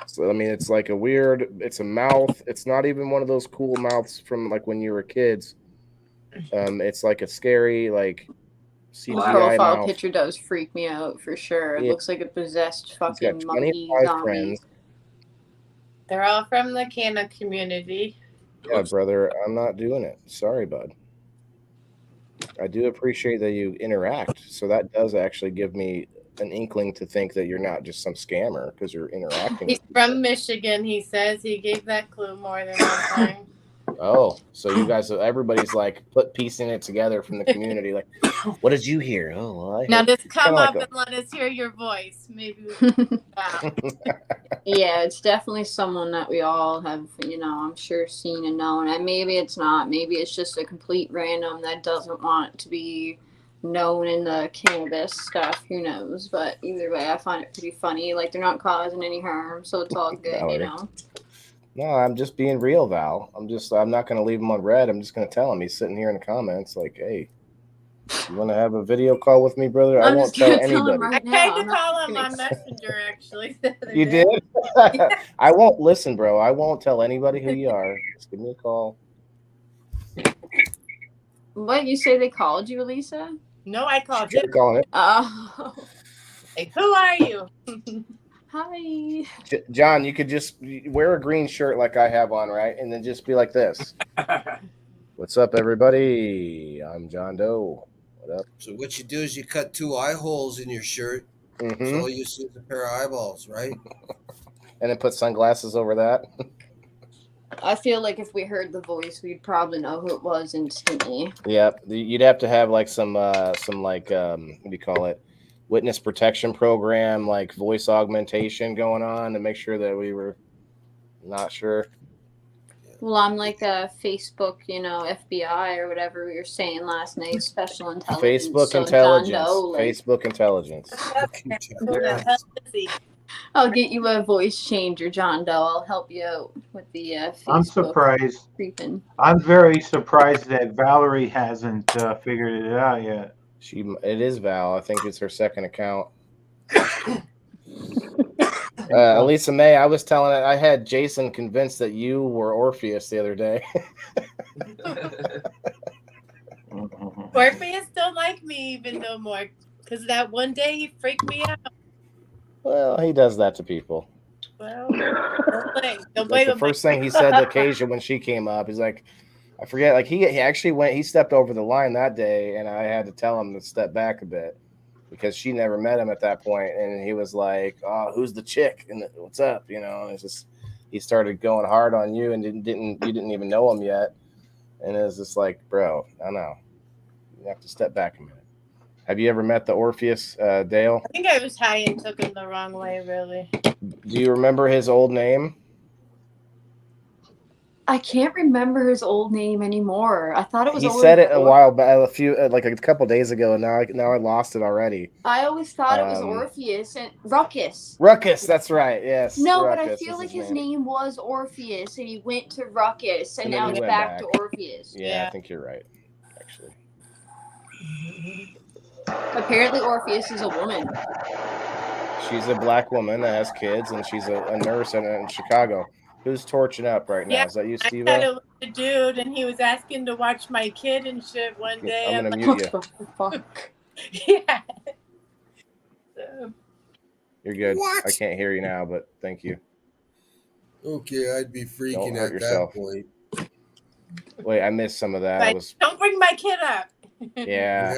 So, I mean, it's like it's a mouth. It's not even one of those cool mouths from like when you were kids. It's like a scary, like The CGI profile mouth. picture does freak me out for sure. It Yeah. looks like a possessed He's got fucking monkey 25 zombie. friends. They're all from the Canna community. Yeah, brother, I'm not doing it. Sorry, bud. I do appreciate that you interact. So that does actually give me an inkling to think that you're not just some scammer because you're interacting. He's from Michigan. He says he gave that clue more than one time. Oh, so you guys, everybody's like piecing it together from the community. Like, what did you hear? Oh, well, I Now heard. just come Kinda up like and let us hear your voice. Maybe we can Yeah, it's definitely someone that we all have, I'm sure seen and known. And maybe it's not. Maybe it's just a complete random that doesn't want to be known in the cannabis stuff. Who knows? But either way, I find it pretty funny. Like, they're not causing any harm, so it's all good, Valerie. No, I'm just being real, Val. I'm not going to leave him on red. I'm just going to tell him. He's sitting here in the comments like, hey, you want to have a video call with me, brother? I won't tell anybody. I tried to call him on Messenger, actually. You did? I won't listen, bro. I won't tell anybody who you are. Just give me a call. What, you say they called you, Elisa? No, I called You're him. calling it. Oh. Like, who are you? Hi. John, you could just wear a green shirt like I have on, right? And then just be like this. What's up, everybody? I'm John Doe. What up? So what you do is you cut 2 eye holes in your shirt. Mm-hmm. So all you see is a pair of eyeballs, right? And then put sunglasses over that. I feel like if we heard the voice, we'd probably know who it was instantly. Yep. You'd have to have like some like what do you call it? Witness protection program, like voice augmentation going on to make sure that we were not sure. Well, I'm like a Facebook, FBI or whatever we were saying last night, special intelligence. Facebook intelligence. Facebook intelligence. I'll get you a voice changer, John Doe. I'll help you out with the Facebook. I'm surprised. Creeping. I'm very surprised that Valerie hasn't figured it out yet. It is Val. I think it's her second account. Elisa May, I was telling it. I had Jason convinced that you were Orpheus the other day. Orpheus don't like me even no more because that one day he freaked me out. Well, he does that to people. Well, don't Like the first thing he said to Acacia when she came up, he's like, I forget, like he actually he stepped over the line that day, and I had to tell him to step back a bit because she never met him at that point, and he was like, "Oh, who's the chick? And what's up?" And it's just he started going hard on you, and you didn't even know him yet, and it was just like, bro, I know, you have to step back a minute. Have you ever met the Orpheus, Dale? I think I was high and took him the wrong way, really. Do you remember his old name? I can't remember his old name anymore. I thought it was. He said it a while back, like a couple days ago. Now I lost it already. I always thought it was Orpheus and Ruckus. Ruckus, that's right. Yes. No, Ruckus but I feel like his name was Orpheus, and he went to Ruckus, and now he's back to Orpheus. Yeah, I think you're right. Actually. Apparently, Orpheus is a woman. She's a black woman that has kids, and she's a nurse in Chicago. Who's torching up right now? Yeah, is that you, SteveO? I had a dude, and he was asking to watch my kid and shit one day. I'm gonna mute you. What the fuck? Yeah. So. You're good. What? I can't hear you now, but thank you. Okay, I'd be freaking hurt at yourself. that point. Wait, I missed some of that. Don't bring my kid up. Yeah.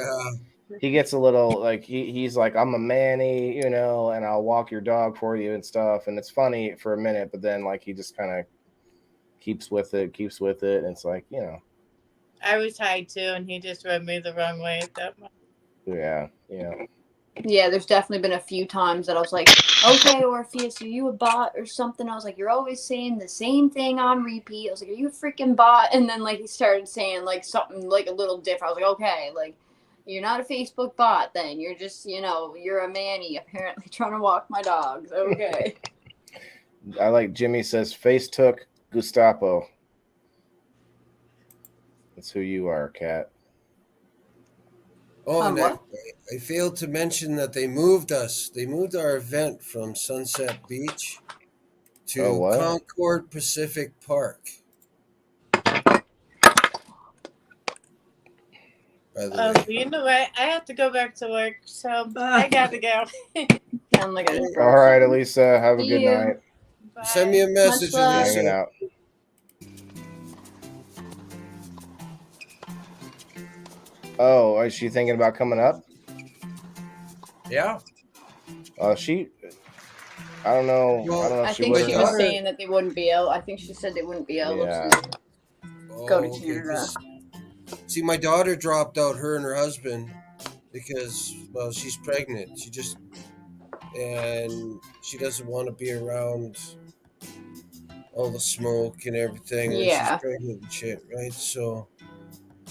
He gets a little like he's like, I'm a manny, and I'll walk your dog for you and stuff. And it's funny for a minute, but then like he just kind of keeps with it. And it's like, I was high too, and he just rubbed me the wrong way at that moment. Yeah. Yeah, there's definitely been a few times that I was like, okay, Orpheus, are you a bot or something? I was like, you're always saying the same thing on repeat. I was like, are you a freaking bot? And then like he started saying like something like a little different. I was like, okay, like you're not a Facebook bot then. You're just, you're a manny apparently trying to walk my dogs. Okay. I like Jimmy says, face took Gestapo. That's who you are, Kat. Oh, and I failed to mention that they moved us. They moved our event from Sunset Beach to Concord Pacific Park. By the Oh, way. you know what? I have to go back to work, so I gotta go. Sound like a All right, Elisa. Have a See good you. night. Send me a message, love. Hanging Elisa. out. Oh, is she thinking about coming up? Yeah. She. I don't know. Well, I don't know if I she think would she or was not. saying that they wouldn't be able. I think she said they wouldn't be able Yeah. to go to okay, Canada. 'cause- see, my daughter dropped out, her and her husband, because, well, she's pregnant. And she doesn't want to be around all the smoke and everything when she's Yeah, pregnant and shit, right? So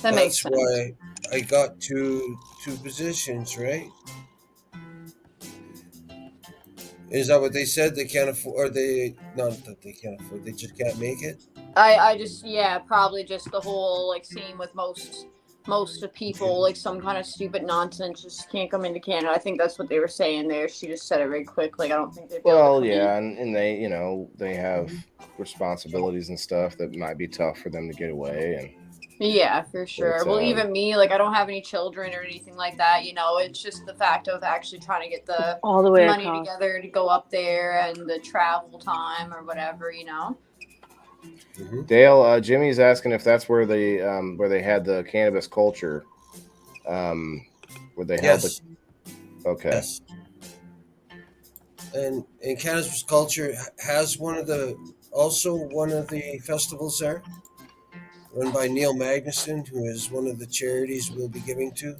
that makes that's sense. why I got two positions, right? Is that what they said? They can't afford, or they, not that they can't afford, they just can't make it? I just probably just the whole like same with most of people, like some kind of stupid nonsense just can't come into Canada. I think that's what they were saying there. She just said it very quick. Like I don't think they'd be able Well, to come yeah, in. and they, they have responsibilities and stuff that might be tough for them to get away. And Yeah, for sure. But, Well, even me, like I don't have any children or anything like that. It's just the fact of actually trying to get the All the way money across. together to go up there and the travel time or whatever. Dale, Jimmy's asking if that's where they had the cannabis culture, where they held Yes. the. Okay. Yes. And cannabis culture has one of the festivals there, run by Neil Magnuson, who is one of the charities we'll be giving to.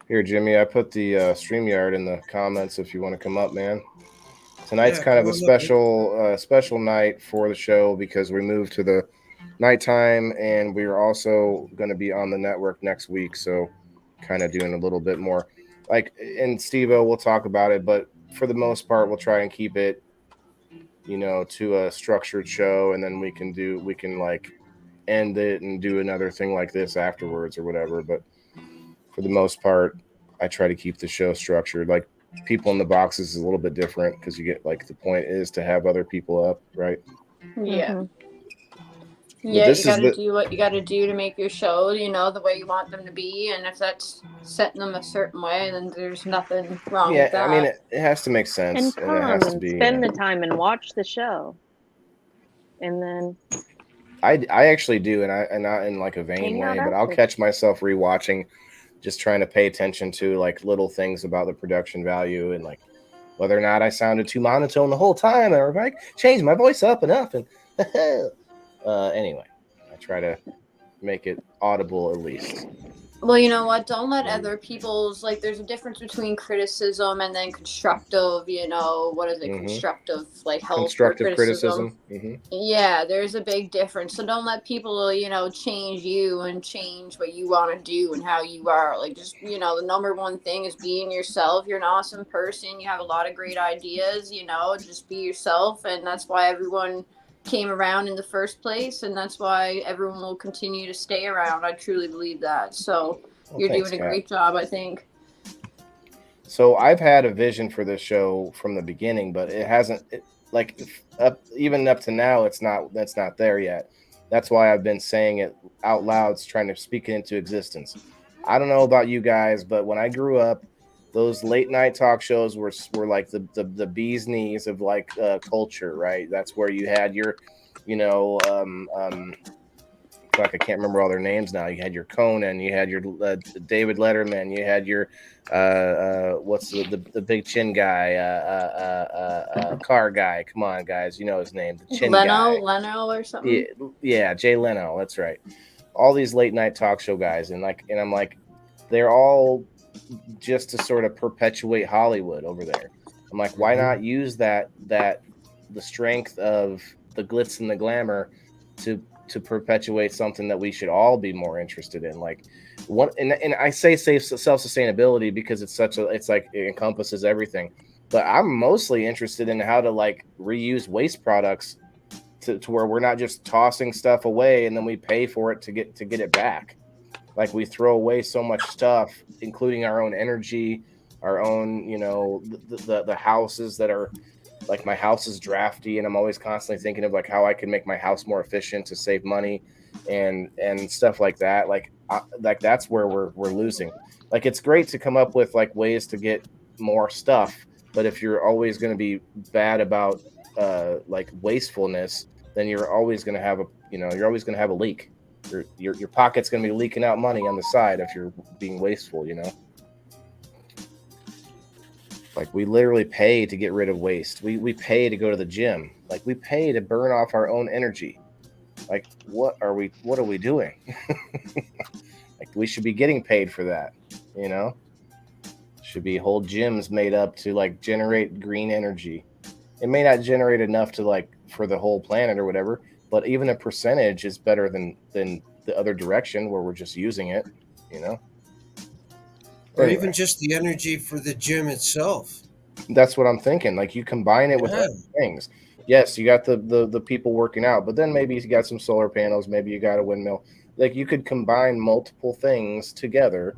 Here, Jimmy, I put the StreamYard in the comments if you want to come up, man. Tonight's Yeah, kind of come a on up, special night for the show because we moved to the nighttime, and we are also going to be on the network next week, so kind of doing a little bit more. Like, and SteveO, we'll talk about it, but for the most part, we'll try and keep it, to a structured show, and then we can like end it and do another thing like this afterwards or whatever. But for the most part, I try to keep the show structured. Like, people in the boxes is a little bit different because you get, like, the point is to have other people up, right? Yeah. Mhm. Yeah, this you is got to the- do what you got to do to make your show, the way you want them to be. And if that's setting them a certain way, then there's nothing wrong with that. I mean, it has to make sense, And and it come has to and be. spend the time and watch the show. And then I actually do, and not in like a vain hang out way, but I'll after. catch myself rewatching, just trying to pay attention to like little things about the production value and like whether or not I sounded too monotone the whole time, or if I changed my voice up enough. And anyway, I try to make it audible at least. Well, you know what? Don't let other people's there's a difference between criticism and then constructive. What is it? Mhm. Constructive, help Constructive or criticism. Mhm. Yeah, there's a big difference. So don't let people, change you and change what you want to do and how you are. Just, the number one thing is being yourself. You're an awesome person. You have a lot of great ideas, just be yourself. And that's why everyone came around in the first place. And that's why everyone will continue to stay around. I truly believe that. So you're Thanks, doing a Kat. great job, I think. So I've had a vision for this show from the beginning, but it hasn't even up to now. That's not there yet. That's why I've been saying it out loud, trying to speak it into existence. I don't know about you guys, but when I grew up, those late night talk shows were like the bee's knees of culture, right? That's where you had your, I can't remember all their names now. You had your Conan, you had your David Letterman, you had your what's the big chin guy, car guy. Come on, guys, you know his name, the chin guy. Leno or something. Yeah, Jay Leno. That's right. All these late night talk show guys, and I'm like, they're all just to sort of perpetuate Hollywood over there. I'm like, why not use that the strength of the glitz and the glamour to perpetuate something that we should all be more interested in, and I say self-sustainability because it encompasses everything, but I'm mostly interested in how to reuse waste products to where we're not just tossing stuff away and then we pay for it to get it back. Like, we throw away so much stuff, including our own energy, our own, the houses that are, like, my house is drafty, and I'm always constantly thinking of how I can make my house more efficient to save money and stuff like that. Like, like that's where we're losing. Like it's great to come up with like ways to get more stuff, but if you're always going to be bad about like wastefulness, then you're always going to have a leak. Your pocket's going to be leaking out money on the side if you're being wasteful, Like we literally pay to get rid of waste. We pay to go to the gym. Like we pay to burn off our own energy. Like what are we doing? Like we should be getting paid for that, Should be whole gyms made up to like generate green energy. It may not generate enough to like for the whole planet or whatever, but even a percentage is better than the other direction where we're just using it, Or Anyway. even just the energy for the gym itself. That's what I'm thinking. Like you combine it with other things. Yes, you got the people working out, but then maybe you got some solar panels, maybe you got a windmill. Like you could combine multiple things together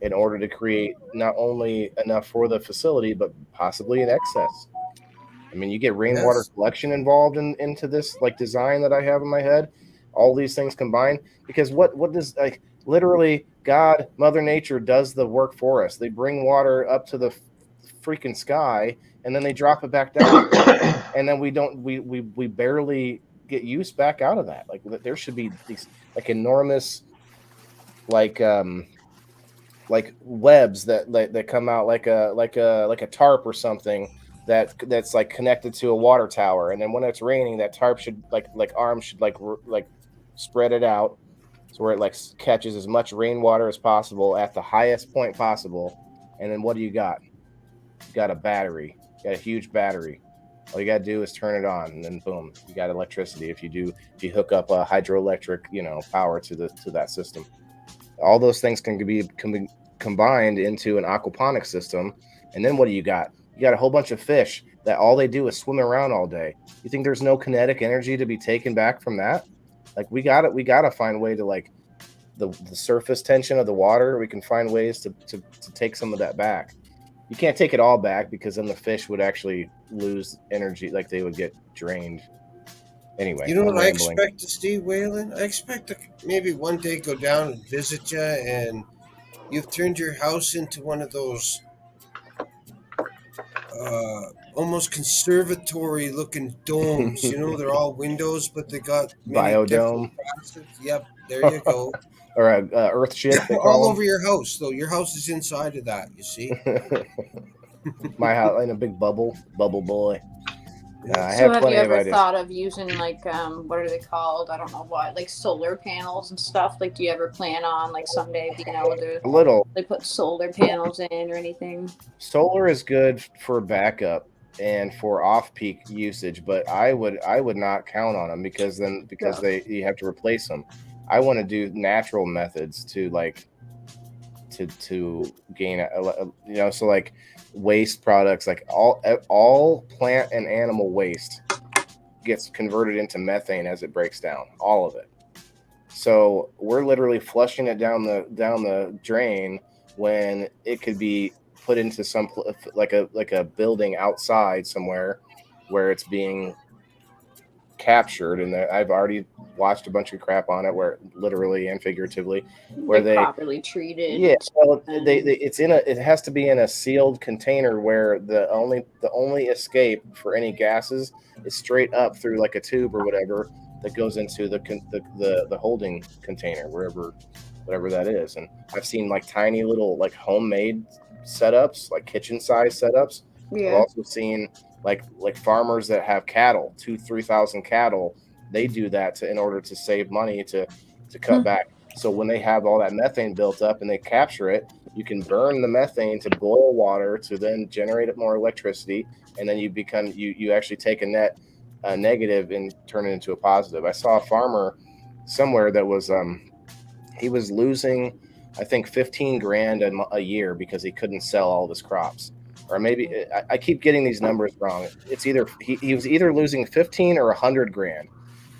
in order to create not only enough for the facility, but possibly in excess. I mean, you get rainwater collection involved into this like design that I have in my head. All these things combined, because what does like literally God, Mother Nature does the work for us. They bring water up to the freaking sky and then they drop it back down, and then we barely get use back out of that. Like there should be these like enormous like webs that come out like a tarp or something that's like connected to a water tower, and then when it's raining, that tarp should like arms should like spread it out so where it like catches as much rainwater as possible at the highest point possible. And then what do you got? You got a battery. You got a huge battery. All you got to do is turn it on, and then boom, you got electricity. If you hook up a hydroelectric power to that system, all those things can be combined into an aquaponic system. And then what do you got? You got a whole bunch of fish that all they do is swim around all day. You think there's no kinetic energy to be taken back from that? Like we got to find a way to like the surface tension of the water. We can find ways to take some of that back. You can't take it all back because then the fish would actually lose energy, like they would get drained. Anyway, You know what I expect to see, Waylon? I expect to maybe one day go down and visit you, and you've turned your house into one of those almost conservatory-looking domes. They're all windows, but they got many biodome. Facets. Yep, there you go. Or a earth ship. All over your house, though. Your house is inside of that. You see. My house in a big bubble boy. I So have have you ever ideas. thought of using like what are they called? I don't know what, like solar panels and stuff? Like, do you ever plan on like someday being able to A little. like put solar panels in or anything? Solar is good for backup and for off-peak usage, but I would not count on them because you have to replace them. I want to do natural methods to like to gain so like waste products, like all plant and animal waste gets converted into methane as it breaks down, all of it. So we're literally flushing it down the drain when it could be put into some like a building outside somewhere where it's being captured. And I've already watched a bunch of crap on it, where literally and figuratively, where they properly treated. Yeah, well, it has to be in a sealed container where the only escape for any gases is straight up through like a tube or whatever that goes into the holding container, whatever that is. And I've seen like tiny little like homemade setups, like kitchen size setups. Yeah. I've also seen like farmers that have cattle, 2,000-3,000 cattle. They do that in order to save money to cut back. So when they have all that methane built up and they capture it, you can burn the methane to boil water to then generate more electricity, and then you actually take a net negative and turn it into a positive. I saw a farmer somewhere that was he was losing, I think, 15 grand a year because he couldn't sell all of his crops. Or maybe I keep getting these numbers wrong. It's either he was either losing 15 or 100 grand.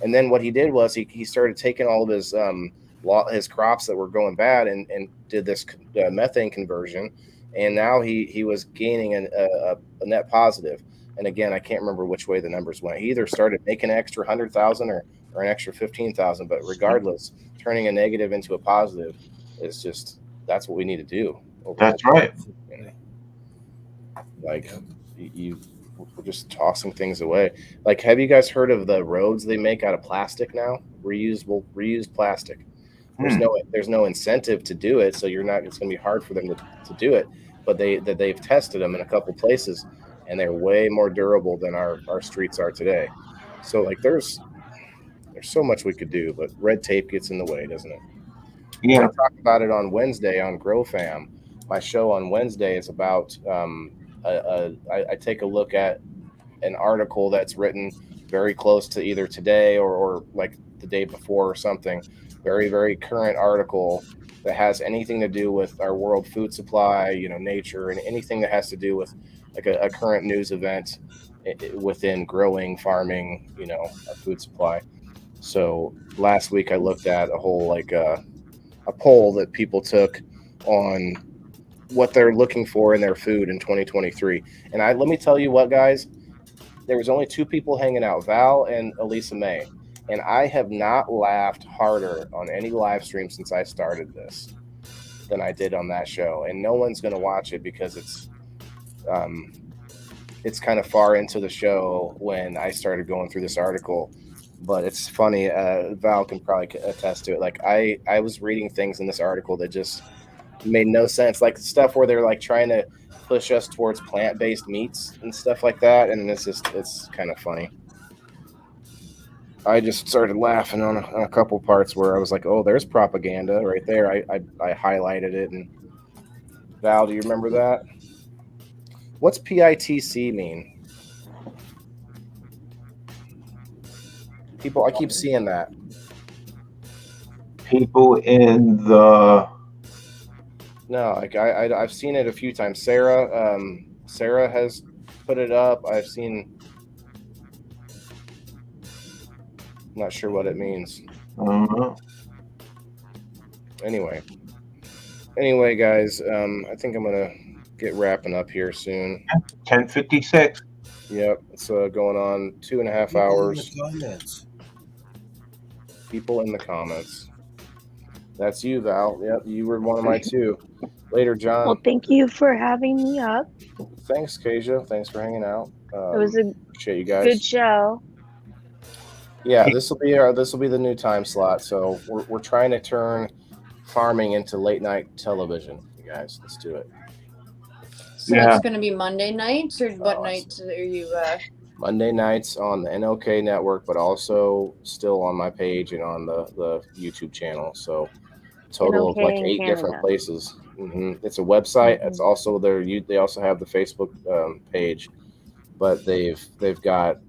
And then what he did was he started taking all of his crops that were going bad and did this methane conversion. And now he was gaining a net positive. And again, I can't remember which way the numbers went. He either started making an extra 100,000 or an extra 15,000. But regardless, turning a negative into a positive It's just that's what we need to do. That's right. You know, like we're just tossing things away. Like, have you guys heard of the roads they make out of plastic now? Reused plastic. There's no incentive to do it, so you're not. It's going to be hard for them to do it. But they've tested them in a couple places, and they're way more durable than our streets are today. So like there's so much we could do, but red tape gets in the way, doesn't it? Yeah. We're going to talk about it on Wednesday on Grow Fam. My show on Wednesday is about I take a look at an article that's written very close to either today or like the day before or something. Very, very current article that has anything to do with our world food supply, nature, and anything that has to do with like a current news event within growing, farming, our food supply. So last week I looked at a whole a poll that people took on what they're looking for in their food in 2023. And let me tell you what, guys, there was only two people hanging out, Val and Elisa May. And I have not laughed harder on any live stream since I started this than I did on that show. And no one's going to watch it because it's kind of far into the show when I started going through this article. But it's funny. Val can probably attest to it. Like I was reading things in this article that just made no sense. Like stuff where they're like trying to push us towards plant-based meats and stuff like that. And it's kind of funny. I just started laughing on a couple parts where I was like, oh, there's propaganda right there. I highlighted it. And Val, do you remember that? What's PITC mean? People, I keep seeing that. People in the... No, like I've seen it a few times. Sarah has put it up. I've seen... I'm not sure what it means. Anyway, guys, I think I'm gonna get wrapping up here soon. 10:56. Yep, it's going on 2.5 hours. People in the comments. That's you, Val. Yep, you were one of my two. Later, John. Well, thank you for having me up. Thanks, Kasia. Thanks for hanging out. It was a appreciate you guys. good show. Yeah, this will be the new time slot. So we're trying to turn farming into late night television. You guys, let's do it. So that's going to be Monday nights, or what nights are you? Monday nights on the NOK network, but also still on my page and on the YouTube channel. So total of like 8 different places. It's a website. It's also they also have the Facebook page, but they've got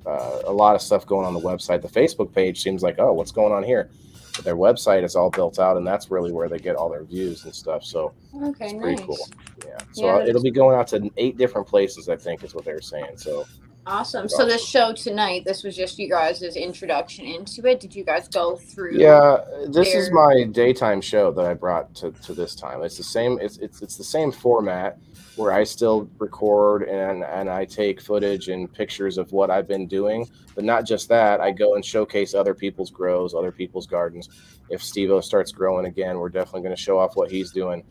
a lot of stuff going on the website. The Facebook page seems like, oh, what's going on here? But their website is all built out, and that's really where they get all their views and stuff. So it's pretty cool. Yeah. So it'll be going out to 8 different places, I think, is what they were saying. So awesome. So this show tonight, this was just you guys' introduction into it. Did you guys go through? Yeah, this is my daytime show that I brought to this time. It's the same. It's the same format where I still record and I take footage and pictures of what I've been doing. But not just that, I go and showcase other people's grows, other people's gardens. If SteveO starts growing again, we're definitely going to show off what he's doing.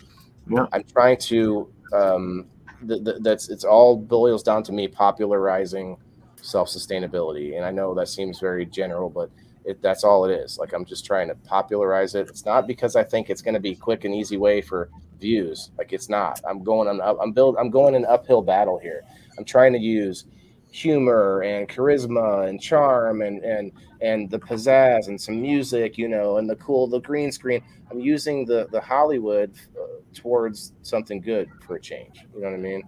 Yeah. I'm trying to it's all boils down to me popularizing self-sustainability. And I know that seems very general, but that's all it is. Like, I'm just trying to popularize it. It's not because I think it's going to be a quick and easy way for views. Like, it's not. I'm going an uphill battle here. I'm trying to use humor and charisma and charm and the pizzazz and some music, and the green screen. I'm using the Hollywood towards something good for a change. You know what I mean?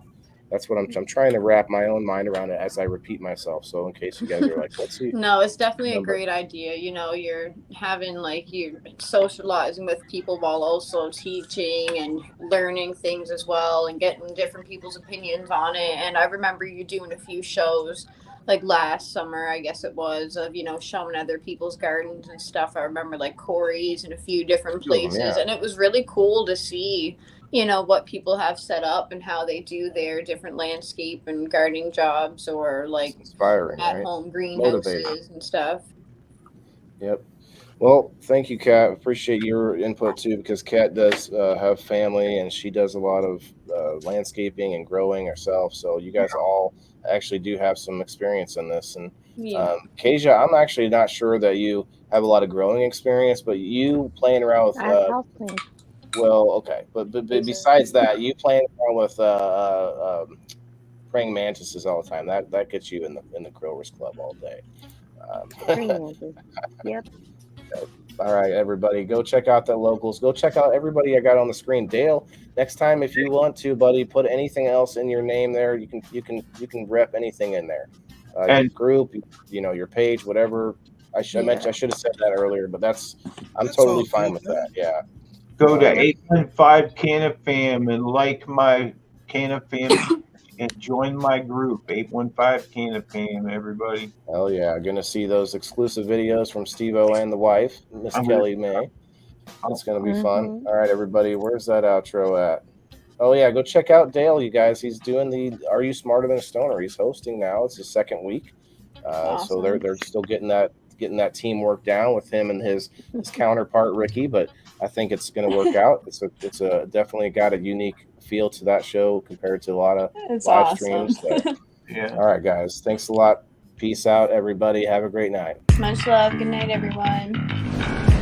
That's what I'm trying to wrap my own mind around it as I repeat myself. So in case you guys are like, let's see. No, it's definitely a great idea. You're having you're socializing with people while also teaching and learning things as well and getting different people's opinions on it. And I remember you doing a few shows like last summer, I guess it was, of, showing other people's gardens and stuff. I remember Corey's and a few different places. Yeah. And it was really cool to see what people have set up and how they do their different landscape and gardening jobs, or inspiring, at right? home greenhouses and stuff. Yep. Well, thank you, Kat. Appreciate your input too, because Kat does have family and she does a lot of landscaping and growing herself. So you guys all actually do have some experience in this. And Yeah. Kasia, I'm actually not sure that you have a lot of growing experience, but you playing around with I have houseplants. well, okay, but besides that, you playing around with praying mantises all the time. That gets you in the growers club all day. Praying mantis. Yep. All right, everybody, go check out the locals. Go check out everybody I got on the screen. Dale, next time if you want to, buddy, put anything else in your name there. You can rep anything in there. Your And group, your page, whatever. I should have said that earlier, but I'm That's totally all fine good, with man. that. Yeah. go to 815 Canna Fam and like my Canna Fam and join my group. 815 Canna Fam, everybody. Hell yeah, gonna see those exclusive videos from SteveO and the wife, Miss I'm gonna Kelly May. It's gonna be fun. Mhm. All right, everybody, where's that outro at? Oh yeah, go check out Dale, you guys. He's doing the Are You Smarter Than a Stoner? He's hosting now. It's his second week, so they're still getting that teamwork down with him and his counterpart Ricky. But I think it's going to work out. It's a definitely got a unique feel to that show compared to a lot of live streams. So, Yeah. all right, guys, thanks a lot. Peace out, everybody. Have a great night. Much love. Good night, everyone.